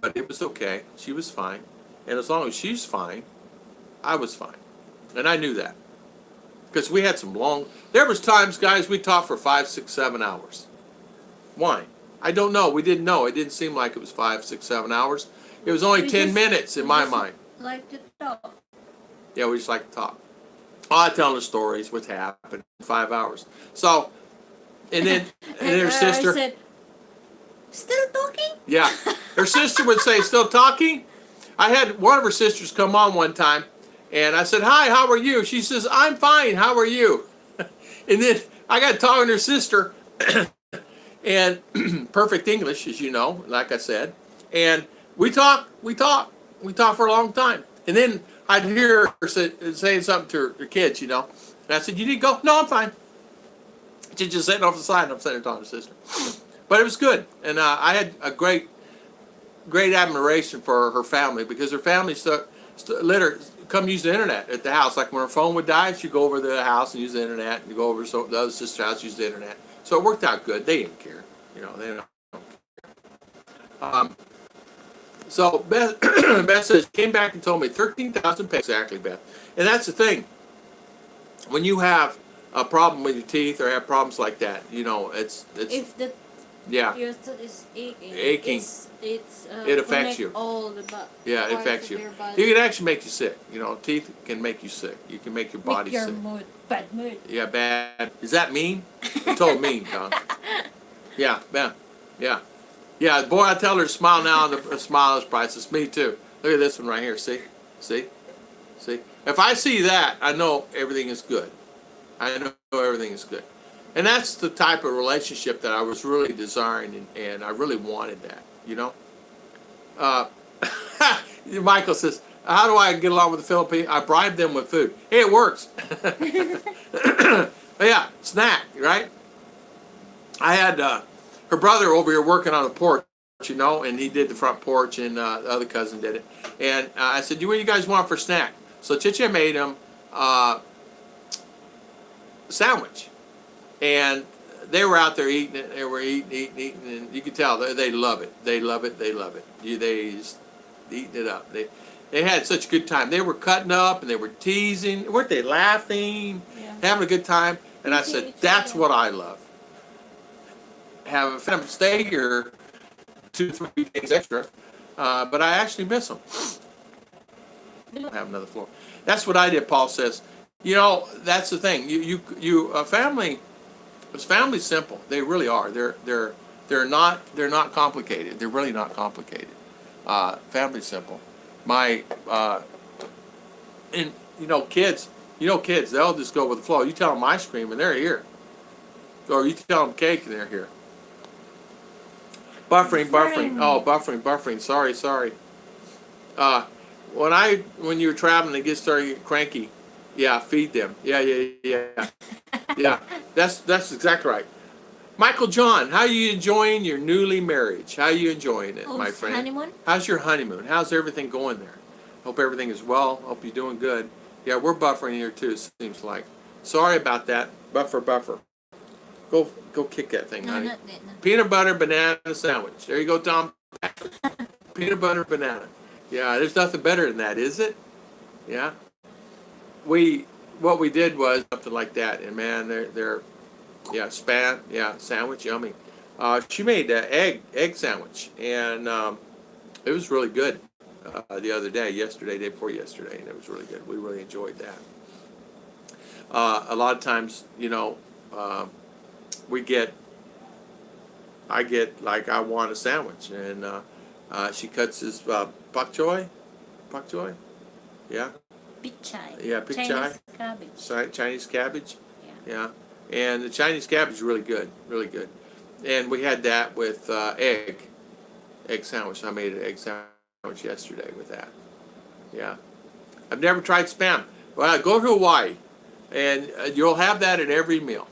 But it was okay. She was fine. And as long as she's fine, I was fine. And I knew that. Because we had some there was times, guys, we talked for 5, 6, 7 hours. Why? I don't know. We didn't know. It didn't seem like it was 5, 6, 7 hours. It was only 10 minutes in my mind. Like to talk. Yeah, we just like to talk. I tell her stories, what happened in 5 hours. So, and then her sister. I said, still talking? Yeah. Her sister would say, still talking? I had one of her sisters come on one time, and I said, hi, how are you? She says, I'm fine, how are you? And then I got talking to her sister, and perfect English, as you know, like I said, and we talk for a long time. And then I'd hear her saying something to her kids, you know, and I said, you need to go? No, I'm fine. She's just sitting off the side, and I'm sitting there talking to her sister. But it was good, and I had a great admiration for her family, because her family let her come use the internet at the house. Like when her phone would die, she'd go over to the house and use the internet, and go over to the other sister's house and use the internet. So it worked out good. They didn't care, you know. They don't care. So Beth, Beth says, came back and told me 13,000 pesos exactly, Beth. And that's the thing. When you have a problem with your teeth or have problems like that, you know, it's If the yeah. your tooth is aching. Aching. It affects you. All the yeah, it affects you. It can actually make you sick. You know, teeth can make you sick. You can make your body your sick. mood, bad mood. Yeah, bad. Is that mean? I'm told mean, Don. Yeah, bad. Yeah. Yeah, boy, I tell her to smile now, and the smile is priceless. Me too. Look at this one right here. See? See? See? If I see that, I know everything is good. I know everything is good. And that's the type of relationship that I was really desiring, and I really wanted that, you know? Michael says, how do I get along with the Philippines? I bribe them with food. Hey, it works. Yeah, snack, right? I had her brother over here working on the porch, you know, and he did the front porch, and the other cousin did it. And I said, what do you guys want for snack? So Chicha made him sandwich. And they were out there eating it. They were eating, and you could tell they love it. They love it. They love it. They just eating it up. They had such a good time. They were cutting up, and they were teasing. Weren't they laughing, having a good time? And I said, that's what I love. Have them stay here 2, 3 days extra, but I actually miss them. I have another floor. That's what I did. Paul says, you know, that's the thing. Family. It's family simple. They really are. They're not complicated. They're really not complicated. Family simple. And kids, they'll just go with the flow. You tell them ice cream and they're here, or you tell them cake and they're here. Buffering. Oh, buffering. Sorry. When you were traveling, they started getting cranky. Yeah, feed them. Yeah. Yeah, that's exactly right. Michael John, how are you enjoying your newly marriage? How are you enjoying it, my friend? Honeymoon? How's your honeymoon? How's everything going there? Hope everything is well. Hope you're doing good. Yeah, we're buffering here too, seems like. Sorry about that. Buffer. Go kick that thing, honey. Not that, no. Peanut butter banana sandwich. There you go, Tom. Peanut butter banana. Yeah, there's nothing better than that, is it? Yeah. What we did was something like that, and man, they're sandwich, yummy. She made an egg sandwich, and it was really good the other day, day before yesterday, and it was really good. We really enjoyed that. A lot of times, uh, we get, I get like I want a sandwich, and she cuts this pak choy, yeah, Pichai. yeah, pig chai, Chinese cabbage. sorry, Chinese cabbage, Yeah. yeah, and the Chinese cabbage is really good, really good. And we had that with egg sandwich. I made an egg sandwich yesterday with that. Yeah, I've never tried spam. Well, go to Hawaii, and you'll have that at every meal.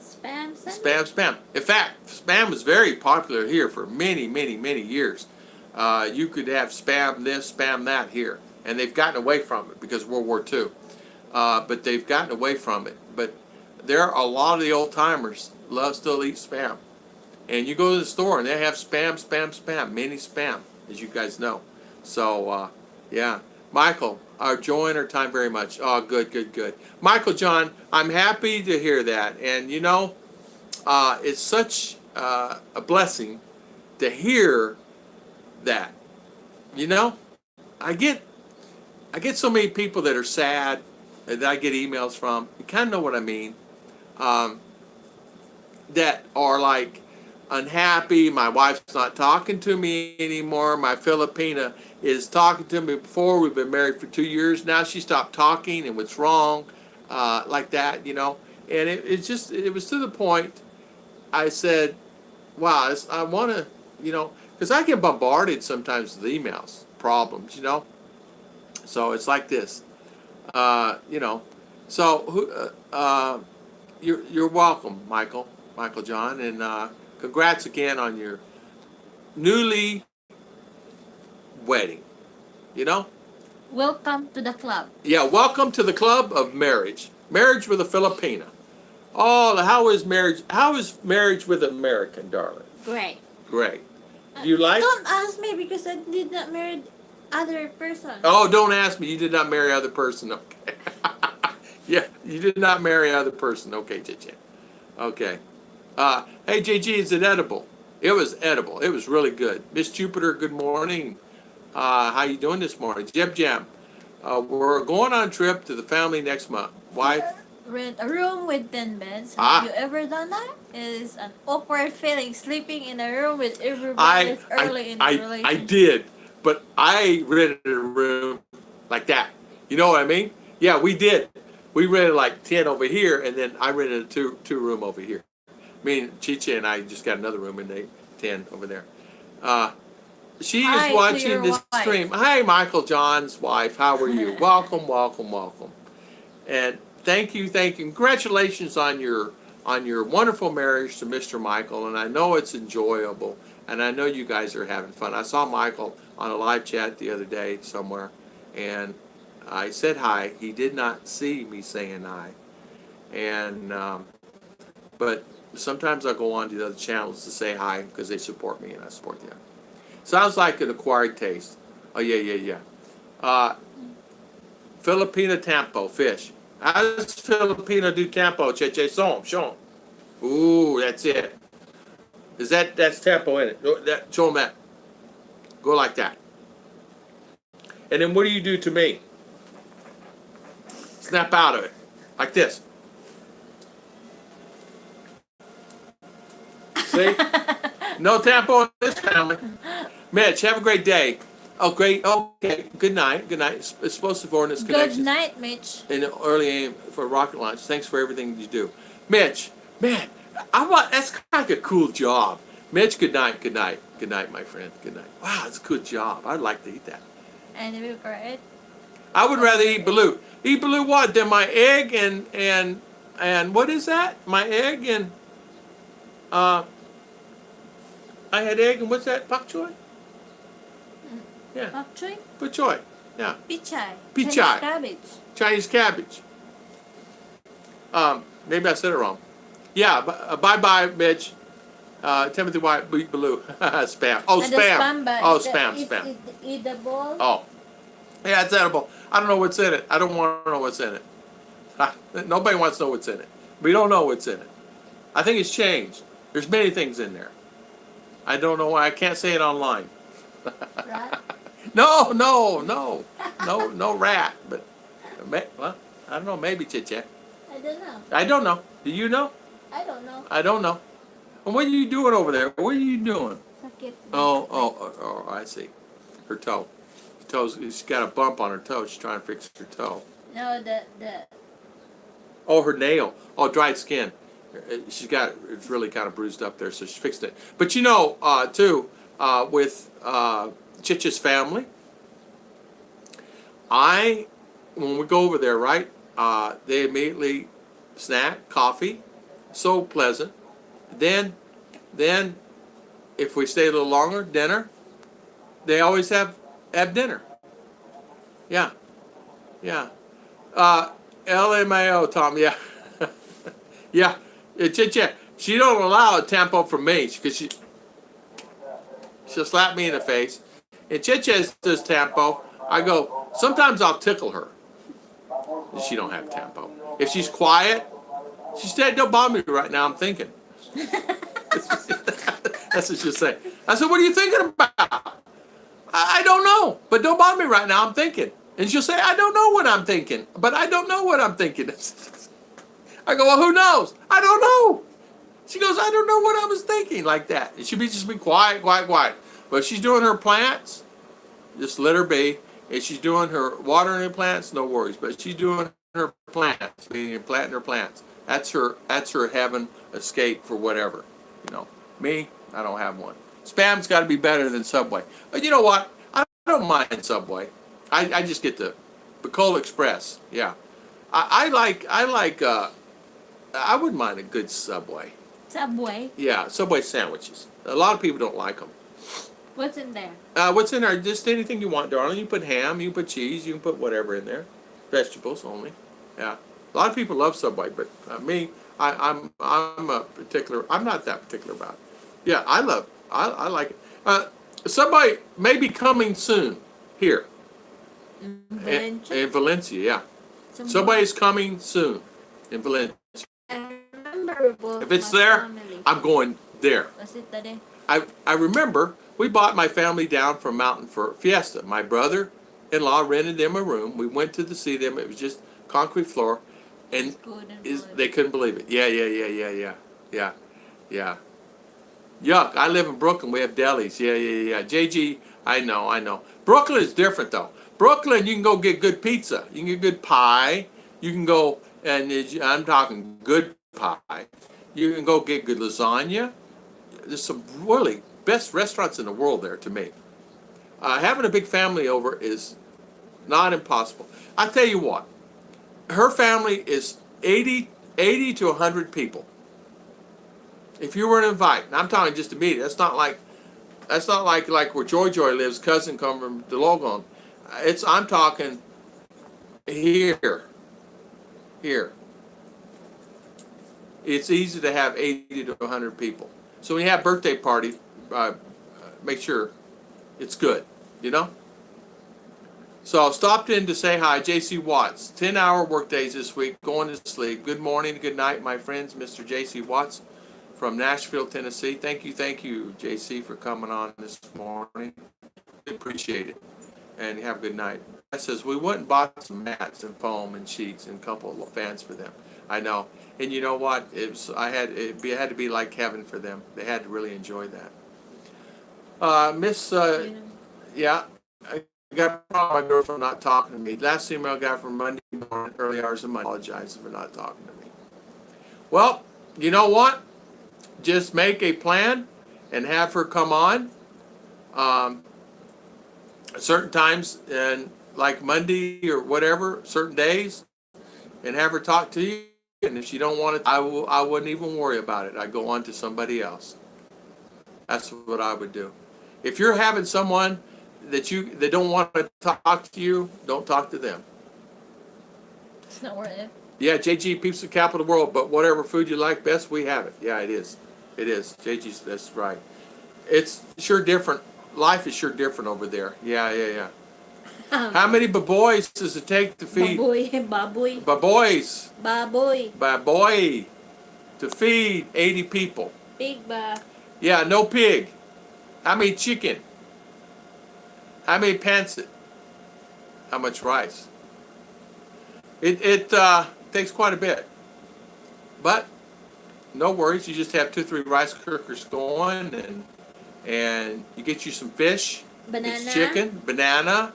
Spam sandwich? Spam. In fact, spam was very popular here for many, many, many years. You could have spam this, spam that here, and they've gotten away from it because of World War II. But they've gotten away from it. But there are a lot of the old timers love still eat spam, and you go to the store and they have spam, spam, spam, mini spam, as you guys know. So yeah, Michael, enjoying our time very much. Oh, good, good, good. Michael, John, I'm happy to hear that, and it's such a blessing to hear that. You know, I get so many people that are sad that I get emails from. You kind of know what I mean. That are like unhappy. My wife's not talking to me anymore. My Filipina is talking to me before. We've been married for 2 years now. She stopped talking, and what's wrong? Like that, And it was to the point. I said, "Wow, I want to, because I get bombarded sometimes with emails, problems. So it's like this, uh, you know. So you're welcome, Michael John, and congrats again on your newly wedding. You know, Welcome to the club. yeah. Welcome to the club of marriage. Marriage with a Filipina. Oh, how is marriage? How is marriage with an American, darling? Great. Great. Do you like? Don't ask me because I did not marry other person. Oh, don't ask me. You did not marry other person. Okay. Yeah, you did not marry other person. Okay, JJ. Okay. Hey, JG, is it edible? It was edible. It was really good. Miss Jupiter, good morning. How you doing this morning? Jeb Jam. We're going on a trip to the family next month. Wife? Rent a room with 10 beds. Ah. Have you ever done that? It is an awkward feeling sleeping in a room with everybody I, that's early in the I relationship. did, but I rented a room like that. You know what I mean? Yeah, we did. We rented like 10 over here, and then I rented a two room over here. Me and Chicha and I just got another room, and they 10 over there. She Hi is to watching your this wife. stream. Hi, Michael John's wife. How are you? Welcome, welcome, welcome. And thank you. Congratulations on your wonderful marriage to Mr. Michael. And I know it's enjoyable, and I know you guys are having fun. I saw Michael on a live chat the other day somewhere, and I said hi. He did not see me saying hi, and but sometimes I go on to the other channels to say hi because they support me and I support them. Sounds like an acquired taste. Oh yeah. Filipina Tampo fish. How does Filipina do Tampo? Cheche, show 'em. Ooh, that's it. That's Tampo in it? Show 'em that. Go like that. And then what do you do to me? Snap out of it. Like this. See? No Tampo in this family. Mitch, have a great day. Oh, great. Okay. Good night. It's supposed to forward this connection. Good night, Mitch. In the early aim for rocket launch. Thanks for everything you do. Mitch, man, that's kind of like a cool job. Mitch, good night, my friend. Good night. Wow, it's a good job. I'd like to eat that. And if you correct, I would rather eat balut. Eat balut what? Than my egg and what is that? My egg and I had egg and what's that? Pak choy? Yeah. pak choy, Pak choy. Yeah. pichai, Pichai. Chinese cabbage. Chinese cabbage. Maybe I said it wrong. Yeah. Bye, Mitch. Timothy White, Baloo. Spam. Oh, And the spam. bag, Oh, the- spam. is Spam. it eatable? Oh. Yeah, it's edible. I don't know what's in it. I don't want to know what's in it. Nobody wants to know what's in it. We don't know what's in it. I think it's changed. There's many things in there. I don't know why. I can't say it online. Right? No rat. But, well, I don't know. Maybe chit chat. I don't know. I don't know. Do you know? I don't know. I don't know. And what are you doing over there? What are you doing? Sakit. I see. Her toe. She's got a bump on her toe. She's trying to fix her toe. No, the. Oh, her nail. Oh, dried skin. It's really kind of bruised up there, so she's fixed it. But you know, too, with Chicha's family, when we go over there, right, they immediately snack, coffee, so pleasant. Then, if we stay a little longer, dinner, they always have dinner. Yeah, yeah. LMAO, Tom, yeah. Yeah, Chicha, she don't allow a tempo from me because she'll slap me in the face. And Chicha does tempo. I go, sometimes I'll tickle her. She don't have tempo. If she's quiet, she said, don't bother me right now, I'm thinking. That's what she'll say. I said, what are you thinking about? I don't know, but don't bother me right now, I'm thinking. And she'll say, I don't know what I'm thinking, but I don't know what I'm thinking. I go, well, who knows? I don't know. She goes, I don't know what I was thinking, like that. And she'll just be quiet. But if she's doing her plants, just let her be. If she's doing her watering her plants, no worries. But if she's doing her plants, meaning planting her plants, that's her having escape for whatever. You know, me, I don't have one. Spam's got to be better than Subway. But you know what? I don't mind Subway. I just get the Cola Express. Yeah, I wouldn't mind a good Subway. Subway. Yeah, Subway sandwiches. A lot of people don't like them. What's in there? What's in there? Just anything you want, darling. You can put ham, you can put cheese, you can put whatever in there. Vegetables only. Yeah. A lot of people love Subway, but me, I'm a particular. I'm not that particular about it. Yeah, I like it. Subway may be coming soon here Valencia. in Valencia. Yeah, Subway is coming soon in Valencia. I remember If it's there, family. I'm going there. Was it today? I remember we bought my family down from Mountain for Fiesta. My brother-in-law rented them a room. We went to see them. It was just concrete floor, and they couldn't believe it. Yeah. Yuck! I live in Brooklyn. We have delis. Yeah. JG, I know. Brooklyn is different though. Brooklyn, you can go get good pizza. You can get good pie. You can go, and I'm talking good pie. You can go get good lasagna. There's some really best restaurants in the world there to me. Having a big family over is not impossible. I tell you what, her family is 80 to 100 people. If you were to invite, and I'm talking just immediate. That's not like where Joy lives. Cousin come from DeLogon. I'm talking here. It's easy to have 80 to 100 people. So when you have birthday party, make sure it's good, you know? So I stopped in to say hi, J.C. Watts. 10-hour work days this week, going to sleep. Good morning, good night, my friends. Mr. J.C. Watts from Nashville, Tennessee. Thank you, J.C., for coming on this morning. Appreciate it. And have a good night. That says, we went and bought some mats and foam and sheets and a couple of fans for them. I know. And you know what? It had to be like heaven for them. They had to really enjoy that. Yeah, I got a problem with my girlfriend not talking to me. Last email I got from Monday morning, early hours of Monday. I apologize for not talking to me. Well, you know what? Just make a plan and have her come on at certain times, and like Monday or whatever, certain days, and have her talk to you. And if she don't want it, I wouldn't even worry about it. I'd go on to somebody else. That's what I would do. If you're having someone that don't want to talk to you, don't talk to them. It's not worth it. Yeah, JG, pizza capital of the world, but whatever food you like best, we have it. Yeah, it is. It is. JG's, that's right. It's sure different. Life is sure different over there. Yeah. How many baboys does it take to feed? Baboy. Baboy. To feed 80 people. Pig ba? Yeah, no pig. How many chicken? How many pancit? How much rice? It takes quite a bit. But no worries. You just have 2, 3 rice cookers going, and you get you some fish. It's Banana, chicken, banana,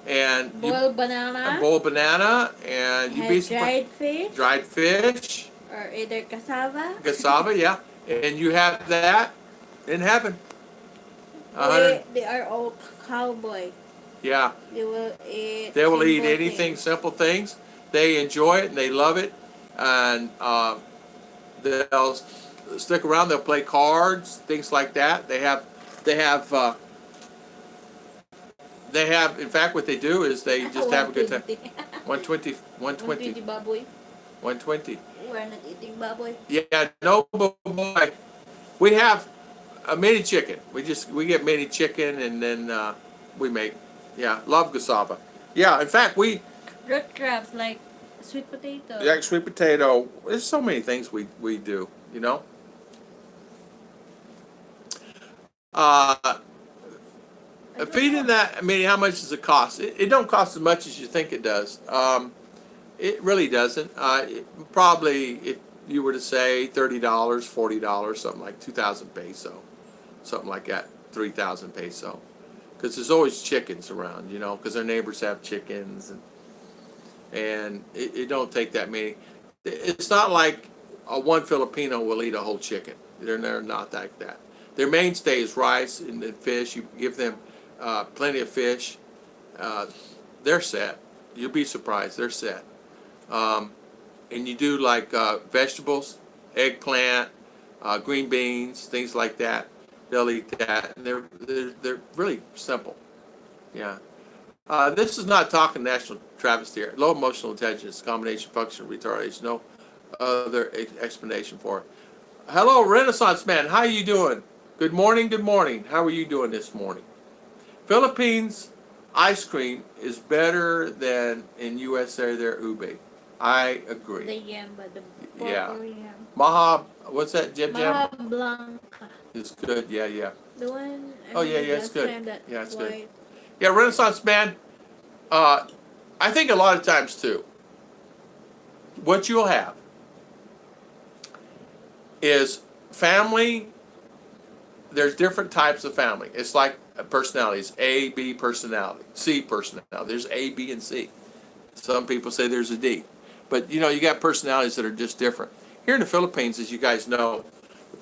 and you boiled a banana, bowl of banana, and you'd be have surprised. dried fish, Dried fish, or either cassava. cassava, yeah, and you have that in heaven. A hundred, They are all cowboy. yeah. They will eat They will eat simple anything, things. simple things. They enjoy it and they love it, and they'll stick around. They'll play cards, things like that. They have, they have. In fact, what they do is they just have a good time. 120. 120, 120, 120 baboy. 120. We're not eating baboy. Yeah, no boy. We have a mini chicken. We get mini chicken and then we make. Yeah, love cassava. Yeah, in fact, we Root crabs like sweet potato. like sweet potato. There's so many things we do. You know. Uh, feeding that. I mean, how much does it cost? It don't cost as much as you think it does. It really doesn't. Probably if you were to say $30, $40, something like 2,000 peso, something like that, 3,000 peso, because there's always chickens around, you know, because our neighbors have chickens, and it don't take that many. It's not like one Filipino will eat a whole chicken. They're not like that. Their mainstay is rice and fish. You give them plenty of fish. Uh, they're set. You'll be surprised. They're set. Um, and you do like vegetables, eggplant, green beans, things like that. They'll eat that, and they're really simple. Yeah. This is not talking national travesty here. Low emotional intelligence, combination function retardation. No other explanation for it. Hello, Renaissance man. How are you doing? Good morning. Good morning. How are you doing this morning? Philippines ice cream is better than in USA their ube. I agree. The yam, but the Yeah. purple yam. Maha, what's that? Jam jam? Maha Blanca. It's good. Yeah, yeah. The one. Oh yeah, yeah. It's last good. time that Yeah, it's good. white. Yeah, Renaissance man. I think a lot of times too, what you'll have is family. There's different types of family. It's like personalities: A, B personality, C personality. There's A, B, and C. Some people say there's a D, but you know you got personalities that are just different. Here in the Philippines, as you guys know,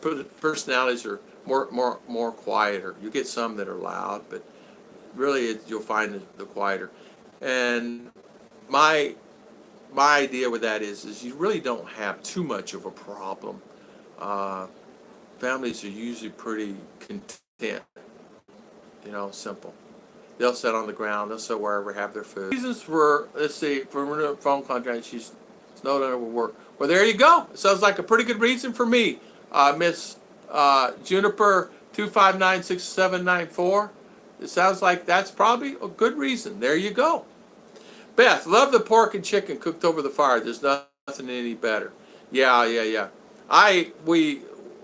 the personalities are more quieter. You get some that are loud, but really you'll find the quieter. And my idea with that is you really don't have too much of a problem. Uh, Families are usually pretty content, you know, simple. They'll sit on the ground, they'll sit wherever, have their food. Reasons for, let's see, for a phone contract, she's snowed under with work. Well, there you go. Sounds like a pretty good reason for me, Miss Juniper 2596794. It sounds like that's probably a good reason. There you go. Beth, love the pork and chicken cooked over the fire. There's nothing any better. Yeah, yeah, yeah.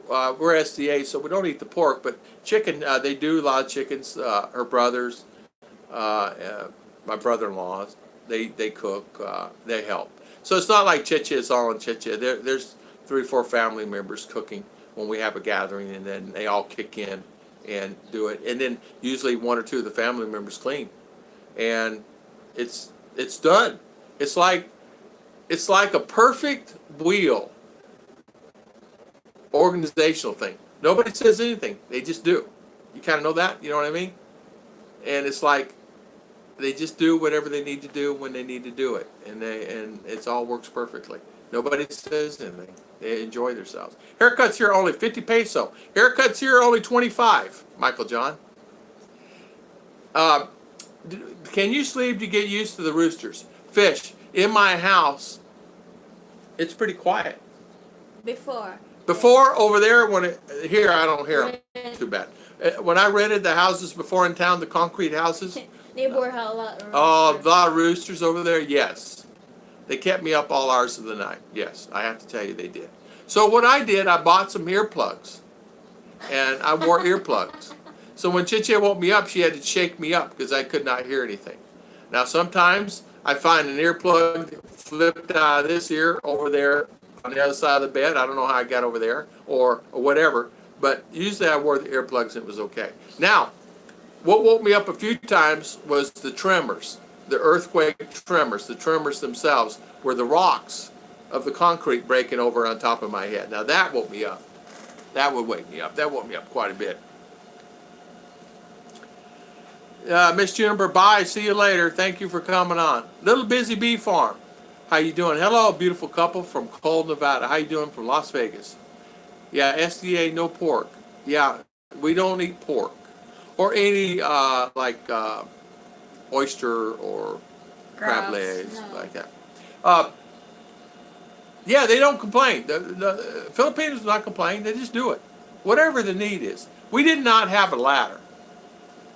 We're SDA, so we don't eat the pork, but chicken, they do a lot of chickens. Her brothers, my brother-in-laws, they cook, they help. So it's not like Chicha is all in Chicha. There's 3 or 4 family members cooking when we have a gathering, and then they all kick in and do it. And then usually 1 or 2 of the family members clean, and it's done. It's like a perfect wheel organizational thing. Nobody says anything. They just do. You kind of know that? You know what I mean? And it's like they just do whatever they need to do when they need to do it. And it all works perfectly. Nobody says anything. They enjoy themselves. Haircuts here only 50 peso. Haircuts here only 25, Michael John. Can you sleep to get used to the roosters? Fish, in my house, it's pretty quiet. Before Over there, here I don't hear them too bad. When I rented the houses before in town, the concrete houses, neighbor had a lot of oh, a roosters. lot of roosters over there. Yes, they kept me up all hours of the night. Yes, I have to tell you they did. So what I did, I bought some earplugs, and I wore earplugs. So when Chiche woke me up, she had to shake me up because I could not hear anything. Now sometimes I find an earplug flipped out of this ear over there on the other side of the bed. I don't know how I got over there or whatever. But usually I wore the earplugs and it was okay. Now, what woke me up a few times was the tremors, the earthquake tremors. The tremors themselves were the rocks of the concrete breaking over on top of my head. Now that woke me up. That would wake me up. That woke me up quite a bit. Miss Juniper, bye. See you later. Thank you for coming on. Little Busy Bee Farm. How you doing? Hello, beautiful couple from Cold, Nevada. How you doing from Las Vegas? Yeah, SDA, no pork. Yeah, we don't eat pork. Or any, oyster or crab legs, No. like that. Uh, yeah, they don't complain. The Filipinos do not complain. They just do it. Whatever the need is. We did not have a ladder.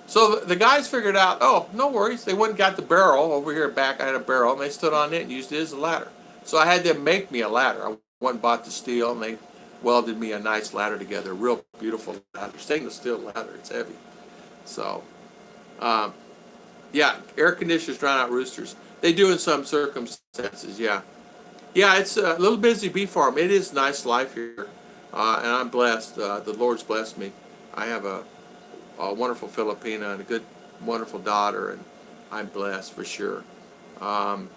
So the guys figured out, oh, no worries. They went and got the barrel over here back. I had a barrel, and they stood on it and used it as a ladder. So I had them make me a ladder. I went and bought the steel, and they welded me a nice ladder together. Real beautiful ladder. Stainless steel ladder. It's heavy. So, yeah, air conditioners drown out roosters. They do in some circumstances, yeah. Yeah, it's a Little Busy Bee Farm. It is nice life here, and I'm blessed. The Lord's blessed me. I have a wonderful Filipina and a good, wonderful daughter, and I'm blessed for sure. And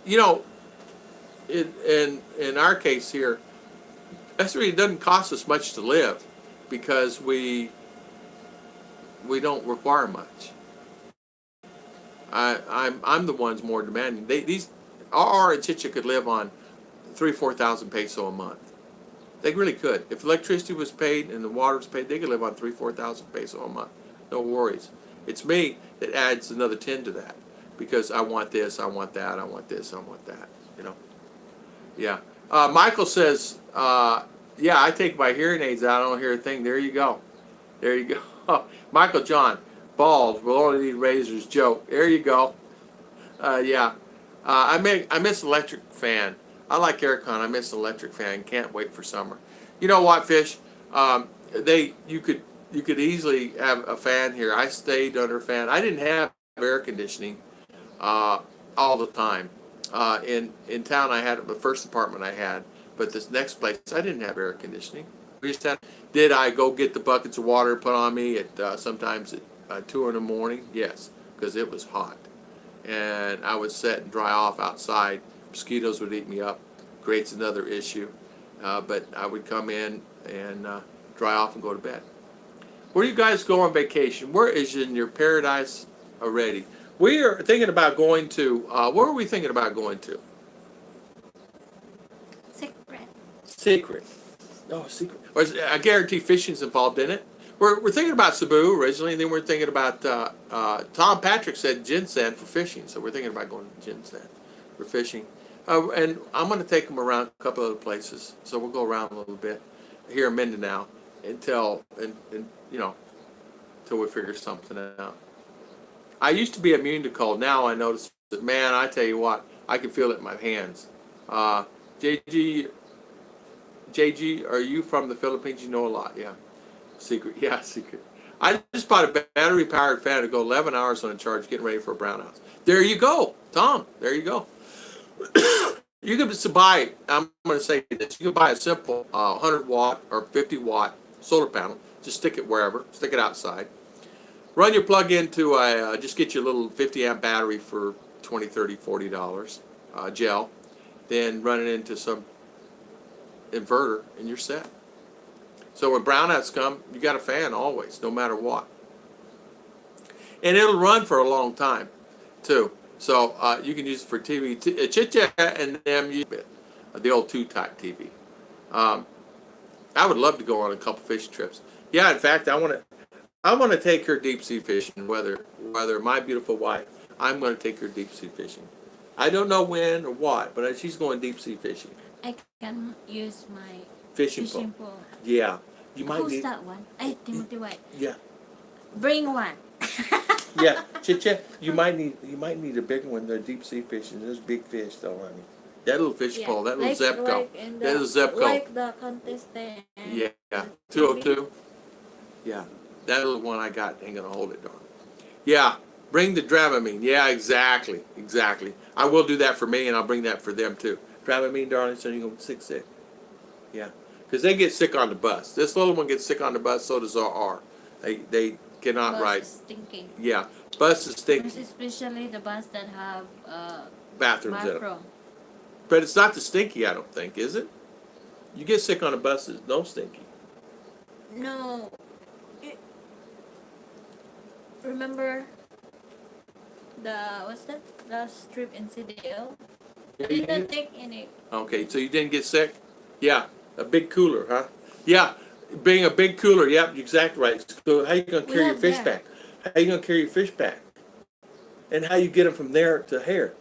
you know, in our case here, actually it doesn't cost us much to live because we don't require much. I'm the ones more demanding. These RR and Chicha could live on 4,000 peso a month. They really could. If electricity was paid and the water was paid, they could live on 4,000 peso a month. No worries. It's me that adds another 10 to that because I want this, I want that, I want this, I want that. You know. Yeah. Michael says, yeah, I take my hearing aids out. I don't hear a thing. There you go. There you go. Michael John, bald. We'll only need razors. Joke. There you go. Yeah. I miss electric fan. I like aircon. I miss electric fan. Can't wait for summer. You know what, Fish? You could easily have a fan here. I stayed under a fan. I didn't have air conditioning all the time. In town, I had the first apartment I had, but this next place I didn't have air conditioning. We just had. Did I go get the buckets of water put on me at sometimes at 2 in the morning? Yes, because it was hot, and I would sit and dry off outside. Mosquitoes would eat me up. Creates another issue, but I would come in and dry off and go to bed. Where do you guys go on vacation? Where is in your paradise already? We are thinking about going to. Where are we thinking about going to? Secret. Secret. Oh, secret. I guarantee fishing's involved in it. We're thinking about Cebu originally, and then we're thinking about Tom Patrick said Jinsan for fishing, so we're thinking about going to Jinsan for fishing. And I'm going to take them around a couple other places, so we'll go around a little bit here in Mindanao until we figure something out. I used to be immune to cold. Now I notice that, man, I tell you what, I can feel it in my hands. JG, are you from the Philippines? You know a lot, yeah. Secret, yeah, secret. I just bought a battery-powered fan to go 11 hours on a charge, getting ready for a brownhouse. There you go, Tom. There you go. You can just buy. I'm going to say this. You can buy a simple 100-watt or 50-watt solar panel. Just stick it wherever. Stick it outside. Run your plug into just get your little 50-amp battery for $20, $30, $40 gel. Then run it into some inverter and you're set. So when brownouts come, you got a fan always, no matter what. And it'll run for a long time, too. So you can use it for TV, chit-chat, and then use it, the old 2-type TV. I would love to go on a couple fishing trips. Yeah, in fact, I want to take her deep sea fishing. Whether my beautiful wife, I'm going to take her deep sea fishing. I don't know when or what, but she's going deep sea fishing. I can use my Fishing pole. Yeah, you might Who's need. that one? Ay, Timothy White. Yeah. Bring one. Yeah, chit-chat. You might need a bigger one. They're deep sea fishing. There's big fish though, honey. That little fish pole, that little Zepco. That little Zepco. Like the contestant. Yeah, 202. Yeah, that little one I got ain't gonna hold it, darn. Yeah, bring the Dramamine. Yeah, exactly. I will do that for me, and I'll bring that for them too. Dramamine, darling, so you gonna get sick. Yeah, because they get sick on the bus. This little one gets sick on the bus. So does R. They cannot Bus ride. is stinking. Yeah, bus is Most stinky. especially the bus that have Bathrooms in it. bathroom. But it's not the stinky, I don't think, is it? You get sick on a bus, it's no stinky. No. It, remember the what's that? The strip in CDO? Did not take any. Okay, so you didn't get sick? Yeah, a big cooler, huh? Yeah, being a big cooler, yep, you're exactly right. So how you gonna We carry your have fish that. back? How you gonna carry your fish back? And how you get them from there to here?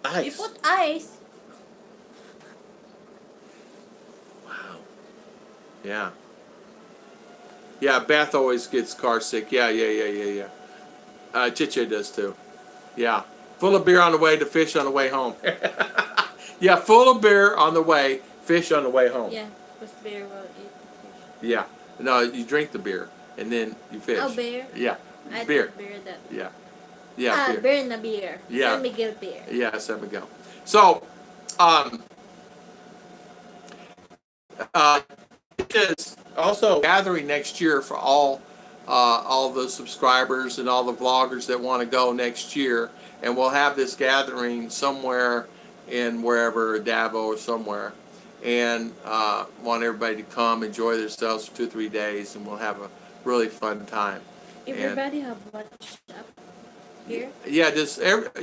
You Ice. put ice. Wow. Yeah. Yeah, Beth always gets car sick. Yeah. Chiche does too. Yeah. Full of beer on the way to fish on the way home. Yeah, full of beer on the way, fish on the way home. Yeah, because bear will eat fish. Yeah. No, you drink the beer and then you fish. Oh, bear? Yeah. I Beer. think bear that. Yeah. Yeah, beer. Bear na beer. Yeah. San Miguel beer. Yeah, San Miguel. So, it is also gathering next year for all the subscribers and all the vloggers that want to go next year, and we'll have this gathering somewhere in wherever Davao or somewhere, and want everybody to come enjoy themselves for 2 or 3 days, and we'll have a really fun time. Everybody have WhatsApp here? Yeah,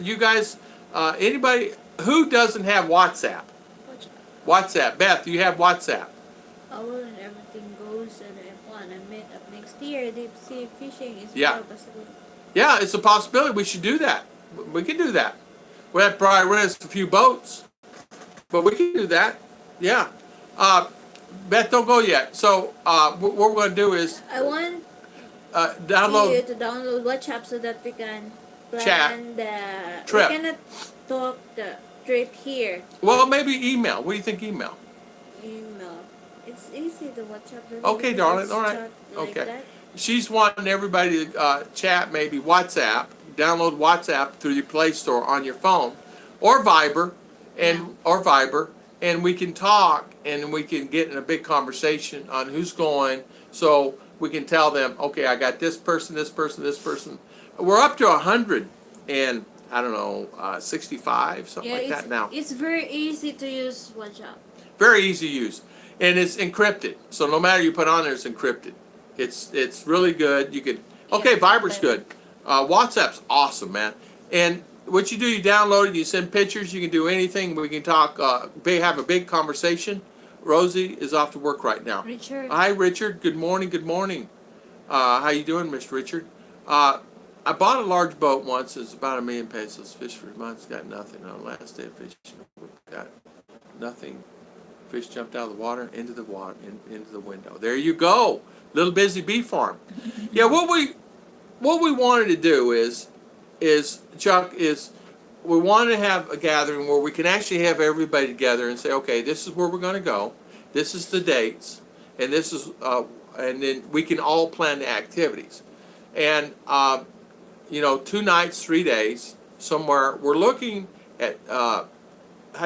you guys, anybody who doesn't have WhatsApp? WhatsApp. Beth, you have WhatsApp. Our and everything goes and F1 and meet up next year. Deep sea fishing is Yeah. more possible. Yeah, it's a possibility. We should do that. We can do that. We have to probably rent a few boats, but we can do that. Yeah. Beth, don't go yet. So what we're going to do is I want you download. to download WhatsApp so that we can plan Chat. the Trip. We cannot talk the trip here. Well, maybe email. What do you think? Email. Email. It's easy to WhatsApp. Okay, because darling. it's All right. chat like Okay. that. She's wanting everybody to chat, maybe WhatsApp. Download WhatsApp through your Play Store on your phone, or Viber, and we can talk and we can get in a big conversation on who's going. So we can tell them, okay, I got this person, this person, this person. We're up to 100 and I don't know, 65, something like that now. It's very easy to use WhatsApp. Very easy to use, and it's encrypted. So no matter you put on there, it's encrypted. It's really good. You could Yeah, Viber's but- good. WhatsApp's awesome, man. And what you do, you download it, you send pictures, you can do anything. We can talk, have a big conversation. Rosie is off to work right now. Richard. Hi, Richard. Good morning. Good morning. How you doing, Mr. Richard? I bought a large boat once. It's about $1 million pesos. Fished for months, got nothing. On the last day of fishing, got nothing. Fish jumped out of the water, into the window. There you go. Little busy bee farm. Yeah, what we wanted to do is Chuck, is we want to have a gathering where we can actually have everybody together and say, okay, this is where we're going to go. This is the dates, and this is, and then we can all plan the activities. And 2 nights, 3 days, somewhere. We're looking at how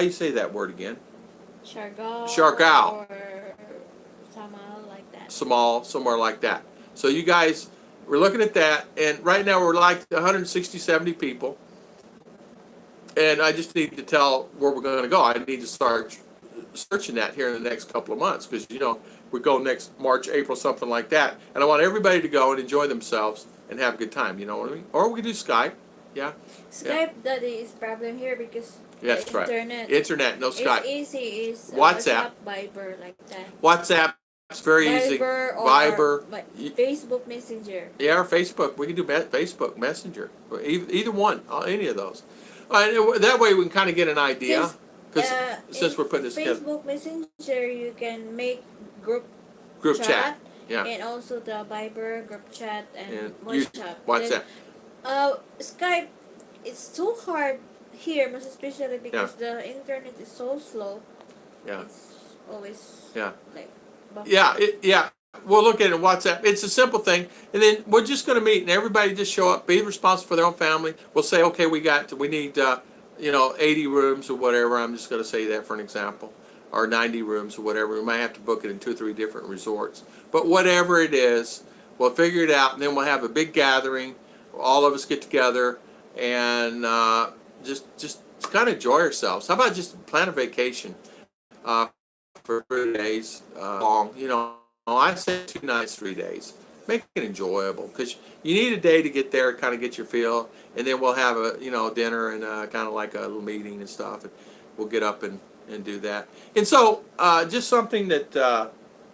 you say that word again? Siargao. Or Samal like that. Somewhere like that. So you guys, we're looking at that, and right now we're like 160, 70 people. And I just need to tell where we're going to go. I need to start searching that here in the next couple of months, because we go next March, April, something like that. And I want everybody to go and enjoy themselves and have a good time. You know what I mean? Or we can do Skype. Yeah. Skype, that is problem here because Yes, the right. internet. Internet, no Skype. It's easy. It's WhatsApp. Viber like that. WhatsApp. It's very easy. Viber or Viber. Facebook Messenger. Yeah, or Facebook. We can do Facebook Messenger. Either one. Any of those. That way we can kind of get an idea. Because since we're putting this together. Facebook Messenger, you can make group Chat. Yeah. and also the Viber group chat and And WhatsApp. WhatsApp. Skype, it's too hard here, most especially because the internet is so slow. Yeah. It's always Yeah. like Yeah. We'll look at it in WhatsApp. It's a simple thing, and then we're just going to meet, and everybody just show up, be responsible for their own family. We'll say, okay, we need 80 rooms or whatever. I'm just going to say that for an example, or 90 rooms or whatever. We might have to book it in 2 or 3 different resorts. But whatever it is, we'll figure it out, and then we'll have a big gathering. All of us get together and just kind of enjoy ourselves. How about just plan a vacation for 3 days long? I say 2 nights, 3 days. Make it enjoyable, because you need a day to get there, kind of get your feel, and then we'll have a dinner and kind of like a little meeting and stuff, and we'll get up and do that. And so just something that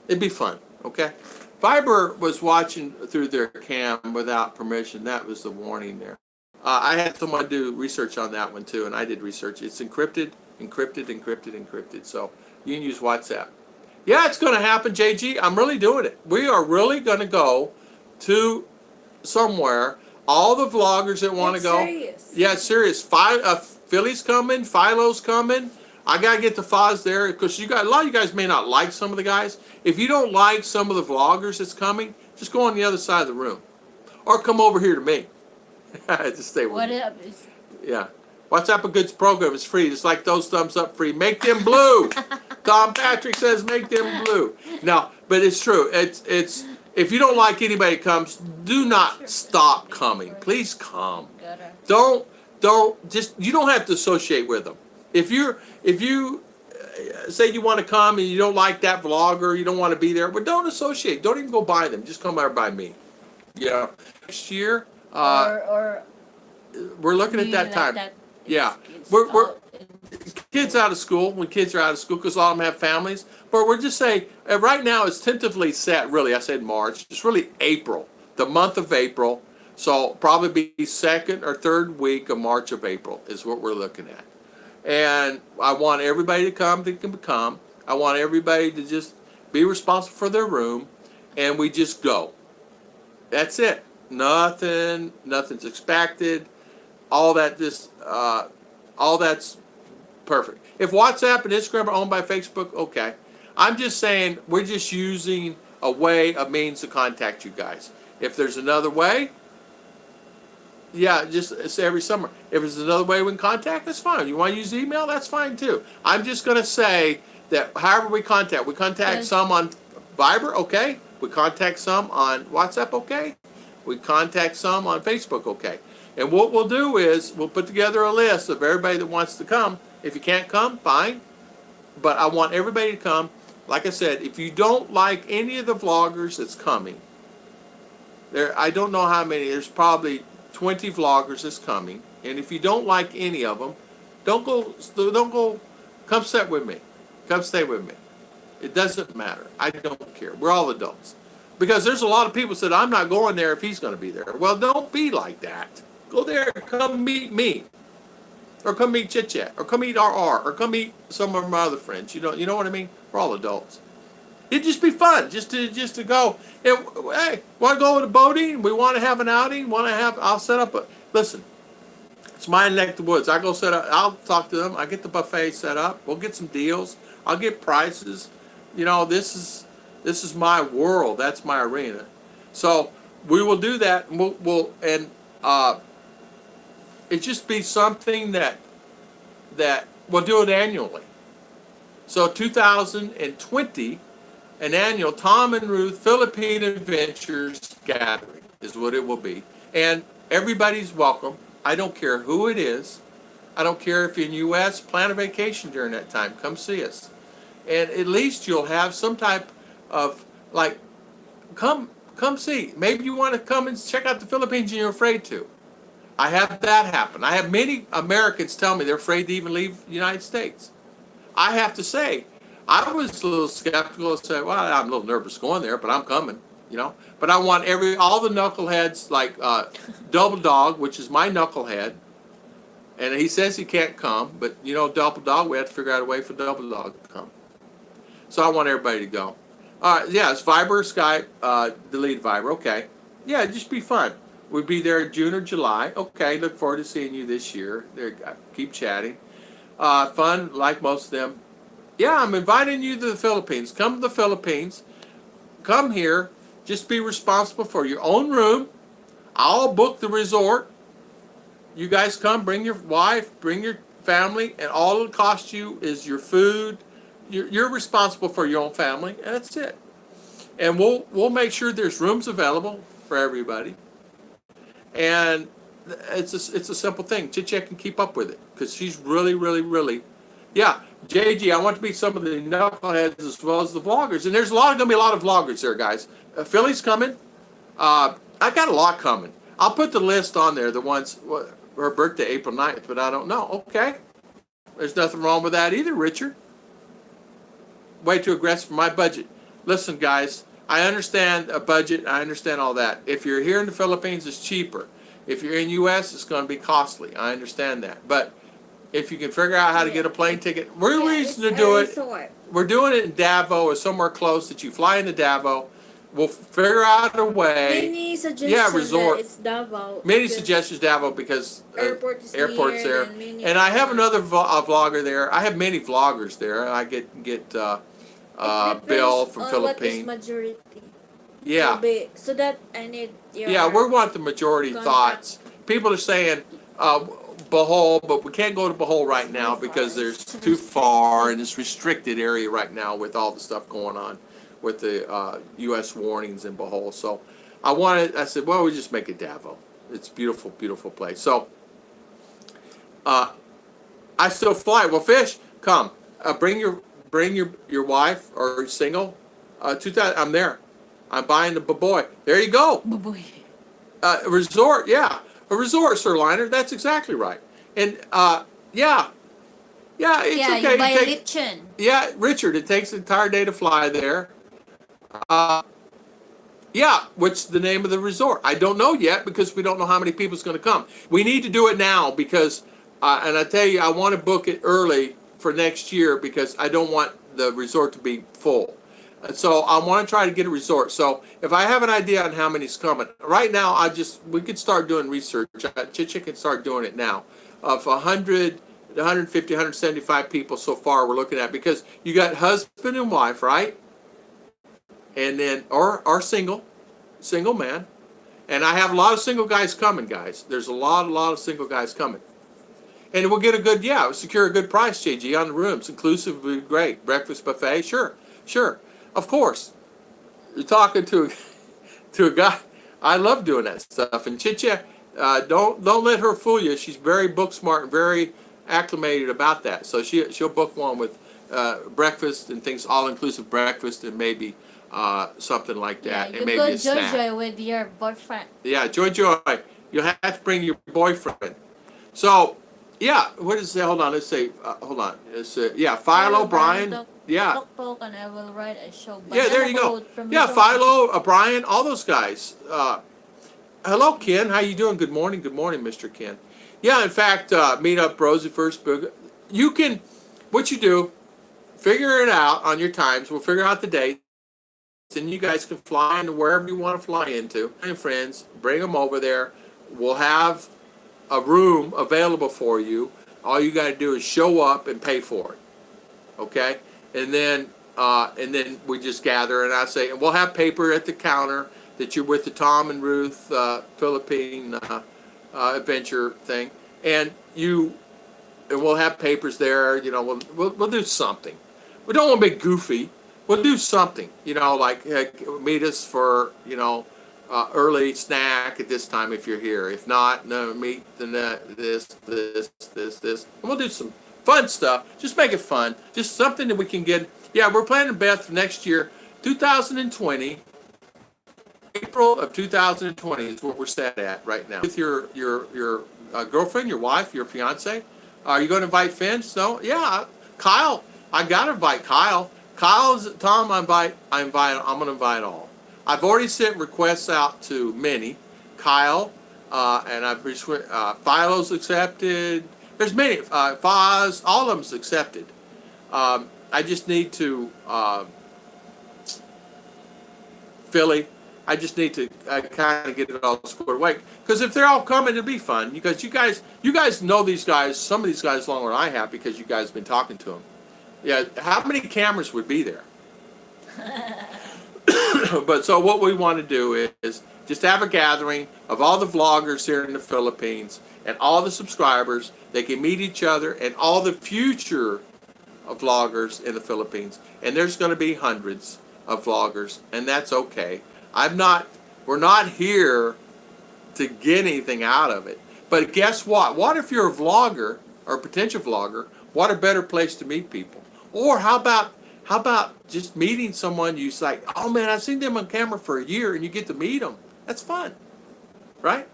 it'd be fun, okay? Viber was watching through their cam without permission. That was the warning there. I had someone do research on that one too, and I did research. It's encrypted, encrypted, encrypted, encrypted. So you can use WhatsApp. Yeah, it's going to happen, JG. I'm really doing it. We are really going to go to somewhere. All the vloggers that want to go. Serious. Yeah, it's serious. Philly's coming. Philo's coming. I got to get the Foz there, because a lot of you guys may not like some of the guys. If you don't like some of the vloggers that's coming, just go on the other side of the room. Or come over here to me. Just stay with me. Yeah. WhatsApp a Goods program is free. It's like those thumbs up free. Make them blue. Tom Patrick says make them blue. No, but it's true. It's if you don't like anybody that comes, do not stop coming. Please come. Don't you don't have to associate with them. If you say you want to come and you don't like that vlogger, you don't want to be there, but don't associate. Don't even go by them. Just come over by me. Yeah. Next year, or we're looking at that time. Yeah, we're kids out of school, when kids are out of school, because a lot of them have families. But we're just saying, right now it's tentatively set, really, I said March. It's really April, the month of April. So probably be second or third week of March of April is what we're looking at. And I want everybody to come that can come. I want everybody to just be responsible for their room, and we just go. That's it. Nothing's expected. All that's perfect. If WhatsApp and Instagram are owned by Facebook, okay. I'm just saying we're just using a means to contact you guys. If there's another way, yeah, just it's every summer. If there's another way we can contact, that's fine. You want to use email, that's fine too. I'm just going to say that however we contact yes. Some on Viber, okay. We contact some on WhatsApp, okay. We contact some on Facebook, okay. And what we'll do is we'll put together a list of everybody that wants to come. If you can't come, fine. But I want everybody to come. Like I said, if you don't like any of the vloggers that's coming, I don't know how many. There's probably 20 vloggers that's coming. And if you don't like any of them, don't go. Come sit with me. Come stay with me. It doesn't matter. I don't care. We're all adults. Because there's a lot of people said, I'm not going there if he's going to be there. Well, don't be like that. Go there, come meet me, or come meet Chit Chat, or come meet RR, or come meet some of my other friends. You know what I mean? We're all adults. It'd just be fun just to go. And hey, want to go to boating? We want to have an outing. I'll set up a. Listen, it's my neck of the woods. I go set up. I'll talk to them. I get the buffet set up. We'll get some deals. I'll get prices. This is my world. That's my arena. So we will do that. And it just be something that we'll do it annually. So 2020, an annual Tom and Ruth Filipina Adventures gathering is what it will be. And everybody's welcome. I don't care who it is. I don't care if you're in the U.S., plan a vacation during that time. Come see us. And at least you'll have some type of, come see. Maybe you want to come and check out the Philippines and you're afraid to. I have that happen. I have many Americans tell me they're afraid to even leave the United States. I have to say, I was a little skeptical and said, well, I'm a little nervous going there, but I'm coming, But I want all the knuckleheads, like Double Dog, which is my knucklehead, and he says he can't come, but Double Dog, we have to figure out a way for Double Dog to come. So I want everybody to go. All right, yeah, it's Viber, Skype, delete Viber, okay. Yeah, just be fun. We'll be there June or July. Okay, look forward to seeing you this year. There, keep chatting. Fun, like most of them. Yeah, I'm inviting you to the Philippines. Come to the Philippines. Come here. Just be responsible for your own room. I'll book the resort. You guys come. Bring your wife. Bring your family, and all it'll cost you is your food. You're responsible for your own family, and that's it. And we'll make sure there's rooms available for everybody. And it's a simple thing. Chit-Chat can keep up with it because she's really, really, really, yeah. JG, I want to meet some of the knuckleheads as well as the vloggers. And there's going to be a lot of vloggers there, guys. Philly's coming. I got a lot coming. I'll put the list on there, the ones, her birthday, April 9th, but I don't know. Okay. There's nothing wrong with that either, Richard. Way too aggressive for my budget. Listen, guys, I understand a budget. I understand all that. If you're here in the Philippines, it's cheaper. If you're in U.S., it's going to be costly. I understand that. But if you can figure out how to get a plane ticket, we're reason to do it. We're doing it in Davao or somewhere close that you fly into Davao. We'll figure out a way. Many suggestions Yeah, resort. that it's Davao. Many suggestions Davao because airport's there. And I have another vlogger there. I have many vloggers there. I get Bill from Philippines. What is majority? Yeah. So that I need your Yeah, we want the majority contact. thoughts. People are saying Bohol, but we can't go to Bohol right now because there's too far and it's restricted area right now with all the stuff going on with the U.S. warnings in Bohol. So I said, well, we just make it Davao. It's a beautiful, beautiful place. So I still fly. Well, Fish, come. Bring your wife or single. 2000. I'm there. I'm buying the boy. There you go. Boy. Resort, yeah. A resort, Sir Liner. That's exactly right. And yeah, it's Yeah, okay. you buy Litchen. Yeah, Richard. It takes an entire day to fly there. Yeah, what's the name of the resort? I don't know yet because we don't know how many people's going to come. We need to do it now because, and I tell you, I want to book it early for next year because I don't want the resort to be full. And so I want to try to get a resort. So if I have an idea on how many's coming, right now we could start doing research. Chit-Chat can start doing it now. Of 100, 150, 175 people so far we're looking at because you got husband and wife, right? And then or single man. And I have a lot of single guys coming, guys. There's a lot of single guys coming. And we'll get secure a good price, JG, on the rooms. Inclusive would be great. Breakfast buffet, sure. Of course. You're talking to a guy. I love doing that stuff. And Chit-Chat, don't let her fool you. She's very book smart and very acclimated about that. So she'll book one with breakfast and things, all-inclusive breakfast and maybe something like that. Yeah, and maybe a snack. Joy with your boyfriend. Yeah, Joy. You'll have to bring your boyfriend. So, yeah, what is it? Hold on, let's say, hold on. It's, Philo, Brian. Yeah. And I will write a show. Yeah, there you go. Yeah, Philo, Brian, all those guys. Hello, Ken. How you doing? Good morning, Mr. Ken. Yeah, in fact, meet up Rosie first. You can, what you do, figure it out on your times. We'll figure out the dates. And you guys can fly into wherever you want to fly into. And friends, bring them over there. We'll have a room available for you. All you got to do is show up and pay for it. Okay? And then we just gather, and I say, and we'll have paper at the counter that you're with the Tom and Ruth Philippine adventure thing, and we'll have papers there. You know, we'll do something. We don't want to be goofy. We'll do something. You know, like meet us for early snack at this time if you're here. If not, no, meet this, and we'll do some fun stuff. Just make it fun. Just something that we can get. Yeah, we're planning, Beth, for next year, 2020. April of 2020 is what we're set at right now. With your girlfriend, your wife, your fiance. Are you going to invite Finn? No? Yeah, Kyle. I got to invite Kyle. Tom, I'm going to invite all. I've already sent requests out to many. Kyle, and I've Philo's accepted. There's many. Foz, all of them's accepted. I just need to Philly. I just need to kind of get it all squared away. Because if they're all coming, it'll be fun. Because you guys know these guys, some of these guys longer than I have, because you guys have been talking to them. Yeah, how many cameras would be there? But so what we want to do is just have a gathering of all the vloggers here in the Philippines and all the subscribers. They can meet each other and all the future vloggers in the Philippines. And there's going to be hundreds of vloggers, and that's okay. We're not here to get anything out of it. But guess what? What if you're a vlogger or a potential vlogger? What a better place to meet people. Or how about just meeting someone you're like, oh man, I've seen them on camera for a year, and you get to meet them. That's fun, right?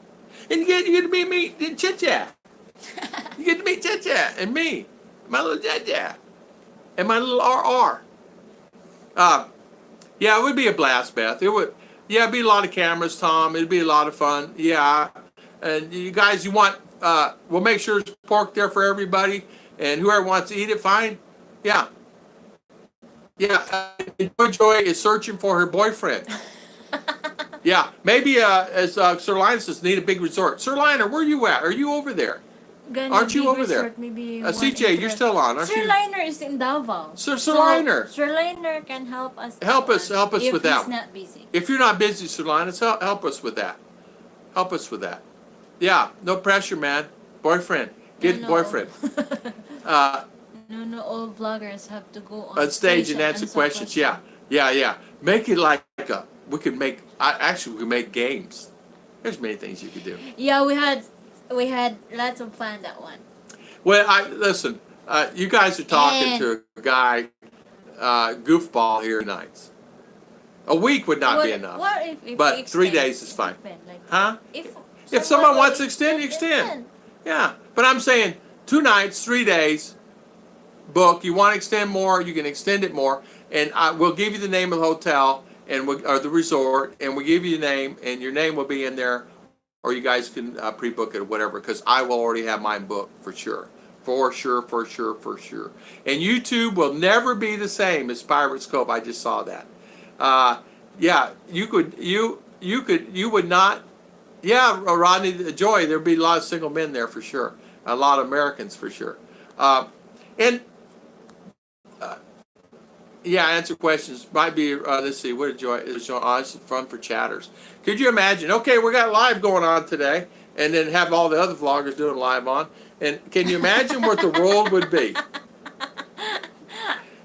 And you get to meet me, Chit Chat. You get to meet Chit Chat and me, my little Chit Chat, and my little RR. Yeah, it would be a blast, Beth. It would. Yeah, it'd be a lot of cameras, Tom. It'd be a lot of fun. Yeah, and you guys, we'll make sure there's pork there for everybody, and whoever wants to eat it, fine. Yeah. Yeah, Joy is searching for her boyfriend. Yeah, maybe as Sir Liner says, need a big resort. Sir Liner, where are you at? Are you over there? Aren't you over there? Maybe CJ, you're still on, aren't Sir you? Liner is in Davao. Sir Liner. Sir Liner can help us. Help us with that. If he's not busy. If you're not busy, Sir Liner, help us with that. Help us with that. Yeah, no pressure, man. Boyfriend. Get boyfriend. No, all vloggers have to go on stage and answer questions. Yeah. Make it like we could make games. There's many things you could do. Yeah, we had lots of fun that one. Well, listen. You guys are talking to a guy, goofball here nights. A week would not be enough. If but 3 days is fine. Huh? If someone wants to extend, you extend. Yeah, but I'm saying 2 nights, 3 days. Book. You want to extend more, you can extend it more, and we'll give you the name of the hotel or the resort, and we'll give you the name, and your name will be in there, or you guys can pre-book it or whatever, because I will already have mine booked for sure. For sure. And YouTube will never be the same as Pirate Scope. I just saw that. Yeah, you would not. Yeah, Rodney, Joy, there'd be a lot of single men there for sure. A lot of Americans for sure. And yeah, answer questions. Might be, let's see, what did Joy, it's fun for chatters. Could you imagine, okay, we got live going on today, and then have all the other vloggers doing live on, and can you imagine what the world would be?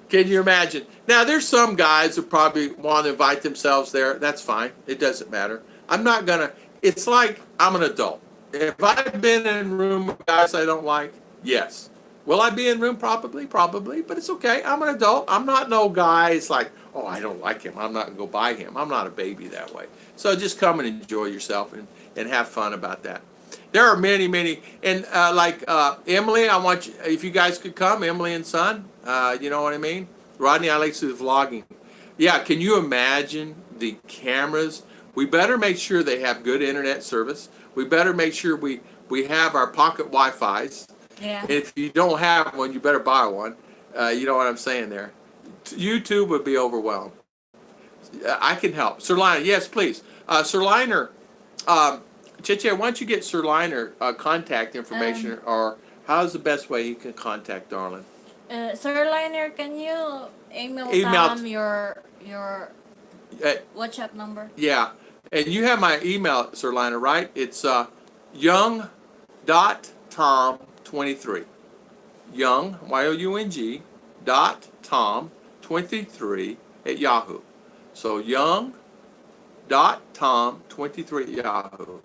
Can you imagine? Now, there's some guys who probably want to invite themselves there. That's fine. It doesn't matter. I'm not going to, it's like I'm an adult. If I've been in a room with guys I don't like, yes. Will I be in room? Probably, but it's okay. I'm an adult. I'm not no guy. It's like, oh, I don't like him. I'm not going to go by him. I'm not a baby that way. So just come and enjoy yourself and have fun about that. There are many, and Emily, I want you, if you guys could come, Emily and son, you know what I mean? Rodney, I like to do the vlogging. Yeah, can you imagine the cameras? We better make sure they have good internet service. We better make sure we have our pocket Wi-Fis. Yeah. And if you don't have one, you better buy one. You know what I'm saying there. YouTube would be overwhelmed. I can help. Sir Liner, yes, please. Sir Liner, Chiche, why don't you get Sir Liner contact information, or how's the best way you can contact darling? Sir Liner, can you email Tom your WhatsApp number? Yeah. And you have my email, Sir Liner, right? It's young.tom23. Young, Y-O-U-N-G, .tom23 at Yahoo. So young.tom23 at Yahoo.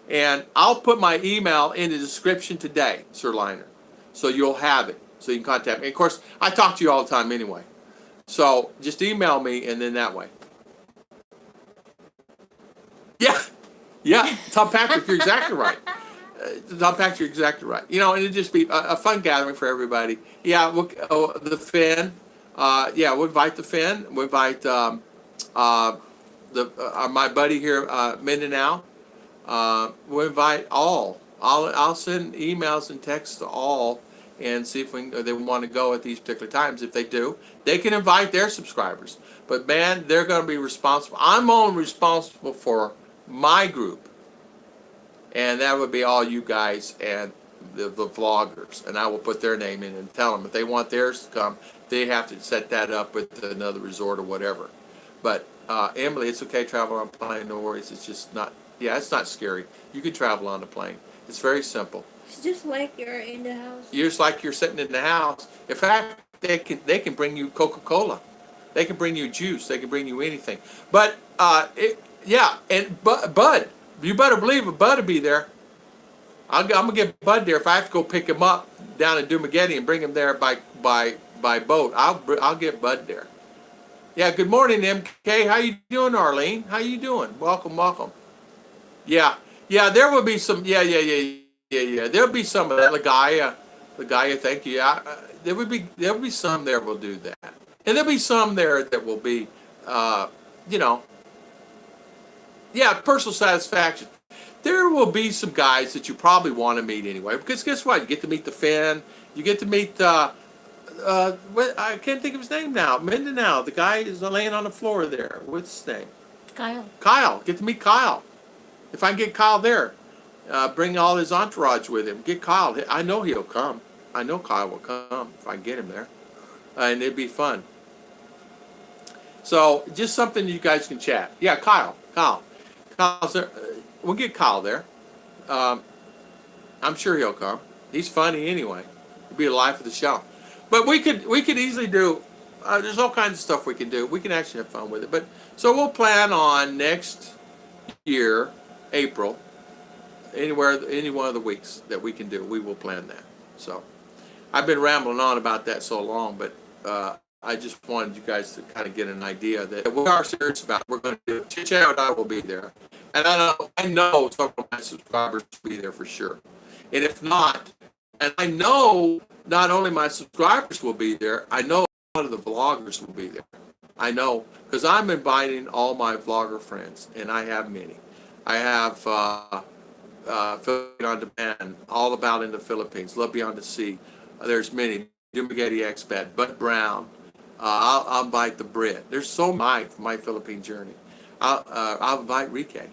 And I'll put my email in the description today, Sir Liner. So you'll have it. So you can contact me. Of course, I talk to you all the time anyway. So just email me, and then that way. Yeah, Tom Patrick, you're exactly right. Tom Patrick, you're exactly right. You know, and it'd just be a fun gathering for everybody. Yeah, the Finn. We'll invite the Finn. We'll invite my buddy here, Mindanao. We'll invite all. I'll send emails and texts to all and see if they want to go at these particular times. If they do, they can invite their subscribers. But man, they're going to be responsible. I'm only responsible for my group, and that would be all you guys and the vloggers. And I will put their name in and tell them if they want theirs to come, they have to set that up with another resort or whatever. But Emily, it's okay to travel on a plane. No worries. It's just not. Yeah, it's not scary. You can travel on a plane. It's very simple. It's just like you're in the house. You're just like you're sitting in the house. In fact, they can bring you Coca-Cola. They can bring you juice. They can bring you anything. But yeah, and Bud, you better believe it. Bud will be there. I'm gonna get Bud there if I have to go pick him up down in Dumagetti and bring him there by boat. I'll get Bud there. Yeah. Good morning, MK. How you doing, Arlene? How you doing? Welcome, welcome. Yeah, yeah. There will be some. Yeah. There'll be some of that. Lagaya. Thank you. Yeah. There will be some there will do that, and there'll be some there that will be, you know, yeah, personal satisfaction. There will be some guys that you probably want to meet anyway, because guess what? You get to meet the Finn. You get to meet I can't think of his name now. Mindanao. The guy is laying on the floor there. What's his name? Kyle. Kyle. Get to meet Kyle. If I can get Kyle there, bring all his entourage with him. Get Kyle. I know he'll come. I know Kyle will come if I can get him there, and it'd be fun. So just something you guys can chat. Yeah, Kyle's there. We'll get Kyle there. I'm sure he'll come. He's funny anyway. He'll be the life of the show. But we could easily do. There's all kinds of stuff we can do. We can actually have fun with it. But so we'll plan on next year, April, any one of the weeks that we can do. We will plan that. So I've been rambling on about that so long, but I just wanted you guys to kind of get an idea that we are serious about it. We're going to do it. Chit Chat and I will be there. And I know some of my subscribers will be there for sure. And if not, and I know not only my subscribers will be there, I know a lot of the vloggers will be there. I know, because I'm inviting all my vlogger friends, and I have many. I have Filipina on Demand, All About in the Philippines, Love Beyond the Sea. There's many. Dumagetti Expat, Bud Brown. I'll invite the Brit. There's so many for my Philippine journey. I'll invite Rike.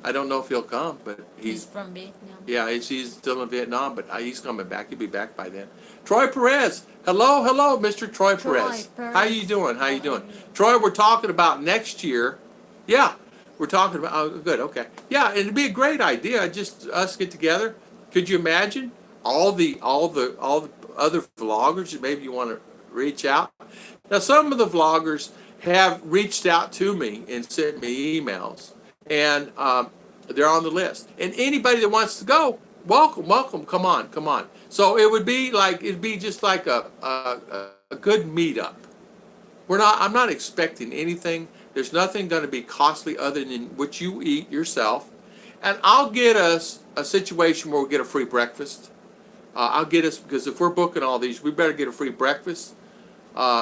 I don't know if he'll come, but He's from Vietnam. yeah, he's still in Vietnam, but he's coming back. He'll be back by then. Troy Perez. Hello, Mr. Troy Perez. How you doing? How you doing? Troy, we're talking about next year. Yeah, we're talking about, oh, good, okay. Yeah, it'd be a great idea, just us get together. Could you imagine all the other vloggers that maybe you want to reach out? Now, some of the vloggers have reached out to me and sent me emails, and they're on the list. And anybody that wants to go, welcome, come on. So it'd be just like a good meetup. I'm not expecting anything. There's nothing going to be costly other than what you eat yourself. And I'll get us a situation where we'll get a free breakfast. I'll get us, because if we're booking all these, we better get a free breakfast.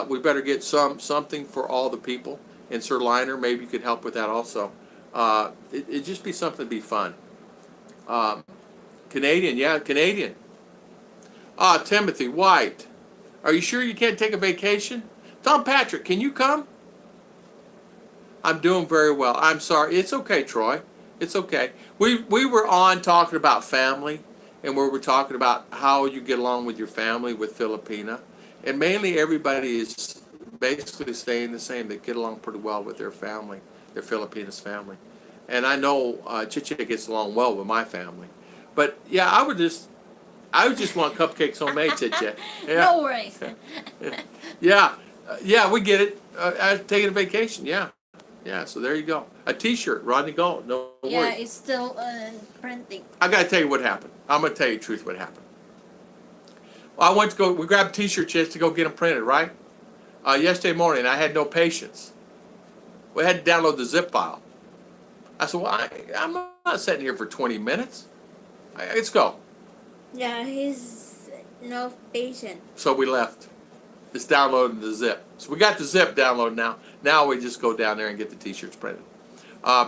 We better get something for all the people. And Sir Liner, maybe you could help with that also. It'd just be something to be fun. Canadian. Timothy White. Are you sure you can't take a vacation? Tom Patrick, can you come? I'm doing very well. I'm sorry. It's okay, Troy. It's okay. We were on talking about family, and we were talking about how you get along with your family with Filipina. And mainly everybody is basically staying the same. They get along pretty well with their family, their Filipinas family. And I know Chiche gets along well with my family. But yeah, I would just want cupcakes homemade, Chiche. Yeah. No worries. Yeah, we get it. Taking a vacation, yeah. Yeah, so there you go. A T-shirt, Rodney Galt. No worries. Yeah, it's still printing. I got to tell you what happened. I'm going to tell you the truth what happened. Well, we grabbed T-shirt just to go get them printed, right? Yesterday morning, I had no patience. We had to download the zip file. I said, well, I'm not sitting here for 20 minutes. Let's go. Yeah, he's no patient. So we left. It's downloading the zip. So we got the zip downloaded now. Now we just go down there and get the T-shirts printed.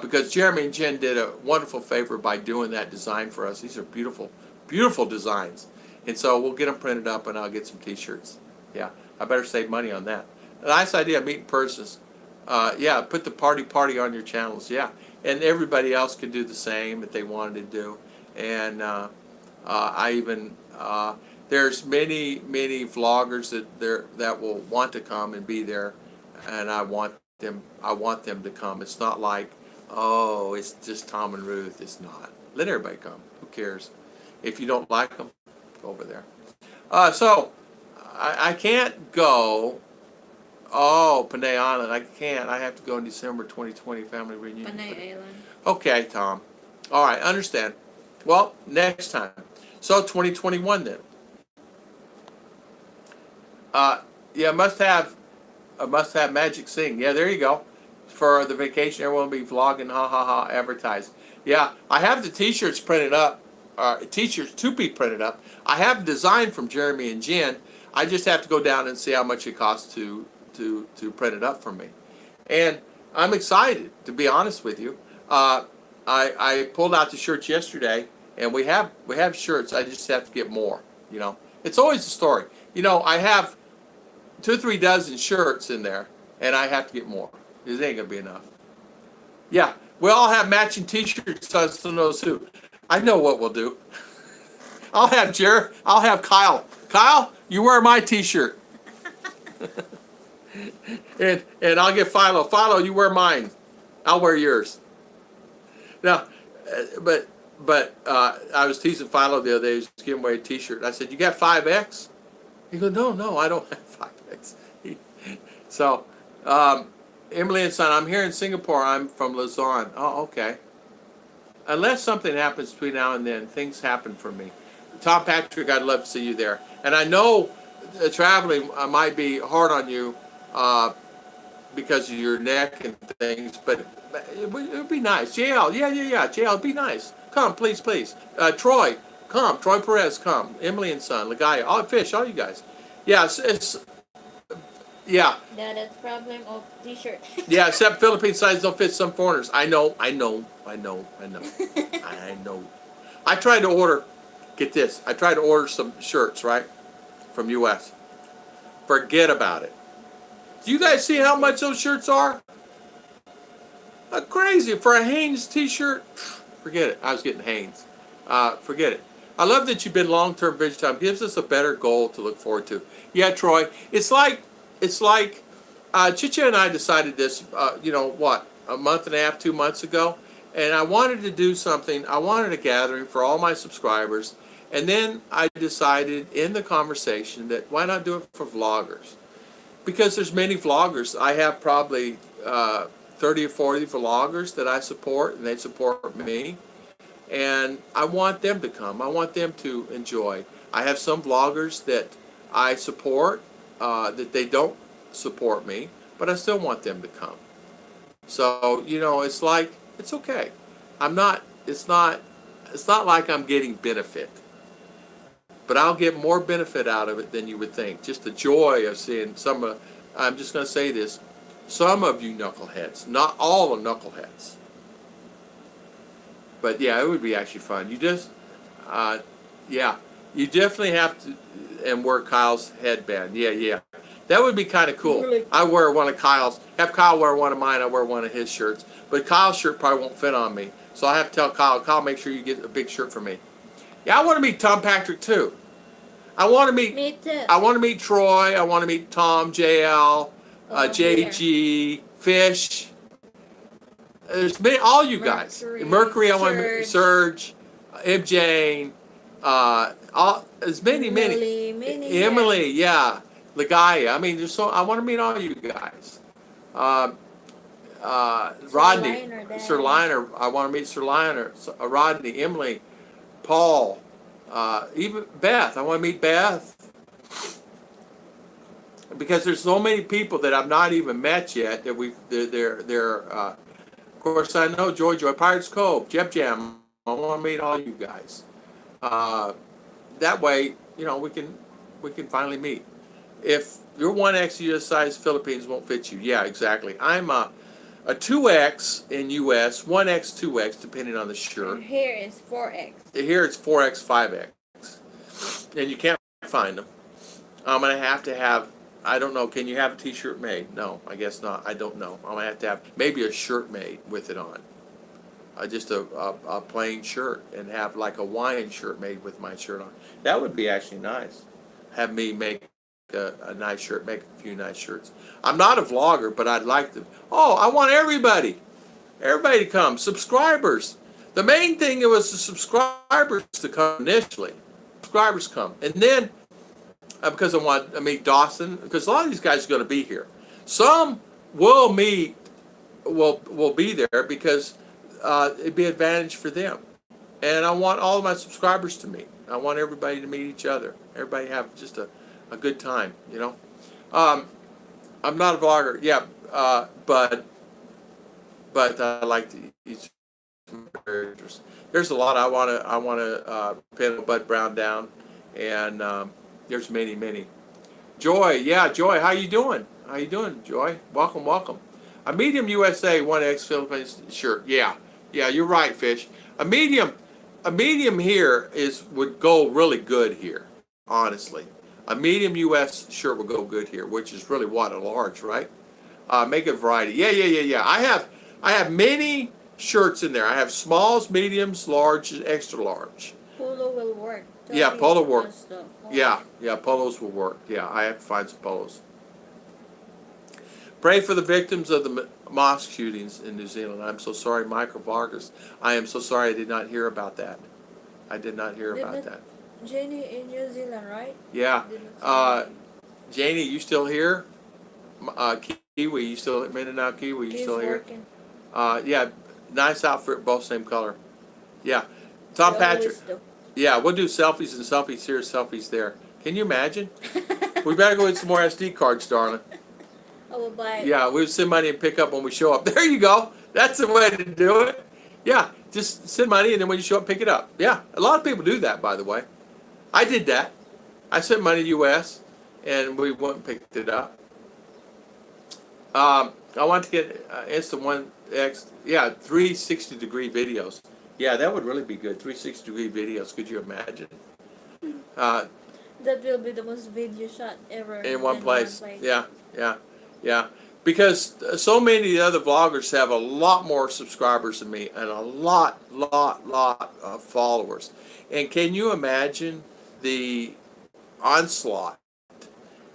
Because Jeremy and Jen did a wonderful favor by doing that design for us. These are beautiful, beautiful designs. And so we'll get them printed up, and I'll get some T-shirts. Yeah, I better save money on that. A nice idea, meeting persons. Yeah, put the party on your channels. Yeah, and everybody else can do the same if they wanted to do. And I even there's many vloggers that will want to come and be there, and I want them to come. It's not like, oh, it's just Tom and Ruth. It's not. Let everybody come. Who cares? If you don't like them, go over there. So I can't go. Oh, Panay Island. I can't. I have to go in December 2020 family reunion. Panay Island. Okay, Tom. All right, understand. Well, next time. So 2021 then. Yeah, must have magic sing. Yeah, there you go. For the vacation, everyone will be vlogging, ha ha ha, advertise. Yeah, I have the T-shirts printed up. T-shirts to be printed up. I have design from Jeremy and Jen. I just have to go down and see how much it costs to print it up for me. And I'm excited, to be honest with you. I pulled out the shirts yesterday, and we have shirts. I just have to get more. You know, it's always a story. You know, I have 2 or 3 dozen shirts in there, and I have to get more. It ain't gonna be enough. Yeah, we all have matching T-shirts. So who knows who? I know what we'll do. I'll have Jared. I'll have Kyle. Kyle, you wear my T-shirt, and I'll get Philo. Philo, you wear mine. I'll wear yours. Now, but I was teasing Philo the other day. He was giving away a T-shirt. I said, "You got 5X?" He goes, "No, I don't have 5X." So, Emily and son, I'm here in Singapore. I'm from Luzon. Oh, okay. Unless something happens between now and then, things happen for me. Tom Patrick, I'd love to see you there. And I know traveling might be hard on you because of your neck and things, but it would be nice. JL, yeah. JL, be nice. Come, please. Troy, come. Troy Perez, come. Emily and son, Lagaya, all Fish, all you guys. Yeah, yeah. Yeah, that's problem of T-shirt. Yeah, except Philippine sizes don't fit some foreigners. I know. I tried to order, get this, I tried to order some shirts, right, from U.S. Forget about it. Do you guys see how much those shirts are? Crazy. For a Hanes t-shirt, forget it. I was getting Hanes. Forget it. I love that you've been long-term vegetarian. Gives us a better goal to look forward to. Yeah, Troy. It's like Chicha and I decided this, a month and a half, 2 months ago. And I wanted to do something. I wanted a gathering for all my subscribers. And then I decided in the conversation that why not do it for vloggers? Because there's many vloggers. I have probably 30 or 40 vloggers that I support, and they support me. And I want them to come. I want them to enjoy. I have some vloggers that I support that they don't support me, but I still want them to come. So, it's like, it's okay. It's not like I'm getting benefit. But I'll get more benefit out of it than you would think. Just the joy of seeing I'm just going to say this, some of you knuckleheads, not all the knuckleheads. But yeah, it would be actually fun. You just, you definitely have to, and wear Kyle's headband. Yeah. That would be kind of cool. Really? I wear one of Kyle's, have Kyle wear one of mine, I wear one of his shirts. But Kyle's shirt probably won't fit on me. So I have to tell Kyle, make sure you get a big shirt for me. Yeah, I want to meet Tom Patrick too. I want to meet. Me too. I want to meet Troy. I want to meet Tom, JL, JG, Fish. There's many, all you guys. Mercury. I want to meet Serge, MJ, as many. Emily, yeah, Lagaya. I mean, I want to meet all you guys. Rodney, Sir Liner. I want to meet Sir Liner, Rodney, Emily, Paul. Even Beth, I want to meet Beth because there's so many people that I've not even met yet that they're of course I know Joy, Pirates Cove, Jeb Jam. I want to meet all you guys. That way, we can finally meet. If your 1X US size Philippines won't fit you, yeah, exactly. I'm a 2X in US, 1X, 2X, depending on the shirt. Here is 4X. Here it's 4X, 5X. And you can't find them. I'm going to have, I don't know, can you have a t-shirt made? No, I guess not. I don't know. I'm going to have maybe a shirt made with it on. Just a plain shirt and have like a Hawaiian shirt made with my shirt on. That would be actually nice. Have me make a nice shirt, make a few nice shirts. I'm not a vlogger, but I'd like to. Oh, I want everybody to come. Subscribers. The main thing was the subscribers to come initially. Subscribers come, and then because I want to meet Dawson, because a lot of these guys are going to be here. Some will meet, will be there because it'd be an advantage for them. And I want all of my subscribers to meet. I want everybody to meet each other. Everybody have just a good time, you know. I'm not a vlogger, yeah, but I like to eat some characters. There's a lot I wanna pin Bud Brown down, and there's many. Joy, yeah, Joy, how you doing? How you doing, Joy? Welcome. A medium USA 1X Philippines shirt. Yeah, you're right, Fish. A medium here would go really good here, honestly. A medium US shirt would go good here, which is really what, a large, right? Make a variety. Yeah. I have many shirts in there. I have smalls, mediums, large, and extra large. Polo will work. Yeah, polo work. Yeah, polos will work. Yeah, I have to find some polos. Pray for the victims of the mosque shootings in New Zealand. I'm so sorry, Michael Vargas. I am so sorry I did not hear about that. I did not hear about that. Jenny in New Zealand, right? Yeah. Janie, you still here? Kiwi, you still at Mindanao Kiwi? You still here? Working. Yeah, nice outfit, both same color. Yeah. Tom Patrick. Yeah, we'll do selfies and selfies here, selfies there. Can you imagine? We better go get some more SD cards, darling. I will buy it. Yeah, we'll send money and pick up when we show up. There you go. That's the way to do it. Yeah, just send money and then when you show up, pick it up. Yeah, a lot of people do that, by the way. I did that. I sent money to U.S. and we went and picked it up. I want to get Insta1X, 360-degree videos. Yeah, that would really be good. 360-degree videos. Could you imagine? That will be the most video shot ever. In one place. Yeah. Because so many other vloggers have a lot more subscribers than me and a lot of followers. And can you imagine the onslaught?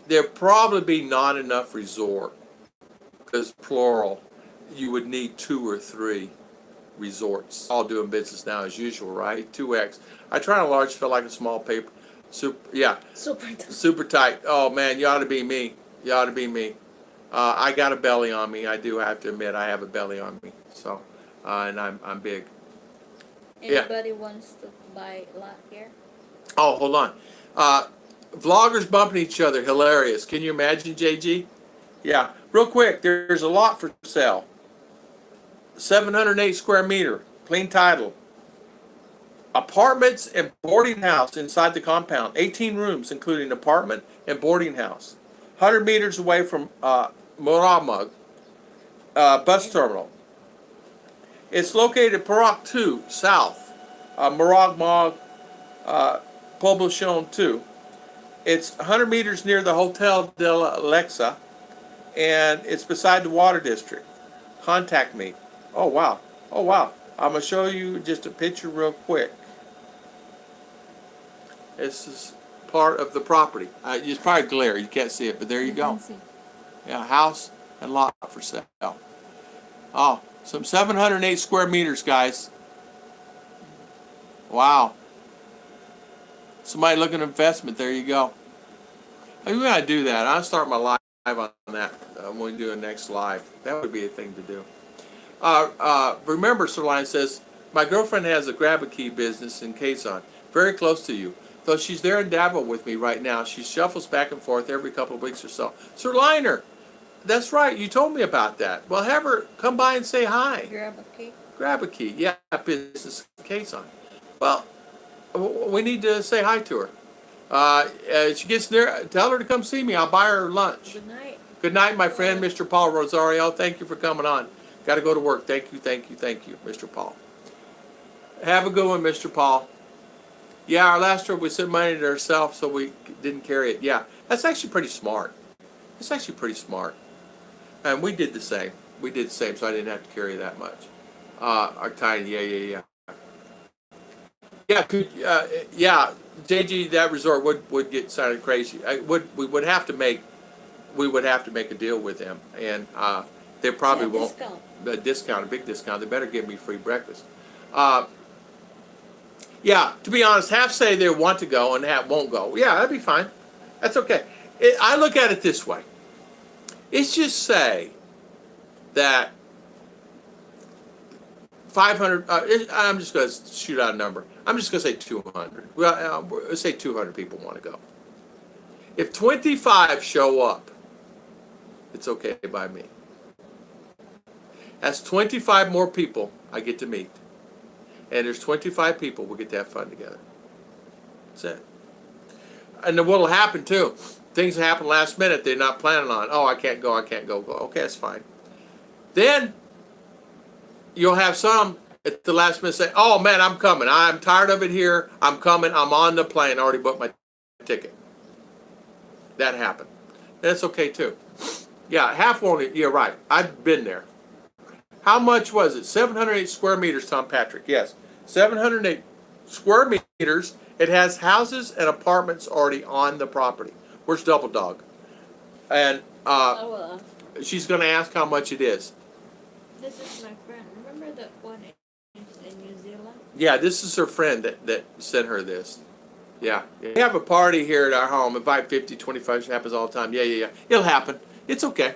There'd probably be not enough resort, because plural, you would need 2 or 3 resorts. All doing business now as usual, right? 2X. I try to large, feel like a small paper. Super tight. Oh man, you ought to be me. I got a belly on me. I do have to admit I have a belly on me. So, and I'm big. Anybody wants to buy a lot here? Oh, hold on. Vloggers bumping each other, hilarious. Can you imagine, JG? Yeah. Real quick, there's a lot for sale. 708 square meter, clean title. Apartments and boarding house inside the compound. 18 rooms, including apartment and boarding house. 100 meters away from Muramag bus terminal. It's located at Perak 2 South, Muramag Poblacion 2. It's 100 meters near the Hotel de la Alexa, and it's beside the water district. Contact me. Oh wow. I'm going to show you just a picture real quick. This is part of the property. It's probably glare. You can't see it, but there you go. Yeah, house and lot for sale. Oh, some 708 square meters, guys. Wow. Somebody looking at investment. There you go. We gotta do that. I'll start my live on that when we do a next live. That would be a thing to do. Remember, Sir Lion says, my girlfriend has a grab-a-key business in Quezon, very close to you. Though she's there in Davao with me right now, she shuffles back and forth every couple of weeks or so. Sir Liner, that's right, you told me about that. Well, have her come by and say hi. Grab-a-key? Grab-a-key, yeah, business in Quezon. Well, we need to say hi to her. She gets there, tell her to come see me. I'll buy her lunch. Good night. Good night, my friend, Mr. Paul Rosario. Thank you for coming on. Got to go to work. Thank you, Mr. Paul. Have a good one, Mr. Paul. Yeah, our last trip we sent money to ourselves, so we didn't carry it. Yeah, that's actually pretty smart. It's actually pretty smart. And we did the same. So I didn't have to carry that much. Our tiny, yeah. Yeah, JG, that resort would get sounded crazy. We would have to make a deal with them, and they probably won't. Discount. A discount, a big discount. They better give me free breakfast. Uh, yeah, to be honest, half say they want to go and half won't go. Yeah, that'd be fine. That's okay. I look at it this way. It's just say that 500. I'm just going to shoot out a number. I'm just going to say 200. Well, let's say 200 people want to go. If 25 show up, it's okay by me. That's 25 more people I get to meet. And there's 25 people we get to have fun together. That's it. And then what'll happen too, things happen last minute they're not planning on. Oh, I can't go. Okay, that's fine. Then you'll have some at the last minute say, oh man, I'm coming. I'm tired of it here. I'm coming. I'm on the plane. I already booked my ticket. That happened. That's okay too. Yeah, half won't. You're right. I've been there. How much was it? 708 square meters, Tom Patrick. Yes, 708 square meters. It has houses and apartments already on the property. Where's Double Dog? And she's going to ask how much it is. This is my friend. Remember that one in New Zealand? Yeah, this is her friend that sent her this. Yeah. We have a party here at our home. Invite 50, 25. It happens all the time. Yeah. It'll happen. It's okay.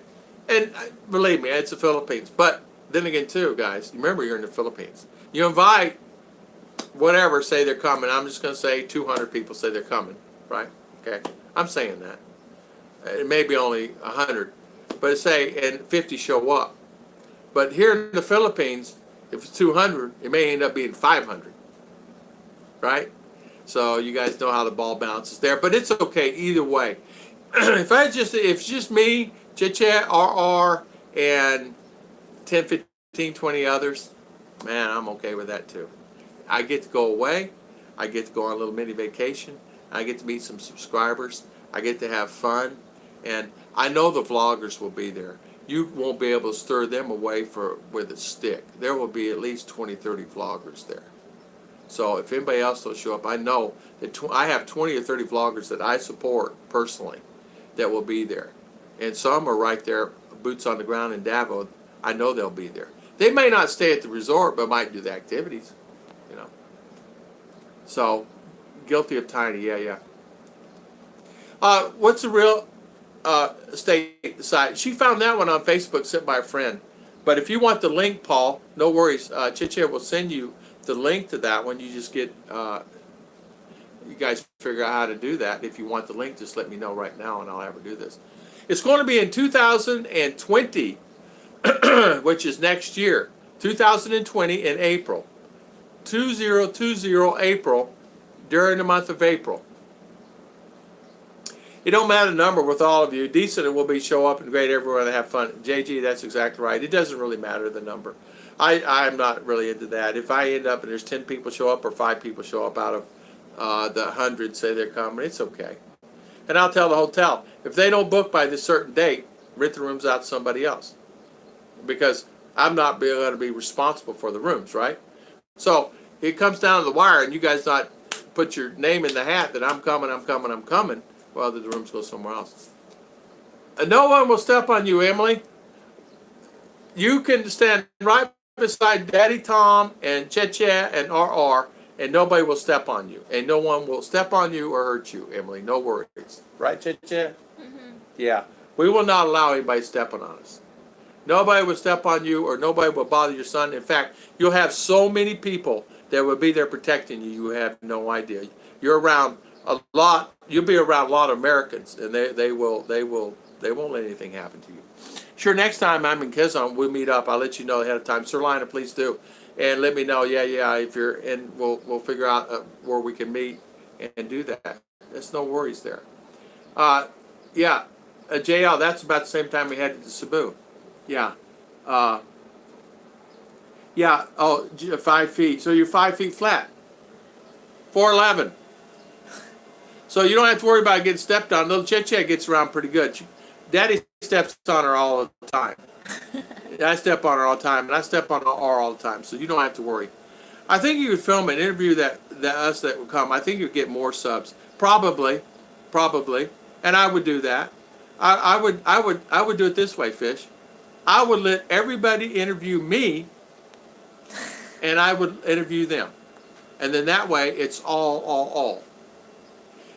And believe me, it's the Philippines. But then again, too, guys, remember you're in the Philippines. You invite whatever, say they're coming. I'm just going to say 200 people say they're coming, right? Okay, I'm saying that. It may be only 100, but say and 50 show up. But here in the Philippines, if it's 200, it may end up being 500, right? So you guys know how the ball bounces there, but it's okay either way. If it's just me, Chit-Chat, RR, and 10, 15, 20 others, man, I'm okay with that too. I get to go away. I get to go on a little mini vacation. I get to meet some subscribers. I get to have fun. And I know the vloggers will be there. You won't be able to stir them away with a stick. There will be at least 20, 30 vloggers there. So if anybody else will show up, I know that I have 20 or 30 vloggers that I support personally that will be there. And some are right there, boots on the ground in Davao. I know they'll be there. They may not stay at the resort, but might do the activities, you know. So, guilty of tiny, yeah. What's the real estate site? She found that one on Facebook, sent by a friend. But if you want the link, Paul, no worries. Chit-Chat will send you the link to that one. You just get, you guys figure out how to do that. If you want the link, just let me know right now, and I'll have her do this. It's going to be in 2020. Which is next year, 2020 in April, 2020 April, during the month of April. It don't matter the number with all of you. Decent and will be show up and great everywhere to have fun. JG, that's exactly right. It doesn't really matter the number. I'm not really into that. If I end up and there's 10 people show up or 5 people show up out of the 100 say they're coming, it's okay. And I'll tell the hotel, if they don't book by this certain date, rent the rooms out to somebody else. Because I'm not going to be responsible for the rooms, right? So it comes down to the wire, and you guys not put your name in the hat that I'm coming. Well, the rooms go somewhere else. And no one will step on you, Emily. You can stand right beside Daddy Tom and Chit-Chat and RR, and nobody will step on you. And no one will step on you or hurt you, Emily. No worries. Right, Chit-Chat? Mm-hmm. Yeah. We will not allow anybody stepping on us. Nobody will step on you or nobody will bother your son. In fact, you'll have so many people that will be there protecting you, you have no idea. You're around a lot, you'll be around a lot of Americans, and they won't let anything happen to you. Sure, next time I'm in Quezon, we'll meet up. I'll let you know ahead of time. Sir Lina, please do. And let me know, yeah, if you're in, we'll figure out where we can meet and do that. There's no worries there. JL, that's about the same time we headed to Cebu. Yeah. 5 feet. So you're 5 feet flat. 4'11". So you don't have to worry about getting stepped on. Little Chit-Chat gets around pretty good. Daddy steps on her all the time. I step on her all the time, and I step on her all the time, so you don't have to worry. I think you could film an interview that the us that would come, I think you'd get more subs. Probably, probably, and I would do that. I would do it this way, Fish. I would let everybody interview me, and I would interview them, and then that way it's all.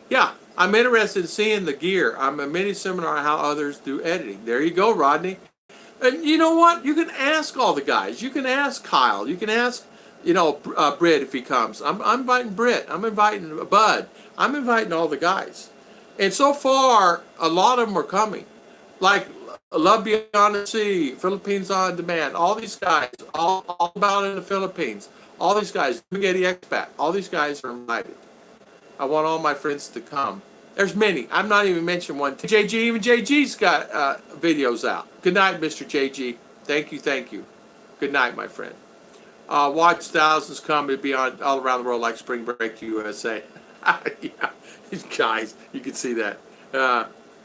Yeah, I'm interested in seeing the gear. I'm a mini seminar on how others do editing. There you go, Rodney. And you know what? You can ask all the guys. You can ask Kyle. You can ask, Britt if he comes. I'm inviting Britt. I'm inviting Bud. I'm inviting all the guys. And so far, a lot of them are coming. Like Love Beyond the Sea, Philippines on Demand, all these guys, all about in the Philippines. All these guys, Spaghetti Expat, all these guys are invited. I want all my friends to come. There's many. I'm not even mentioning one. JG, even JG's got videos out. Good night, Mr. JG. Thank you, thank you. Good night, my friend. Watch thousands come and be on all around the world like Spring Break USA. Yeah, these guys, you can see that.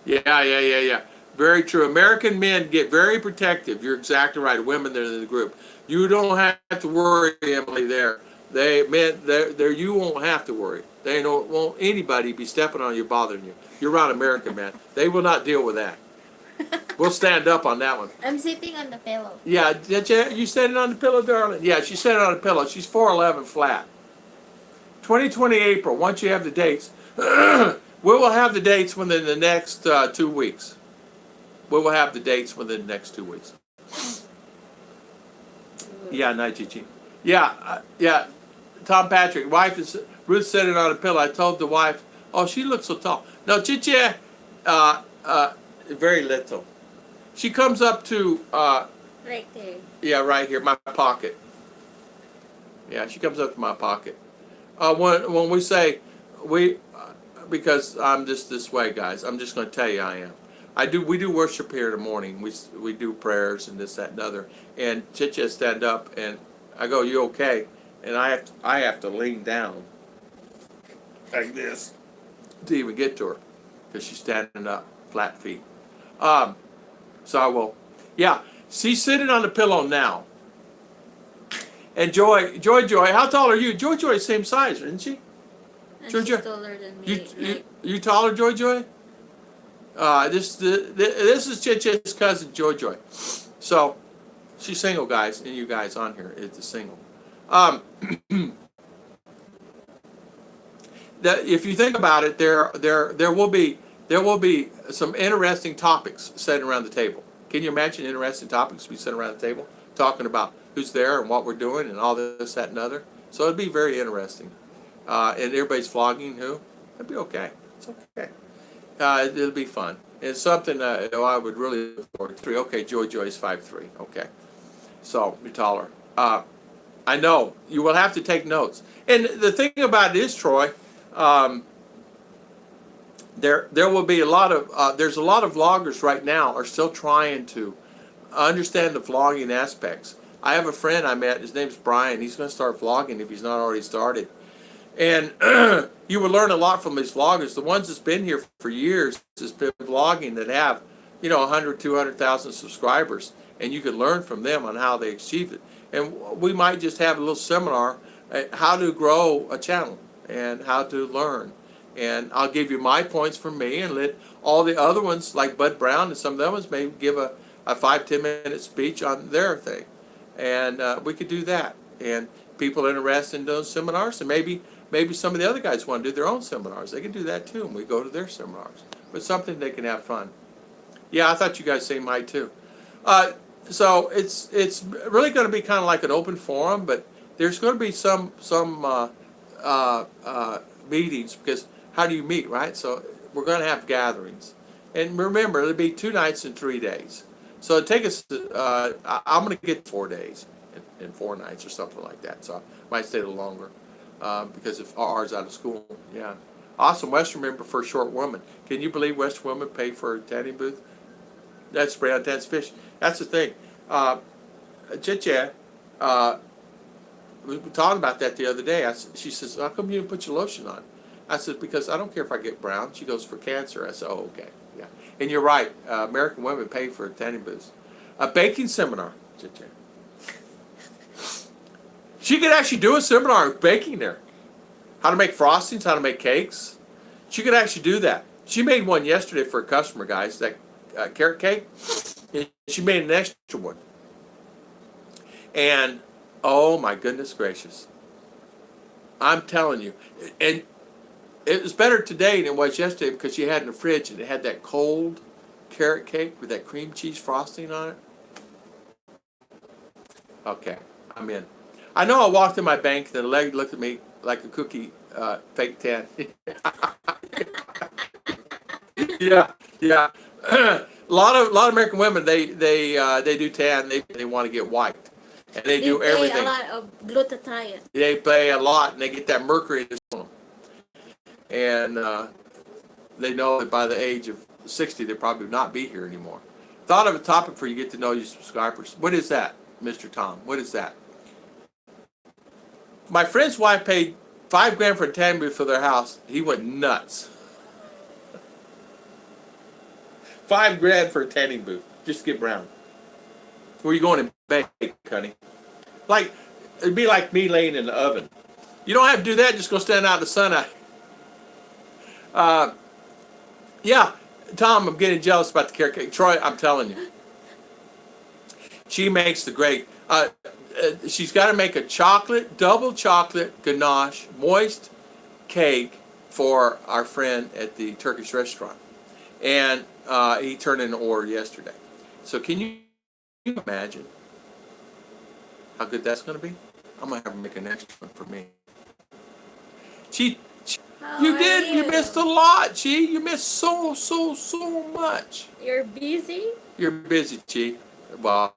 Yeah. Very true. American men get very protective. You're exactly right. Women that are in the group. You don't have to worry, Emily, there. You won't have to worry. They don't want anybody be stepping on you, bothering you. You're around American man. They will not deal with that. We'll stand up on that one. I'm sitting on the pillow. Yeah, you standing on the pillow, darling? Yeah, she's standing on the pillow. She's 4'11" flat. 2020 April. Once you have the dates, we will have the dates within the next 2 weeks. We will have the dates within the next 2 weeks. Yeah, night, Gigi. Yeah. Tom Patrick, wife is Ruth sitting on a pillow. I told the wife, "Oh, she looks so tall." No, Chichi, very little. She comes up to Right there. yeah, right here, my pocket. Yeah, she comes up to my pocket. When we say because I'm just this way, guys. I'm just going to tell you I am. We do worship here in the morning. We do prayers and this, that, and other. And Chichi stand up and I go, "You okay?" And I have to lean down like this to even get to her because she's standing up, flat feet. So I will. Yeah, she's sitting on the pillow now. And Joy, how tall are you? Joy, same size, isn't she? And Joy, she's taller than me. You taller, Joy? This is Chichi's cousin, Joy. So she's single, guys, and you guys on here, it's a single. If you think about it, there will be some interesting topics set around the table. Can you imagine interesting topics to be set around the table, talking about who's there and what we're doing and all this, that, and other? So it'd be very interesting. And everybody's vlogging who? It'd be okay. It's okay. It'll be fun. It's something I would really look forward to. Okay, Joy's 5'3". Okay, so you're taller. I know you will have to take notes. And the thing about it is, Troy, there will be a lot of there's a lot of vloggers right now are still trying to understand the vlogging aspects. I have a friend I met. His name's Brian. He's going to start vlogging if he's not already started. And you will learn a lot from these vloggers. The ones that's been here for years has been vlogging that have 100, 200,000 subscribers, and you can learn from them on how they achieved it. And we might just have a little seminar how to grow a channel and how to learn. And I'll give you my points from me and let all the other ones, like Bud Brown and some of the other ones, maybe give a 5-10 minute speech on their thing. And we could do that. And people interested in those seminars, and maybe some of the other guys want to do their own seminars. They can do that too, and we go to their seminars. But something they can have fun. Yeah, I thought you guys say might too. So it's really going to be kind of like an open forum, but there's going to be some meetings, because how do you meet, right? So we're going to have gatherings, and remember, it'll be 2 nights and 3 days. So it'll take us. I'm going to get 4 days and 4 nights or something like that. So I might stay a little longer because if ours out of school, yeah. Awesome, Western member for a short woman. Can you believe Western women pay for a tanning booth? That's spray on Tans Fish. That's the thing. Chit-chat, we were talking about that the other day. She says, "How come you didn't put your lotion on?" I said, "Because I don't care if I get brown." She goes, "For cancer." I said, "Oh, okay. Yeah." And you're right. American women pay for tanning booths. A baking seminar. Chit-chat. She could actually do a seminar of baking there. how to make frostings, how to make cakes. She could actually do that. She made one yesterday for a customer, guys, that carrot cake. And she made an extra one. And, oh my goodness gracious. I'm telling you. And it was better today than it was yesterday because she had it in the fridge and it had that cold carrot cake with that cream cheese frosting on it. Okay, I'm in. I know I walked in my bank and the leg looked at me like a cookie fake tan. Yeah, yeah. A lot of American women they do tan. They want to get white, and they do pay everything. a lot of glutathione. They pay a lot, and they get that mercury in them. And they know that by the age of 60, they'll probably not be here anymore. Thought of a topic for you get to know your subscribers. What is that, Mr. Tom? What is that? My friend's wife paid $5,000 for a tan booth for their house. He went nuts. $5,000 for a tanning booth, just to get brown. Where you going to bake, honey? Like, it'd be like me laying in the oven. You don't have to do that, just go stand out in the sun. Yeah, Tom, I'm getting jealous about the carrot cake. Troy, I'm telling you. She makes the great, she's got to make a double chocolate ganache, moist cake for our friend at the Turkish restaurant. And he turned in an order yesterday. So can you imagine how good that's going to be? I'm going to have her make an extra one for me. You missed a lot, Chi. You missed so much. You're busy? You're busy, Chi. Wow.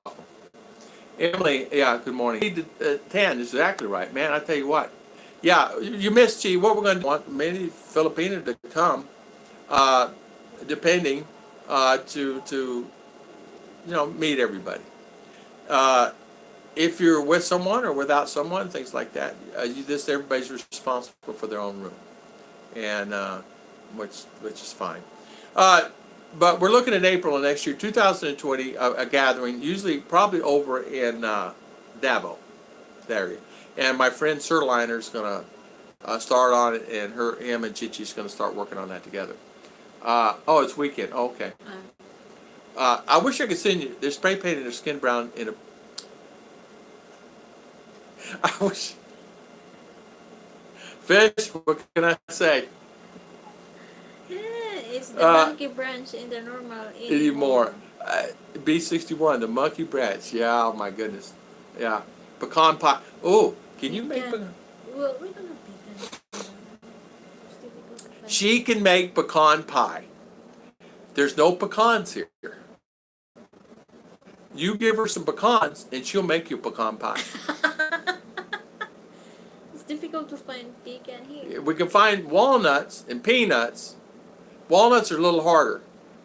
Emily, yeah, good morning. 10 is exactly right, man. I tell you what. Yeah, you missed, Chi. What we're going to want maybe Filipina to come, depending, to meet everybody. If you're with someone or without someone, things like that, everybody's responsible for their own room, and which is fine. But we're looking at April of next year, 2020, a gathering, usually probably over in Davao, that area. And my friend Sirliner's going to start on it, and him and Chichi's going to start working on that together. Oh, it's weekend. Oh, okay. I wish I could send you. They're spray painting their skin brown in a. I wish. Fish. What can I say? Yeah, it's the monkey branch in the normal Anymore. B61, the monkey branch. Yeah. Oh my goodness. Yeah. Pecan pie. Oh, can you make pecan? Well, we don't have pecan. She can make pecan pie. There's no pecans here. You give her some pecans, and she'll make you pecan pie. It's difficult to find pecan here. We can find walnuts and peanuts. Walnuts are a little harder.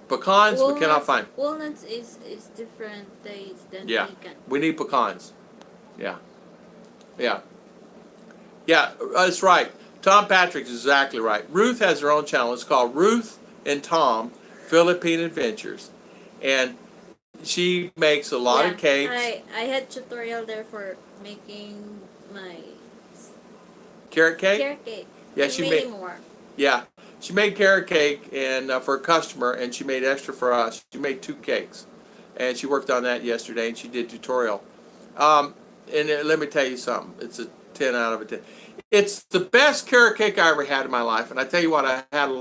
Pecans we cannot find. Walnuts is different taste than Yeah, pecan. we need pecans. Yeah. Yeah. Yeah, that's right. Tom Patrick's exactly right. Ruth has her own channel. It's called Ruth and Tom Philippine Adventures. And she makes a lot of cakes. I had tutorial there for making my Carrot cake? carrot cake. Yeah, And she many made. more. Yeah, she made carrot cake and for a customer, and she made extra for us. She made 2 cakes, and she worked on that yesterday, and she did tutorial. Let me tell you something. It's a 10 out of a 10. It's the best carrot cake I ever had in my life, and I tell you what, I had a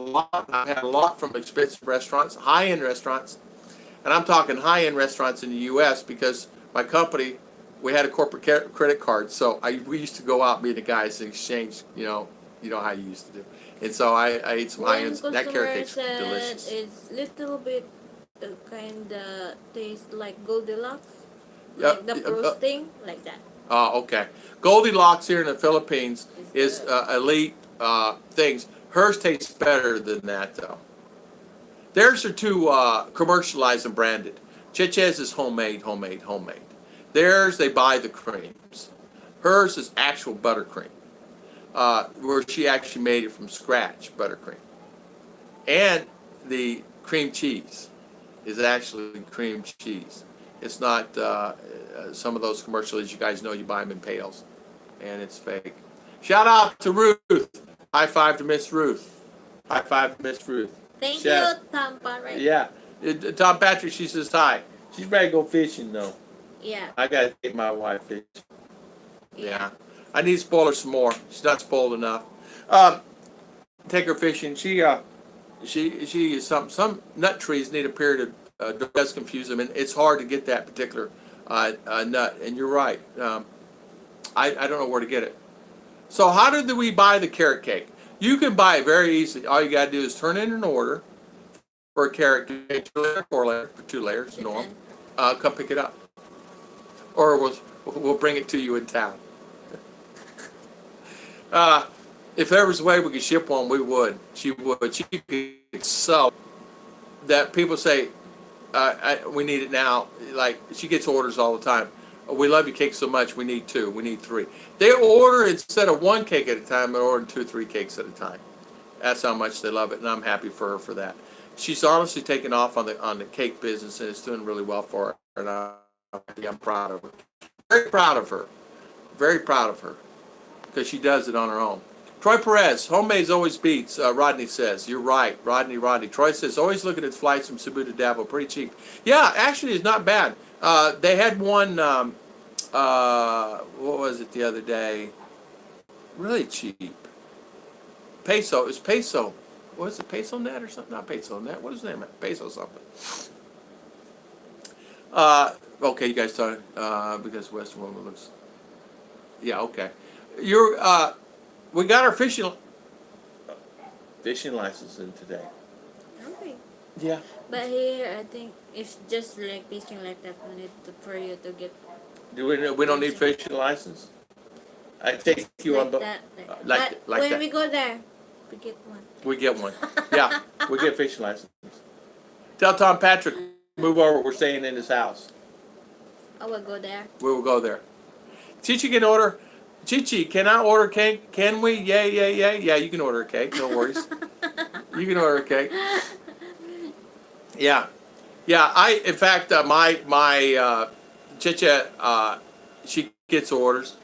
lot from expensive restaurants, high-end restaurants, and I'm talking high-end restaurants in the U.S. because my company, we had a corporate credit card, so we used to go out, me and the guys, and exchange, you know how you used to do. And so I ate some high-end. That carrot cake's delicious. It's little bit kind of taste like Goldilocks, Yep, like the frosting, like that. Oh, okay. Goldilocks here in the Philippines is elite things. Hers tastes better than that, though. Theirs are too commercialized and branded. Cheche's is homemade. Theirs, they buy the creams. Hers is actual buttercream, where she actually made it from scratch, buttercream. And the cream cheese is actually cream cheese. It's not some of those commercials you guys know, you buy them in pails, and it's fake. Shout out to Ruth. High five to Miss Ruth. High five to Miss Ruth. Thank She had- you, Tampa, right? Yeah. Tom Patrick, she says hi. She's ready to go fishing, though. Yeah. I got to take my wife fishing. Yeah. I need to spoil her some more. She's not spoiled enough. Take her fishing. She is some nut trees need a period of does confuse them, and it's hard to get that particular nut. And you're right. I don't know where to get it. So how do we buy the carrot cake? You can buy it very easily. All you got to do is turn in an order for a carrot cake, 2 layer, 4 layer, 2 layers, normal. Come pick it up, or we'll bring it to you in town. If there was a way we could ship one, we would. She would. She could so that people say, we need it now. Like, she gets orders all the time. We love your cake so much, we need 2, we need 3. They order, instead of 1 cake at a time, they're ordering 2, 3 cakes at a time. That's how much they love it, and I'm happy for her for that. She's honestly taken off on the cake business, and it's doing really well for her, and I'm proud of her. Very proud of her. Very proud of her, because she does it on her own. Troy Perez, homemade always beats, Rodney says. You're right, Rodney. Troy says, always look at its flights from Cebu to Davao, pretty cheap. Yeah, actually, it's not bad. They had one, what was it the other day? Really cheap. Peso, it was Peso. What is it, Peso Net or something? Not Peso Net, what is the name of it? Peso something. Okay, you guys talking, because Western Woman looks, yeah, okay. We got our fishing license in today. Okay. Yeah. But here, I think it's just like fishing like that. For you to get. We don't need fishing license? I take you on Like the that. like But when that. we go there, we get one. We get one. Yeah, we get fishing license. Tell Tom Patrick, move over. We're staying in his house. I will go there. We will go there. Chichi can order. Chichi, can I order cake? Can we? Yeah. Yeah, you can order a cake. No worries. You can order a cake. Yeah. In fact, my Chicha, she gets orders.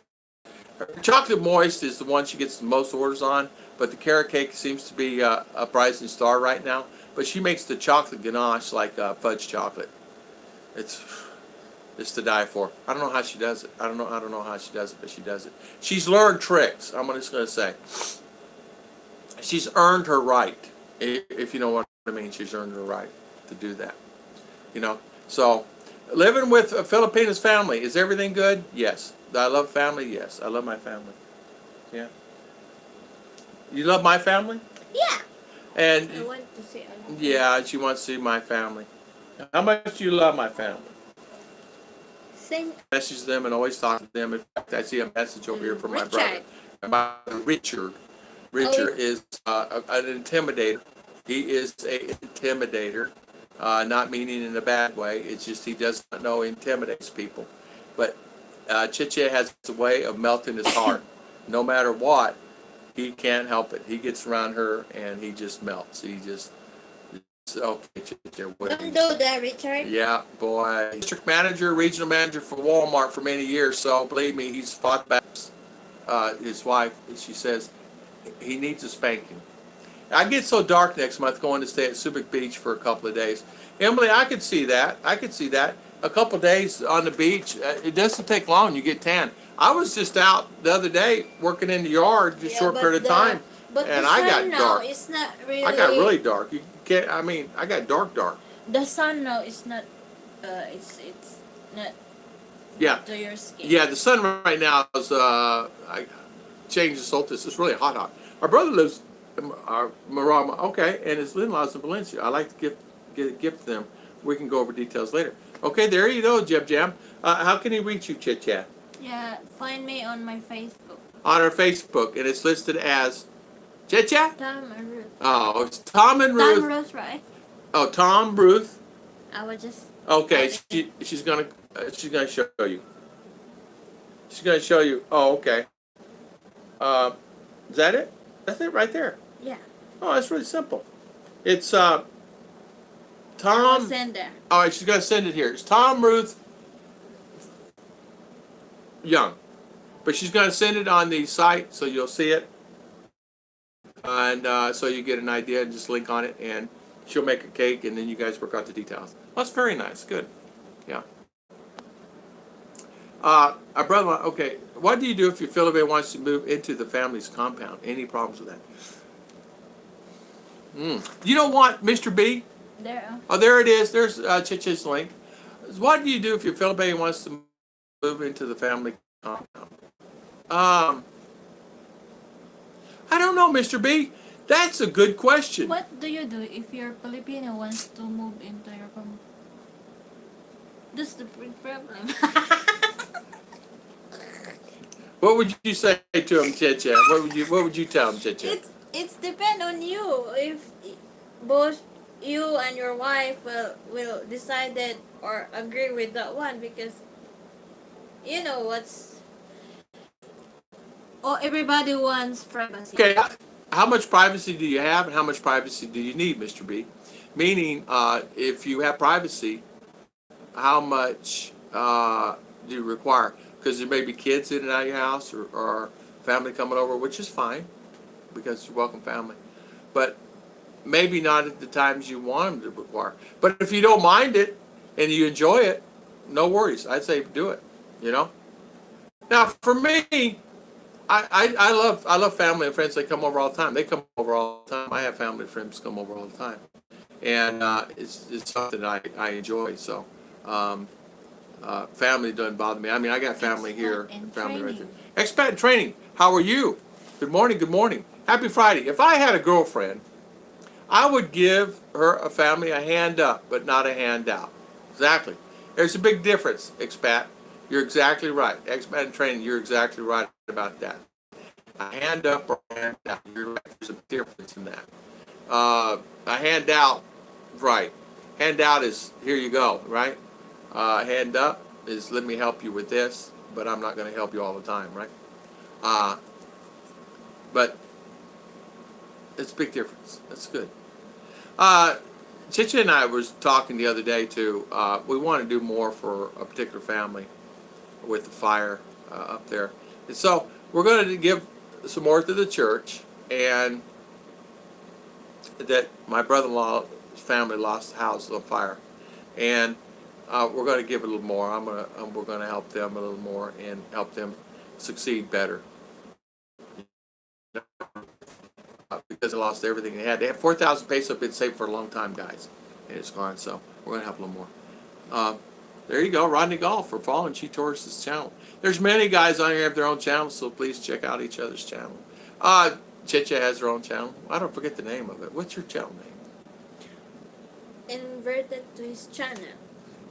Chocolate Moist is the one she gets the most orders on, but the carrot cake seems to be a rising star right now. But she makes the chocolate ganache like fudge chocolate. It's to die for. I don't know how she does it. I don't know how she does it, but she does it. She's learned tricks. I'm just going to say. She's earned her right. If you know what I mean, she's earned her right to do that. So living with a Filipina's family, is everything good? Yes. Do I love family? Yes. I love my family. Yeah. You love my family? Yeah. And I want to see. yeah, she wants to see my family. How much do you love my family? Same. Message them and always talk to them. In fact, I see a message over here from my brother. My Richard. Richard is an intimidator. He is an intimidator, not meaning in a bad way. It's just he does not know he intimidates people. But Chiche has a way of melting his heart. No matter what, he can't help it. He gets around her and he just melts. He just, okay, Chiche. Don't do that, Richard. Yeah, boy. District manager, regional manager for Walmart for many years, so believe me, he's fought back. His wife, she says, he needs a spanking. I get so dark next month going to stay at Subic Beach for a couple of days. Emily, I could see that. A couple of days on the beach, it doesn't take long, you get tan. I was just out the other day working in the yard, just short period of time, and I got dark. It's not really. I got really dark. You can't. I mean, I got dark. The sun now is not. It's not. Yeah. To your skin. Yeah, the sun right now is. I changed the solstice. It's really hot. Our brother lives in Marama. Okay, and his in-laws in Valencia. I like to gift them. We can go over details later. Okay, there you go, Jeb Jam. How can he reach you, Chit Chat? Yeah, find me on my Facebook. On our Facebook, and it's listed as Chit Chat? Tom and Ruth. Oh, it's Tom and Ruth. Tom Ruth, right? Oh, Tom, Ruth. I was just. Okay, she's gonna show you. She's gonna show you. Oh, okay. Is that it? That's it right there. Yeah. Oh, that's really simple. It's I'll Tom. send there. All right, she's gonna send it here. It's Tom Ruth Young, but she's gonna send it on the site so you'll see it. and so you get an idea and just link on it, and she'll make a cake, and then you guys work out the details. Well, that's very nice. Good. Yeah. Our brother, okay, what do you do if your Filipino wants to move into the family's compound? Any problems with that? You don't want Mr. B? There. Oh, there it is. There's Chichi's link. What do you do if your Filipino wants to move into the family compound? Um, I don't know, Mr. B. That's a good question. What do you do if your Filipino wants to move into your compound? That's the big problem. What would you say to him, Chicha? What would you tell him, Chicha? It's depend on you. If both you and your wife will decide that or agree with that one, because you know what's. Oh, everybody wants privacy. Okay, how much privacy do you have, and how much privacy do you need, Mr. B? Meaning, if you have privacy, how much do you require? Because there may be kids in and out of your house, or family coming over, which is fine, because you're welcome family. But maybe not at the times you want them to require. But if you don't mind it and you enjoy it, no worries. I'd say do it. You know. Now, for me, I love family and friends. They come over all the time. They come over all the time. I have family and friends come over all the time, and it's something I enjoy. So. Family doesn't bother me. I mean, I got family here, and family right there. Expat in training. How are you? Good morning. Good morning. Happy Friday. If I had a girlfriend, I would give her a family a hand up, but not a handout. Exactly. There's a big difference, expat. You're exactly right. Expat in training. You're exactly right about that. A hand up or a hand out. You're right. There's a difference in that. A handout, right? Handout is here you go, right? Hand up is let me help you with this, but I'm not going to help you all the time, right? But it's a big difference. That's good. Chicha and I was talking the other day too. We want to do more for a particular family with the fire up there, and so we're going to give some more to the church, and that my brother-in-law's family lost the house on fire, and we're going to give a little more. We're going to help them a little more and help them succeed better. Because they lost everything they had. They had 4,000 pesos been saved for a long time, guys, and it's gone. So we're going to help a little more. There you go, Rodney Golf for following She Torres' channel. There's many guys on here who have their own channels, so please check out each other's channel. Chicha has her own channel. I don't forget the name of it. What's your channel name? Inverted to his channel.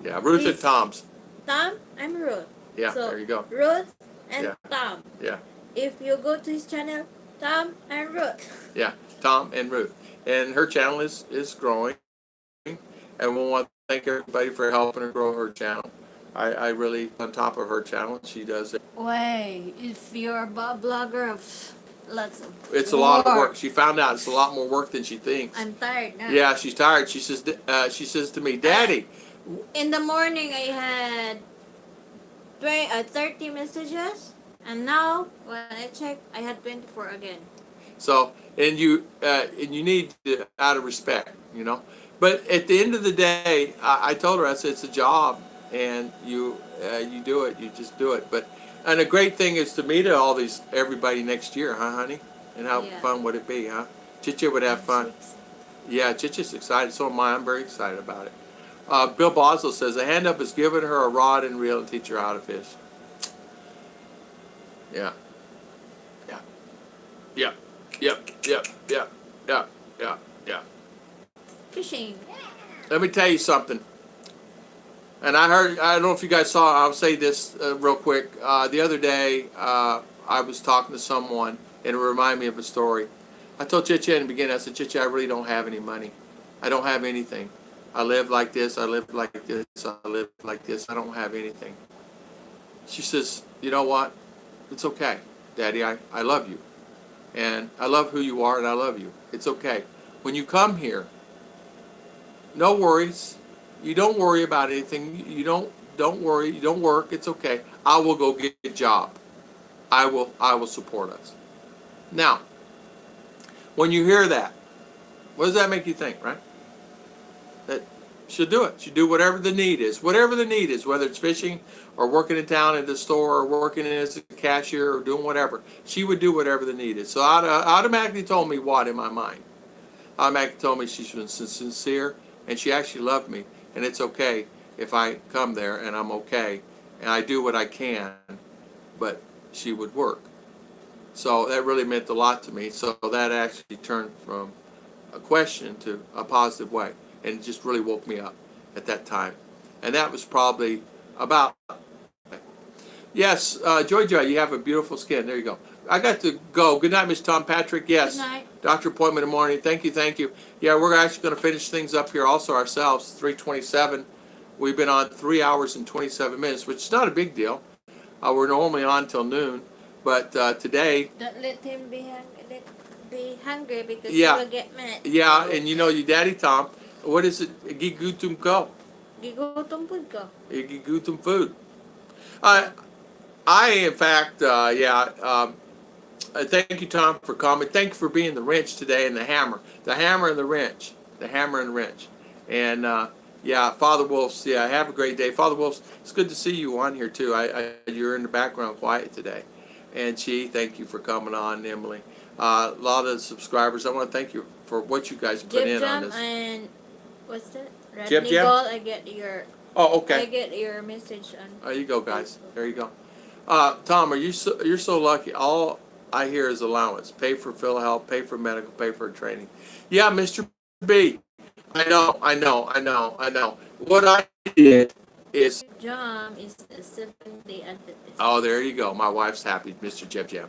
Yeah, Ruth and Tom's. Tom, I'm Ruth. Yeah, so, there you go. Ruth and Yeah. Tom. Yeah. If you go to his channel, Tom and Ruth. Yeah, Tom and Ruth. And her channel is growing. And we want to thank everybody for helping her grow her channel. I really, on top of her channel, she does it. Wait, if you're a blogger of lots of It's a lot of work. She found out it's a lot more work than she thinks. I'm tired now. Yeah, she's tired. She says to me, Daddy. In the morning, I had 30 messages. And now, when I check, I had 24 again. So, and you need to, out of respect, you know. But at the end of the day, I told her, I said, it's a job, and you do it. You just do it. And a great thing is to meet everybody next year, huh, honey? And how fun would it be, huh? Chicha would have fun. Yeah, Chicha's excited. So am I. I'm very excited about it. Bill Boswell says, a hand up is giving her a rod and reel and teach her how to fish. Yeah. Yeah. Yep. Yep. Yep. Yep. Yep. Yep. Yep. Fishing. Let me tell you something. And I don't know if you guys saw, I'll say this real quick. The other day, I was talking to someone, and it reminded me of a story. I told Chicha in the beginning, I said, Chicha, I really don't have any money. I don't have anything. I live like this, I live like this, I live like this. I don't have anything. She says, you know what? It's okay, Daddy. I love you. And I love who you are, and I love you. It's okay. When you come here, no worries. You don't worry about anything. You don't worry. You don't work. It's okay. I will go get a job. I will support us. Now, When you hear that, what does that make you think, right? That she'll do it. She'll do whatever the need is. Whatever the need is, whether it's fishing or working in town at the store or working as a cashier or doing whatever. She would do whatever the need is. So automatically told me what in my mind. Automatically told me she's been sincere and she actually loved me. And it's okay if I come there and I'm okay and I do what I can, but she would work. So that really meant a lot to me. So that actually turned from a question to a positive way. And it just really woke me up at that time. And that was probably about. Yes, Joy Joy, you have a beautiful skin. There you go. I got to go. Good night, Miss Tom Patrick. Yes. Good night. Doctor appointment in the morning. Thank you, thank you. Yeah, we're actually going to finish things up here also ourselves. 3:27. We've been on 3 hours and 27 minutes, which is not a big deal. We're normally on till noon, but today. Don't let him be hungry because Yeah. he will get mad. Yeah, and you know your daddy Tom. What is it? Gigutum ko. Gigutom pud ko. Gigutum food. I in fact, thank you, Tom, for coming. Thank you for being the wrench today and the hammer and the wrench, the hammer and wrench. And yeah, Father Wolf's. Yeah, have a great day, Father Wolf's. It's good to see you on here too. You're in the background quiet today. And Chi, thank you for coming on, Emily. A lot of the subscribers, I want to thank you for what you guys put in on this. And what's that? Jib Rodney Jam? Gold, I get your Okay. I get your message on. There you go, guys. There you go. Tom, you're so lucky. All I hear is allowance. Pay for PhilHealth, pay for medical, pay for training. Yeah, Mr. B. I know. What I did is. Jam is a Seventh-day Adventist. Oh, there you go. My wife's happy, Mr. Jeb Jam.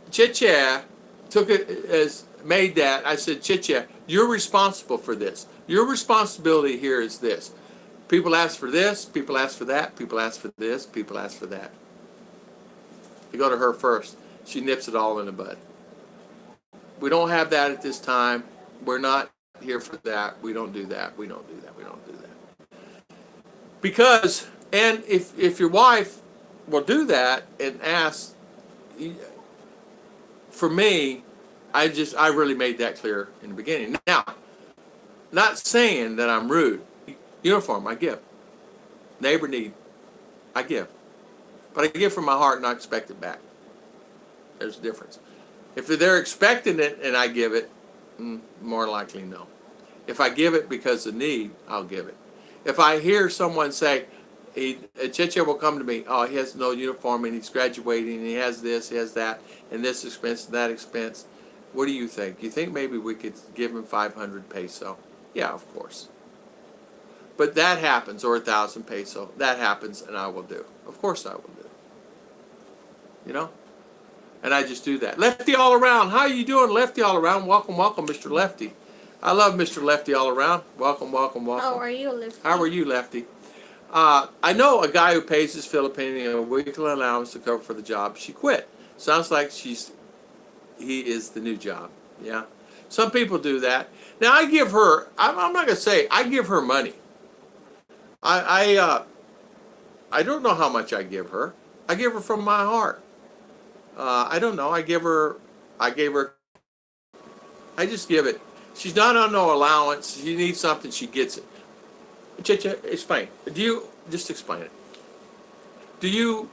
Chicha took it as made that. I said, Chicha, you're responsible for this. Your responsibility here is this. People ask for this, people ask for that, people ask for this, people ask for that. You go to her first. She nips it all in the bud. We don't have that at this time. We're not here for that. We don't do that. We don't do that. We don't do that. Because, and if your wife will do that and ask, for me, I really made that clear in the beginning. Now, not saying that I'm rude. Uniform, I give. Neighbor need, I give. But I give from my heart and I expect it back. There's a difference. If they're expecting it and I give it, more likely no. If I give it because of need, I'll give it. If I hear someone say, Chicha will come to me, oh, he has no uniform and he's graduating and he has this, he has that, and this expense and that expense. What do you think? You think maybe we could give him 500 peso? Yeah, of course. But that happens, or 1,000 peso. That happens, and I will do. Of course I will do. You know? And I just do that. Lefty all around. How are you doing, Lefty all around? Welcome, welcome, Mr. Lefty. I love Mr. Lefty all around. Welcome, welcome, welcome. How are you, Lefty? How are you, Lefty? I know a guy who pays his Filipina a weekly allowance to cover for the job. She quit. Sounds like he is the new job. Yeah. Some people do that. Now I give her, I'm not going to say, I give her money. I don't know how much I give her. I give her from my heart. I don't know. I gave her, I just give it. She's not on no allowance. She needs something, she gets it. Chicha, explain. Just explain it. Do you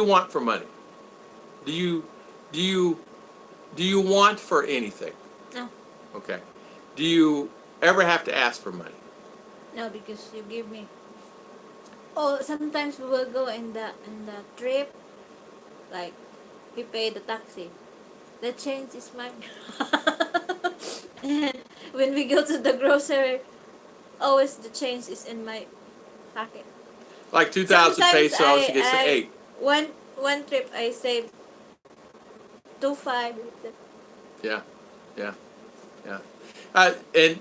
want for money? Do you want for anything? No. Okay. Do you ever have to ask for money? No, because you give me. Oh, sometimes we will go in the trip, like we pay the taxi. The change is mine. And when we go to the grocery, always the change is in my pocket. Like 2,000 pesos, she gets 8. One trip I saved 2,500. Yeah. And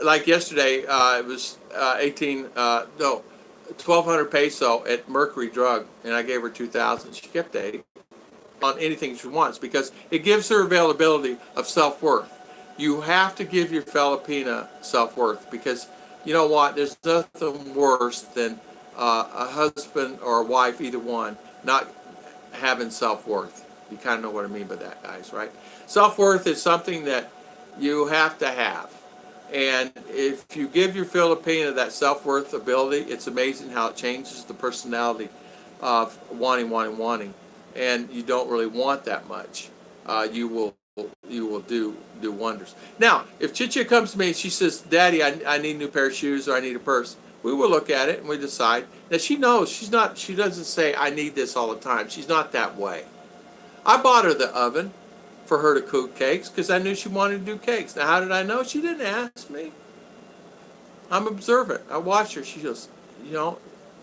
like yesterday, it was 1,200 peso at Mercury Drug, and I gave her 2,000. She kept 8 on anything she wants because it gives her availability of self-worth. You have to give your Filipina self-worth because you know what? There's nothing worse than a husband or a wife, either one, not having self-worth. You kind of know what I mean by that, guys, right? Self-worth is something that you have to have. And if you give your Filipina that self-worth ability, it's amazing how it changes the personality of wanting, wanting, wanting. And you don't really want that much. You will do wonders. Now, if Chicha comes to me and she says, "Daddy, I need a new pair of shoes or I need a purse," we will look at it and we decide. That she knows she doesn't say, "I need this all the time." She's not that way. I bought her the oven for her to cook cakes because I knew she wanted to do cakes. Now, how did I know? She didn't ask me. I'm observant. I watched her. She goes,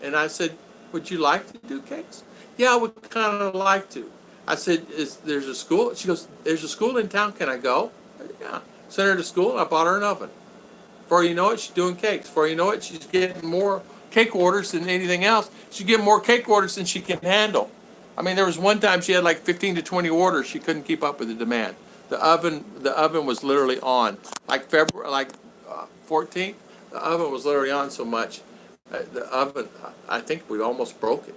and I said, "Would you like to do cakes?" "Yeah, I would kind of like to." I said, "There's a school?" She goes, "There's a school in town. Can I go?" "Yeah." Sent her to school, and I bought her an oven. Before you know it, she's doing cakes. Before you know it, she's getting more cake orders than anything else. She's getting more cake orders than she can handle. I mean, there was one time she had like 15 to 20 orders. She couldn't keep up with the demand. The oven was literally on. Like February, 14th, the oven was literally on so much. The oven, I think we almost broke it.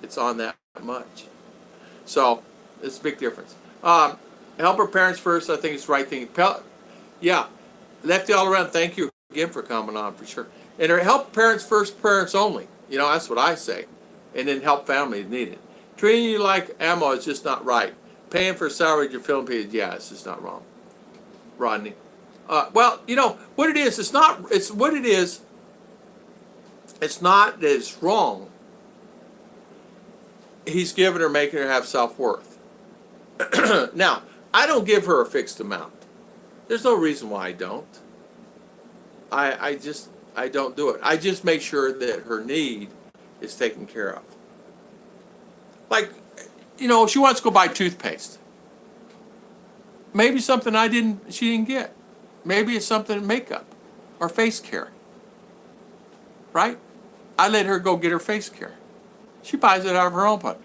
It's on that much. So it's a big difference. Help her parents first. I think it's the right thing. Yeah, Lefty all around. Thank you again for coming on for sure. And help parents first, parents only. That's what I say. And then help family if needed. Treating you like ammo is just not right. Paying for salary your film period, yeah, it's just not wrong. Rodney. Well, what it is. It's not. It's what it is. It's not that it's wrong. He's giving her, making her have self-worth. Now, I don't give her a fixed amount. There's no reason why I don't. I don't do it. I just make sure that her need is taken care of. Like, she wants to go buy toothpaste. Maybe something she didn't get. Maybe it's something makeup or face care. Right? I let her go get her face care. She buys it out of her own pocket.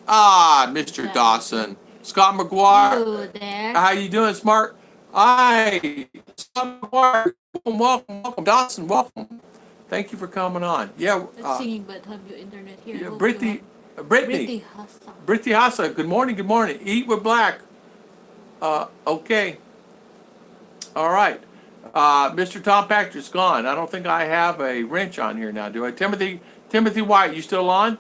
Mr. Dawson. Scott McGuire. Hello there. How you doing, Smart? Hi, Scott McGuire. Welcome. Dawson, welcome. Thank you for coming on. Yeah. It's singing, but have your internet here. Yeah, Hope Brittany. you have- Brittany. Hassa. Brittany Hassa. Good morning. Good morning. Eat with Black. Okay. All right. Mr. Tom Patrick's gone. I don't think I have a wrench on here now, do I? Timothy White, you still on?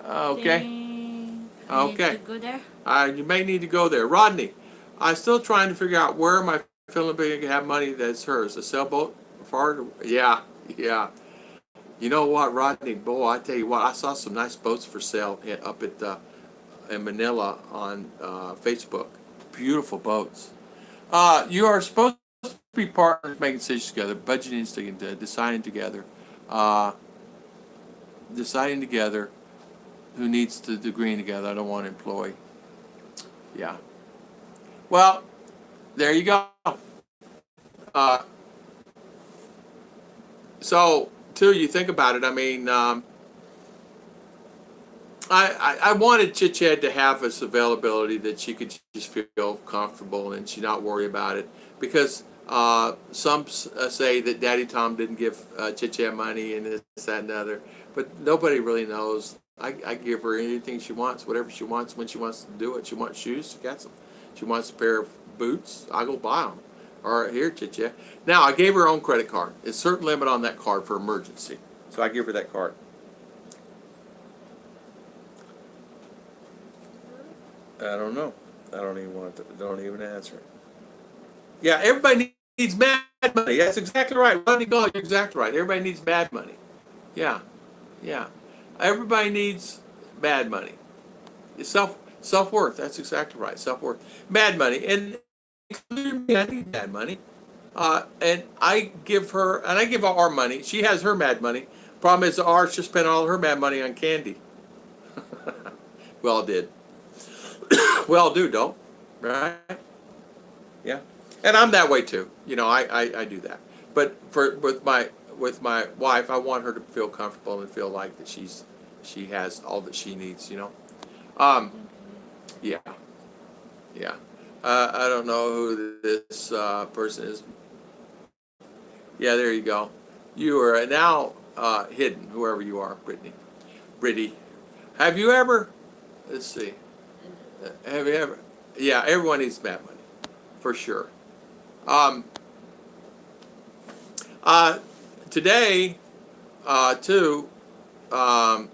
Okay. I need Okay. to go there. You may need to go there. Rodney, I'm still trying to figure out where my Filipina can have money that's hers. A sailboat? Yeah. You know what, Rodney? Boy, I tell you what, I saw some nice boats for sale up at in Manila on Facebook. Beautiful boats. You are supposed to be partners making decisions together, budgeting together, deciding together who needs to agree together. I don't want to employ. Yeah. Well, there you go. So, too, you think about it. I mean, I wanted Chit-Chat to have this availability that she could just feel comfortable and she not worry about it. Because some say that Daddy Tom didn't give Chit-Chat money and this, that, and the other. But nobody really knows. I give her anything she wants, whatever she wants, when she wants to do it. She wants shoes, she gets them. She wants a pair of boots, I go buy them. Or here, Chit-Chat. Now, I gave her own credit card. It's a certain limit on that card for emergency. So I give her that card. I don't know. I don't even answer it. Yeah, everybody needs mad money. That's exactly right. Rodney Gall, you're exactly right. Everybody needs mad money. Yeah. Everybody needs mad money. Self-worth. That's exactly right. Self-worth. Mad money. And including me, I need mad money. And I give her our money. She has her mad money. Problem is, ours just spent all her mad money on candy. We all did. We all do, don't? Right? Yeah. And I'm that way too. I do that. But with my wife, I want her to feel comfortable and feel like that she has all that she needs. Yeah. I don't know who this person is. Yeah, there you go. You are now hidden, whoever you are, Brittany. Have you ever? Let's see. Have you ever? Yeah, everyone needs mad money, for sure. Um, today, too, I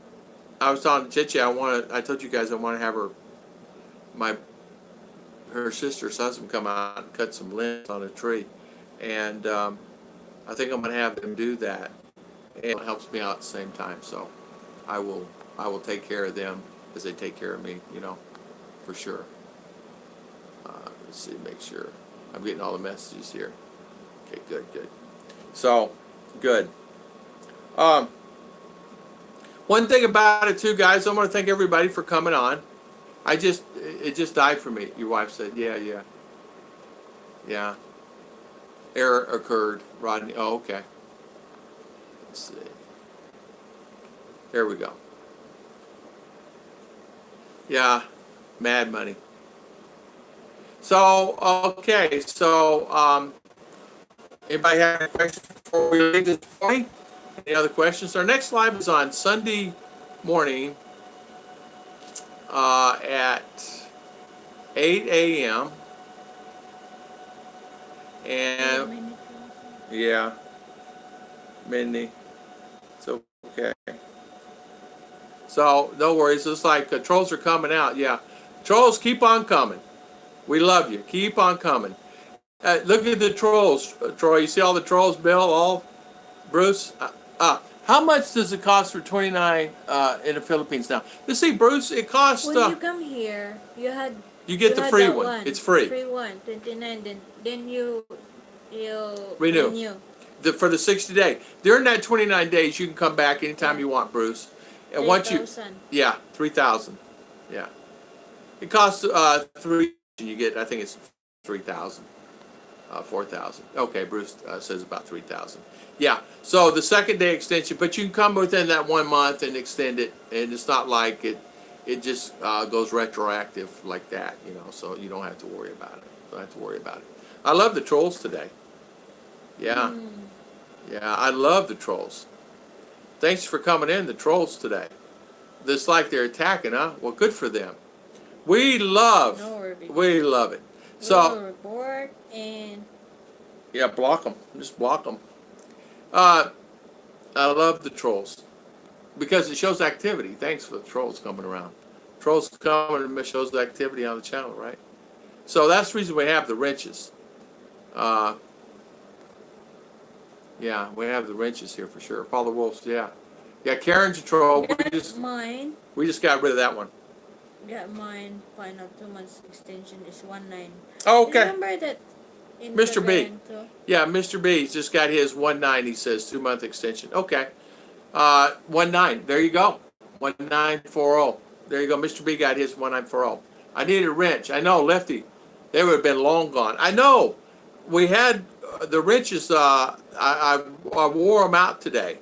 was talking to Chichi. I told you guys I want to have my her sister's husband come out and cut some limbs on a tree, and I think I'm gonna have them do that, and it helps me out at the same time. So I will take care of them as they take care of me, for sure. Let's see, make sure I'm getting all the messages here. Okay, good. So, good. Um, One thing about it too, guys, I want to thank everybody for coming on. It just died for me. Your wife said, yeah. Error occurred, Rodney. Oh, okay. Let's see. There we go. Yeah, mad money. So, okay, so, anybody have any questions before we leave this morning? Any other questions? Our next live is on Sunday morning at 8 a.m. And, yeah, Mindy, it's okay. So, no worries. It's like trolls are coming out. Yeah, trolls, keep on coming. We love you. Keep on coming. Look at the trolls, Troy. You see all the trolls, Bill, all Bruce? How much does it cost for 29 in the Philippines now? You see, Bruce, it costs. When you come here, you get the had free that one. It's free. Free one, 29. Then you Renew. For the 60 day. During that 29 days, you can come back anytime you want, Bruce. And once you, 3,000. yeah, 3,000. Yeah, it costs 3. You get, I think it's 3,000. 4,000. Okay, Bruce says about 3,000. Yeah, so the second day extension, but you can come within that 1 month and extend it, and it's not like it just goes retroactive like that, so you don't have to worry about it. I love the trolls today. Yeah, yeah, I love the trolls. Thanks for coming in, the trolls today. It's like they're attacking, huh? Well, good for them. We love it. So, report and yeah, block them. Just block them. I love the trolls because it shows activity. Thanks for the trolls coming around. Trolls coming and shows the activity on the channel, right? So that's the reason we have the wrenches. Yeah, we have the wrenches here for sure. Father Wolves, yeah. Yeah, Karen's a troll. We just got rid of that one. Yeah, mine final 2 months extension is 1.9. Oh, okay. Remember that in Mr. B. too? Yeah, Mr. B just got his 1.9. He says 2-month extension. Okay. 1.9. There you go. 1.940. There you go. Mr. B got his 1.940. I need a wrench. I know, Lefty. They would have been long gone. I know. We had the wrenches. I wore them out today.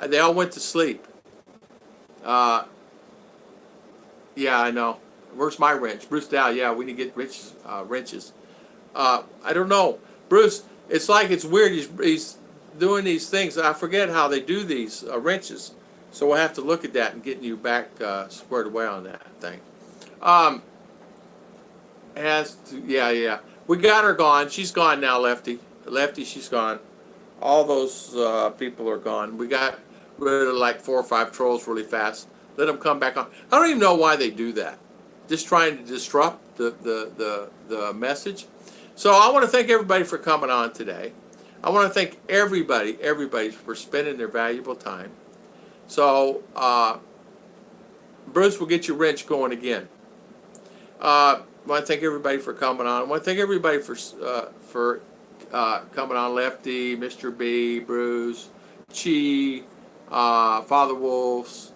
They all went to sleep. Yeah, I know. Where's my wrench? Bruce Dow, yeah, we need to get wrenches. I don't know. Bruce, it's like it's weird. He's doing these things. I forget how they do these wrenches. So we'll have to look at that and getting you back squared away on that thing. Yeah. We got her gone. She's gone now, Lefty. Lefty, she's gone. All those people are gone. We got rid of like 4 or 5 trolls really fast. Let them come back on. I don't even know why they do that. Just trying to disrupt the message. So I want to thank everybody for coming on today. I want to thank everybody for spending their valuable time. So Bruce will get your wrench going again. I want to thank everybody for coming on. I want to thank everybody for coming on. Lefty, Mr. B, Bruce, Chi, Father Wolves,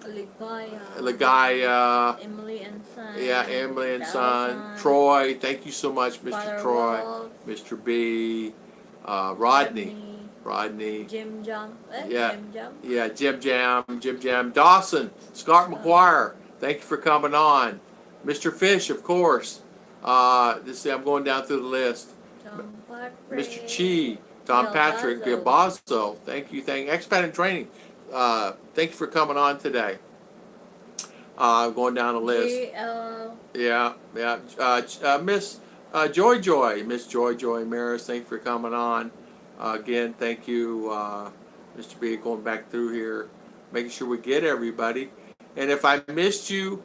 Ligaya, Emily and Son. Yeah, Emily and Son. Son. Troy, thank you so much, Mr. Father Troy, Wolf. Mr. B, Rodney, Jim Jam. Yeah. Jim Jam. Yeah, Jim Jam, Dawson, Scott McGuire, thank you for coming on. Mr. Fish, of course. I'm going down through the list. Tom Patrick. Mr. Chi, Tom Patrick, Biabazo, thank you. Expat in Training, thank you for coming on today. Going down the list. GL. Yeah, yeah. Miss Joy Joy, Miss Joy Joy Maris, thank you for coming on. Again, thank you, Mr. B, going back through here, making sure we get everybody. And if I missed you,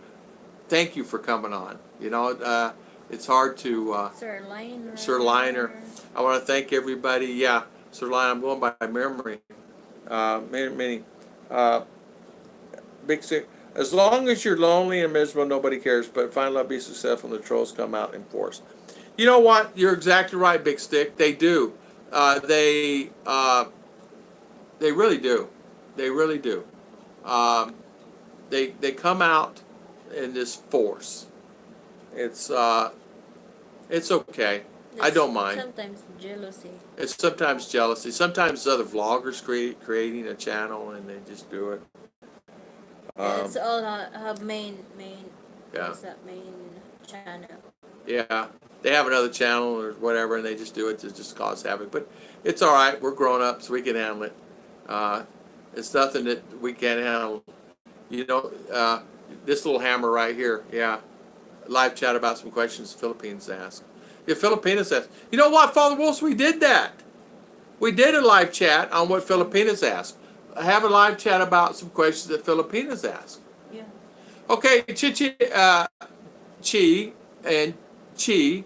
thank you for coming on. You know, it's hard to. Sir Liner. Sir Liner, I want to thank everybody. Yeah, Sir Liner, I'm going by memory. Many. Big Stick. As long as you're lonely and miserable, nobody cares. But find love, be successful, and the trolls come out in force. You know what? You're exactly right, Big Stick. They do. They really do. They really do. They come out in this force. It's okay. I don't mind. Sometimes jealousy. It's sometimes jealousy. Sometimes other vloggers creating a channel and they just do it. It's all have main. Yeah. What's that main channel? Yeah, they have another channel or whatever, and they just do it to just cause havoc. But it's all right. We're grown up, so we can handle it. It's nothing that we can't handle. You know, this little hammer right here. Yeah, live chat about some questions the Philippines ask. Yeah, Filipinas asked. You know what, Father Wolves? We did that. We did a live chat on what Filipinas asked. Have a live chat about some questions that Filipinas ask. Yeah. Okay, Chi and Chi,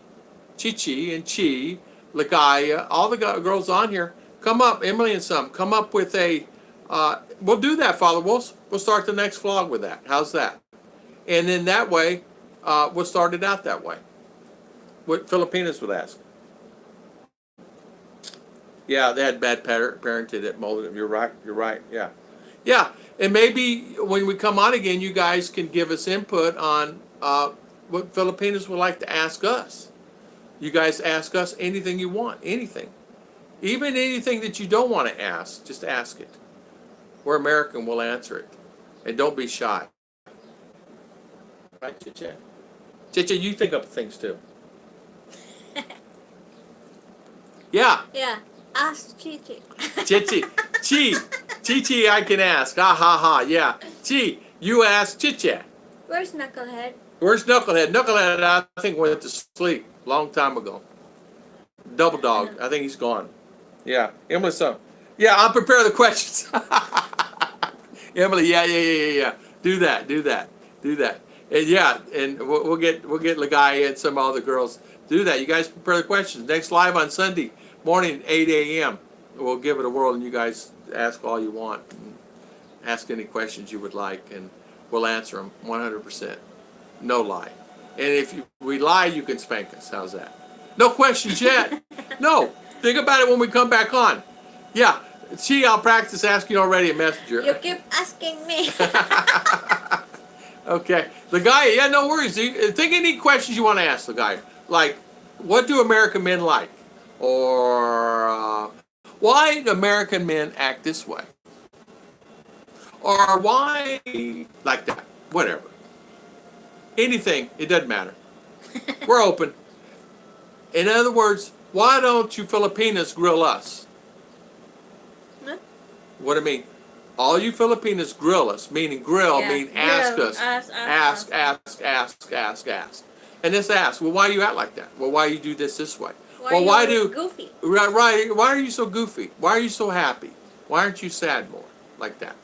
and Chi, Lagaya, all the girls on here, come up, Emily and some, come up with a, we'll do that, Father Wolves. We'll start the next vlog with that. How's that? And then that way, we'll start it out that way. What Filipinas would ask. Yeah, they had bad parenting that molded them. You're right, yeah. Yeah, and maybe when we come on again, you guys can give us input on what Filipinos would like to ask us. You guys ask us anything you want, anything. Even anything that you don't want to ask, just ask it. We're American, we'll answer it. And don't be shy. Right, Chicha? Chicha, you think up things too. Yeah. Yeah. Ask Chichi. Chichi. Chi, I can ask. Ha ha ha. Yeah. Chi, you ask Chicha. Where's Knucklehead? Where's Knucklehead? Knucklehead, I think, went to sleep a long time ago. Double Dog, I think he's gone. Yeah. Emily's son. Yeah, I'll prepare the questions. Emily, yeah. Do that. And yeah, and we'll get Lagaya and some other girls. Do that. You guys prepare the questions. Next live on Sunday morning, 8 a.m. We'll give it a whirl, and you guys ask all you want. And ask any questions you would like, and we'll answer them 100%. No lie. And if we lie, you can spank us. How's that? No questions yet. No. Think about it when we come back on. Yeah. See, I'll practice asking already a messenger. You keep asking me. Okay. The guy, yeah, no worries. Think any questions you want to ask the guy. Like, what do American men like? Or why do American men act this way? Or why like that? Whatever. Anything. It doesn't matter. We're open. In other words, why don't you Filipinas grill us? Huh? What do I mean? All you Filipinas grill us, meaning grill, Yeah, mean grill, ask us. Ask. And just ask, well, why do you act like that? Well, why do you do this way? Why are you goofy? Right, why are you so goofy? Why are you so happy? Why aren't you sad more? Like that.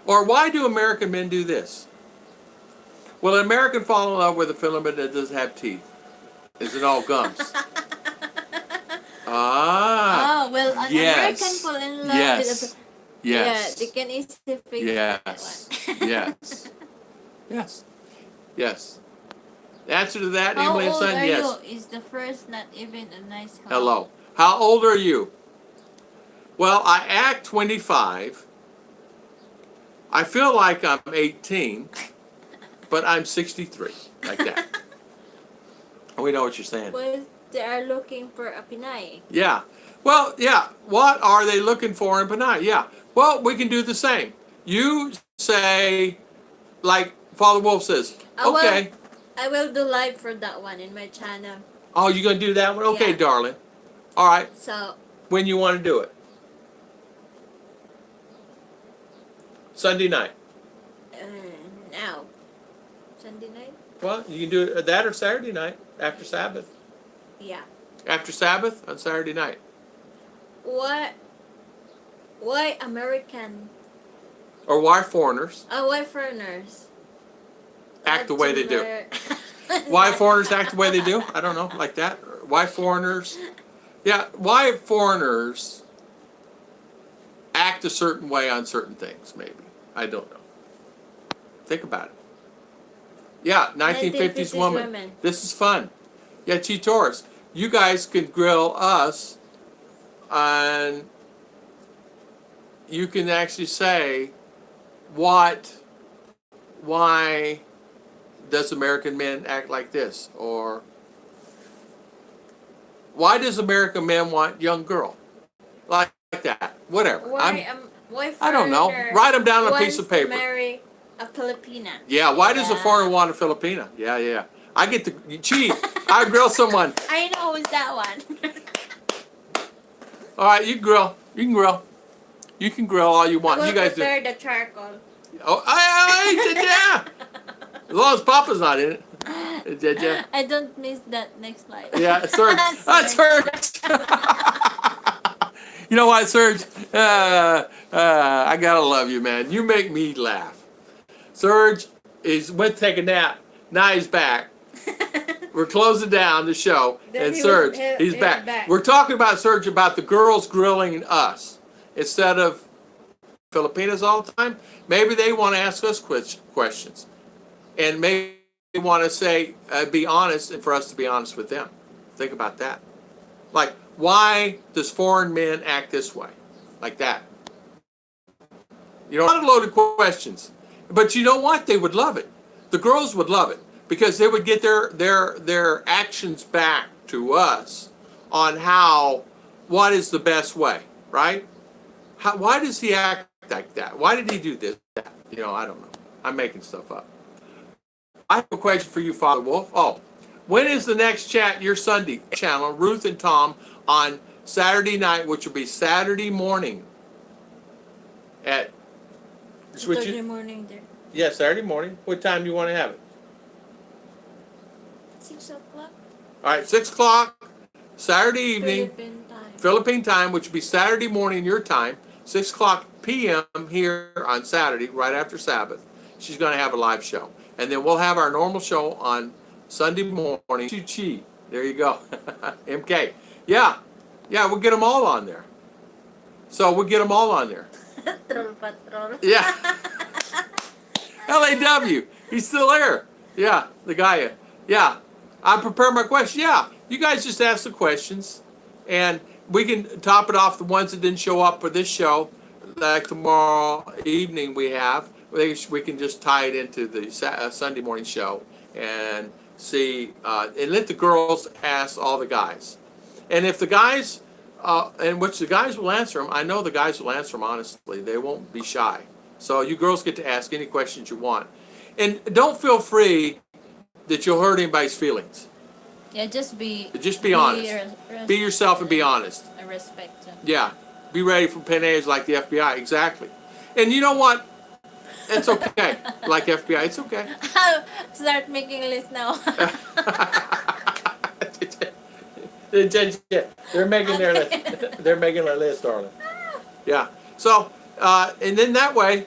Or why do American men do this? Well, an American fall in love with a Filipino that doesn't have teeth. Is it all gums? Oh, well, an yes. American fall in love Yes. with a... Yes. Yeah, they can easily figure that one. Yes. The answer to that, How Emily and old son, are yes. you? Is the first not even a nice hello? Hello. How old are you? Well, I act 25. I feel like I'm 18, but I'm 63. Like that. We know what you're saying. Well, they are looking for a Pinay. Yeah. Well, yeah. What are they looking for in Panay? Yeah. Well, we can do the same. You say, like Father Wolf says, okay. I will do live for that one in my channel. Oh, you're going to do that one? Okay, Yeah. darling. All right. So, When you want to do it? Sunday night. now. Sunday night? Well, you can do that or Saturday night after Sabbath. Yeah. After Sabbath on Saturday night. Why? Why American? Or why foreigners Why foreigners? act the way they do. learn- Why foreigners act the way they do? I don't know, like that. Why foreigners? Yeah, why foreigners act a certain way on certain things, maybe. I don't know. Think about it. Yeah, 1950s woman. This is fun. Yeah, Chitors, you guys can grill us and you can actually say why does American men act like this? Or why does American men want young girl? Like that. Whatever. Why I don't know. foreigner Write them down on a piece wants of to paper. marry a Filipina? Yeah, why does a Yeah. foreigner want a Filipina? Yeah. I get to cheat. I grill someone. I know who's that one. All right, you grill. You can grill. You can grill all you want. We'll You guys do. prepare the charcoal. Oh, yeah. As long as Papa's not in it. Yeah. I don't miss that next slide. Yeah, Serge. Serge. You know what, Serge? I gotta love you, man. You make me laugh. Serge went to take a nap. Now he's back. We're closing down the show, and Serge, he's back. We're talking about Serge about the girls grilling us instead of Filipinas all the time. Maybe they want to ask us questions, and maybe they want to say, be honest, and for us to be honest with them. Think about that. Like, why does foreign men act this way? Like that. You know, a lot of loaded questions. But you know what? They would love it. The girls would love it because they would get their actions back to us on what is the best way, right? Why does he act like that? Why did he do this? That? You know, I don't know. I'm making stuff up. I have a question for you, Father Wolf. Oh, when is the next chat? Your Sunday channel, Ruth and Tom, on Saturday night, which will be Saturday morning at. Saturday morning there. Yeah, Saturday morning. What time do you want to have it? 6 o'clock. All right, 6 o'clock, Saturday evening, Philippine time. Philippine time, which would be Saturday morning your time, 6 o'clock p.m. here on Saturday, right after Sabbath. She's going to have a live show. And then we'll have our normal show on Sunday morning. Chi. There you go. MK. Yeah, we'll get them all on there. So we'll get them all on there. Troll patrol. Yeah. LAW. He's still there. Yeah, the guy. Yeah. I prepare my question. Yeah. You guys just ask the questions. And we can top it off the ones that didn't show up for this show. Like tomorrow evening we have. We can just tie it into the Sunday morning show and see. And let the girls ask all the guys. And if the guys, and which the guys will answer them, I know the guys will answer them honestly. They won't be shy. So you girls get to ask any questions you want. And don't feel free that you'll hurt anybody's feelings. Yeah, just be honest. Be yourself and be honest. Respect them. Yeah. Be ready for pennies like the FBI. Exactly. And you know what? It's okay. Like FBI, it's okay. Start making a list now. They're making their list. They're making their list, darling. Yeah. So, and then that way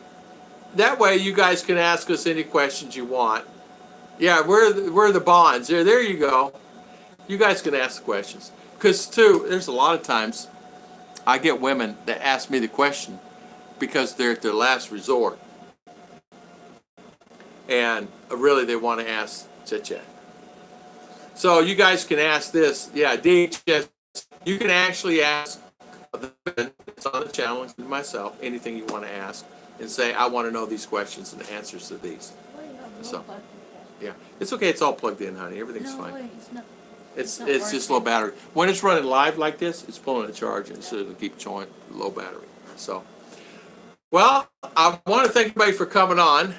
you guys can ask us any questions you want. Yeah, we're the bonds. There you go. You guys can ask the questions. Because too, there's a lot of times I get women that ask me the question because they're at their last resort. And really they want to ask Chit-Chat. So you guys can ask this. Yeah, DHS, you can actually ask the women that's on the channel, including myself, anything you want to ask and say, I want to know these questions and the answers to these. So, yeah. It's okay. It's all plugged in, honey. Everything's fine. Wait, it's not. It's not just low battery. When it's running live like this, it's pulling a charge and so it'll keep showing low battery. So, well, I want to thank everybody for coming on.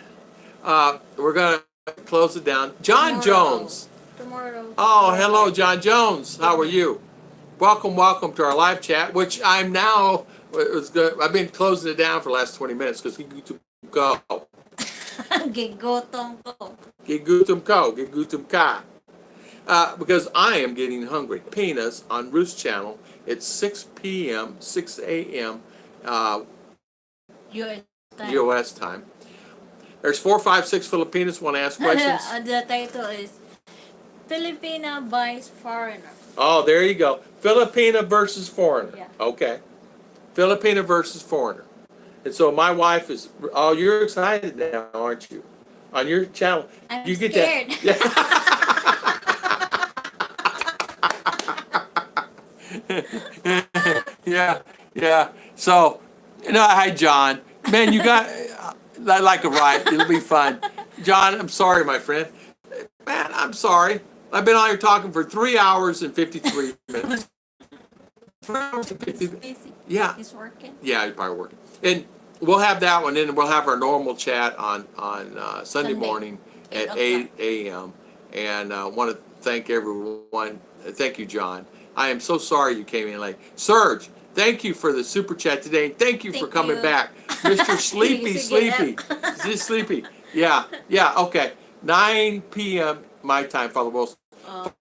We're going to close it down. John Jones. Tomorrow. Oh, hello, John Jones. How are you? Welcome to our live chat, which I'm now, I've been closing it down for the last 20 minutes because you to go. Gigotong ko. Gigutum ko, gigutum ka. Because I am getting hungry. Penis on Ruth's channel. It's 6 p.m., 6 a.m. US time. U.S. time. There's 456 Filipinas want to ask questions. The title is Filipina buys foreigner. Oh, there you go. Filipina versus foreigner. Yeah. Okay. Filipina versus foreigner. And so my wife is, oh, you're excited now, aren't you? On your channel. I'm you get scared. That. Yeah, yeah. So, hi, John. Man, you got, I like a ride. It'll be fun. John, I'm sorry, my friend. Man, I'm sorry. I've been on here talking for 3 hours and 53 minutes. 3 hours and 50 minutes. Busy. Yeah. He's working. Yeah, you're probably working. And we'll have that one, and we'll have our normal chat on Sunday morning at 8 a.m. And want to thank everyone. Thank you, John. I am so sorry you came in late. Serge, thank you for the super chat today. And thank you for Thank coming you. back. Mr. Sleepy, You should Sleepy. get Just sleepy. Yeah, okay. 9 p.m. my time, Father Wolf.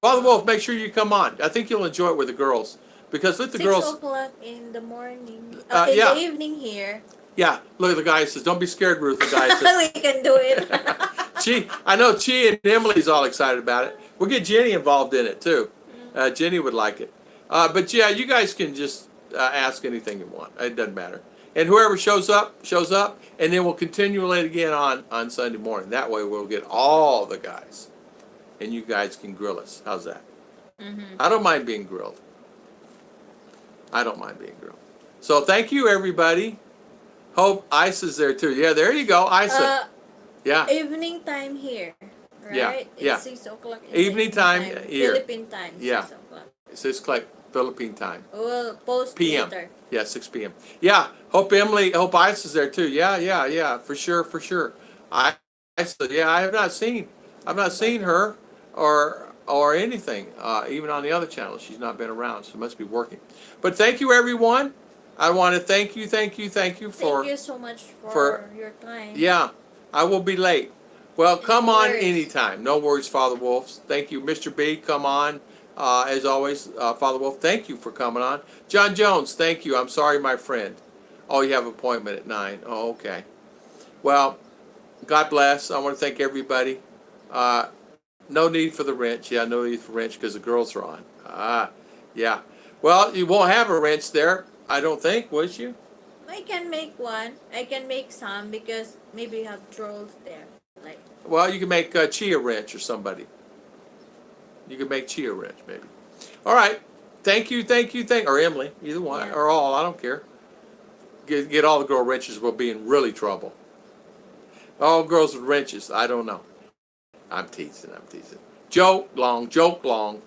Father Wolf, make sure you come on. I think you'll enjoy it with the girls. Because let the 6 girls... o'clock in the morning. In yeah. the evening here. Yeah, look, the guy says, don't be scared, Ruth. The guy says, We can do it. I know Chi and Emily's all excited about it. We'll get Jenny involved in it, too. Jenny would like it. But yeah, you guys can just ask anything you want. It doesn't matter. And whoever shows up. And then we'll continue it again on Sunday morning. That way we'll get all the guys. And you guys can grill us. How's that? I don't mind being grilled. So thank you, everybody. Hope Isa's there, too. Yeah, there you go, Isa. Yeah. Evening time here. Right? Yeah, yeah. It's 6 o'clock. In Evening the time here. Philippine time. Yeah. 6 o'clock. It's 6 o'clock Philippine time. We'll post PM. later. Yeah, 6 p.m. Yeah, hope Isa's there, too. Yeah, for sure. Isa, yeah, I've not seen her or anything, even on the other channel. She's not been around, so it must be working. But thank you, everyone. I want to thank you for... Thank you so much for your time. Yeah, I will be late. Well, come No on worries. anytime. No worries, Father Wolf. Thank you, Mr. B. Come on. As always, Father Wolf, thank you for coming on. John Jones, thank you. I'm sorry, my friend. Oh, you have an appointment at 9. Oh, okay. Well, God bless. I want to thank everybody. No need for the wrench. Yeah, no need for wrench because the girls are on. Yeah. Well, you won't have a wrench there, I don't think, would you? I can make one. I can make some because maybe you have trolls there. Like Well, you can make Chia wrench or somebody. You can make Chia wrench, maybe. All right. Thank you. Or Emily, either one, Yeah. or all. I don't care. Get all the girl wrenches. We'll be in really trouble. All girls with wrenches. I don't know. I'm teasing. Joke long. joke long.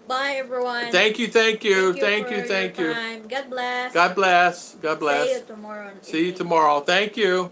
Bye everyone. Thank you. Thank you. Time. God bless. God bless. See you tomorrow. See you tomorrow. Thank you.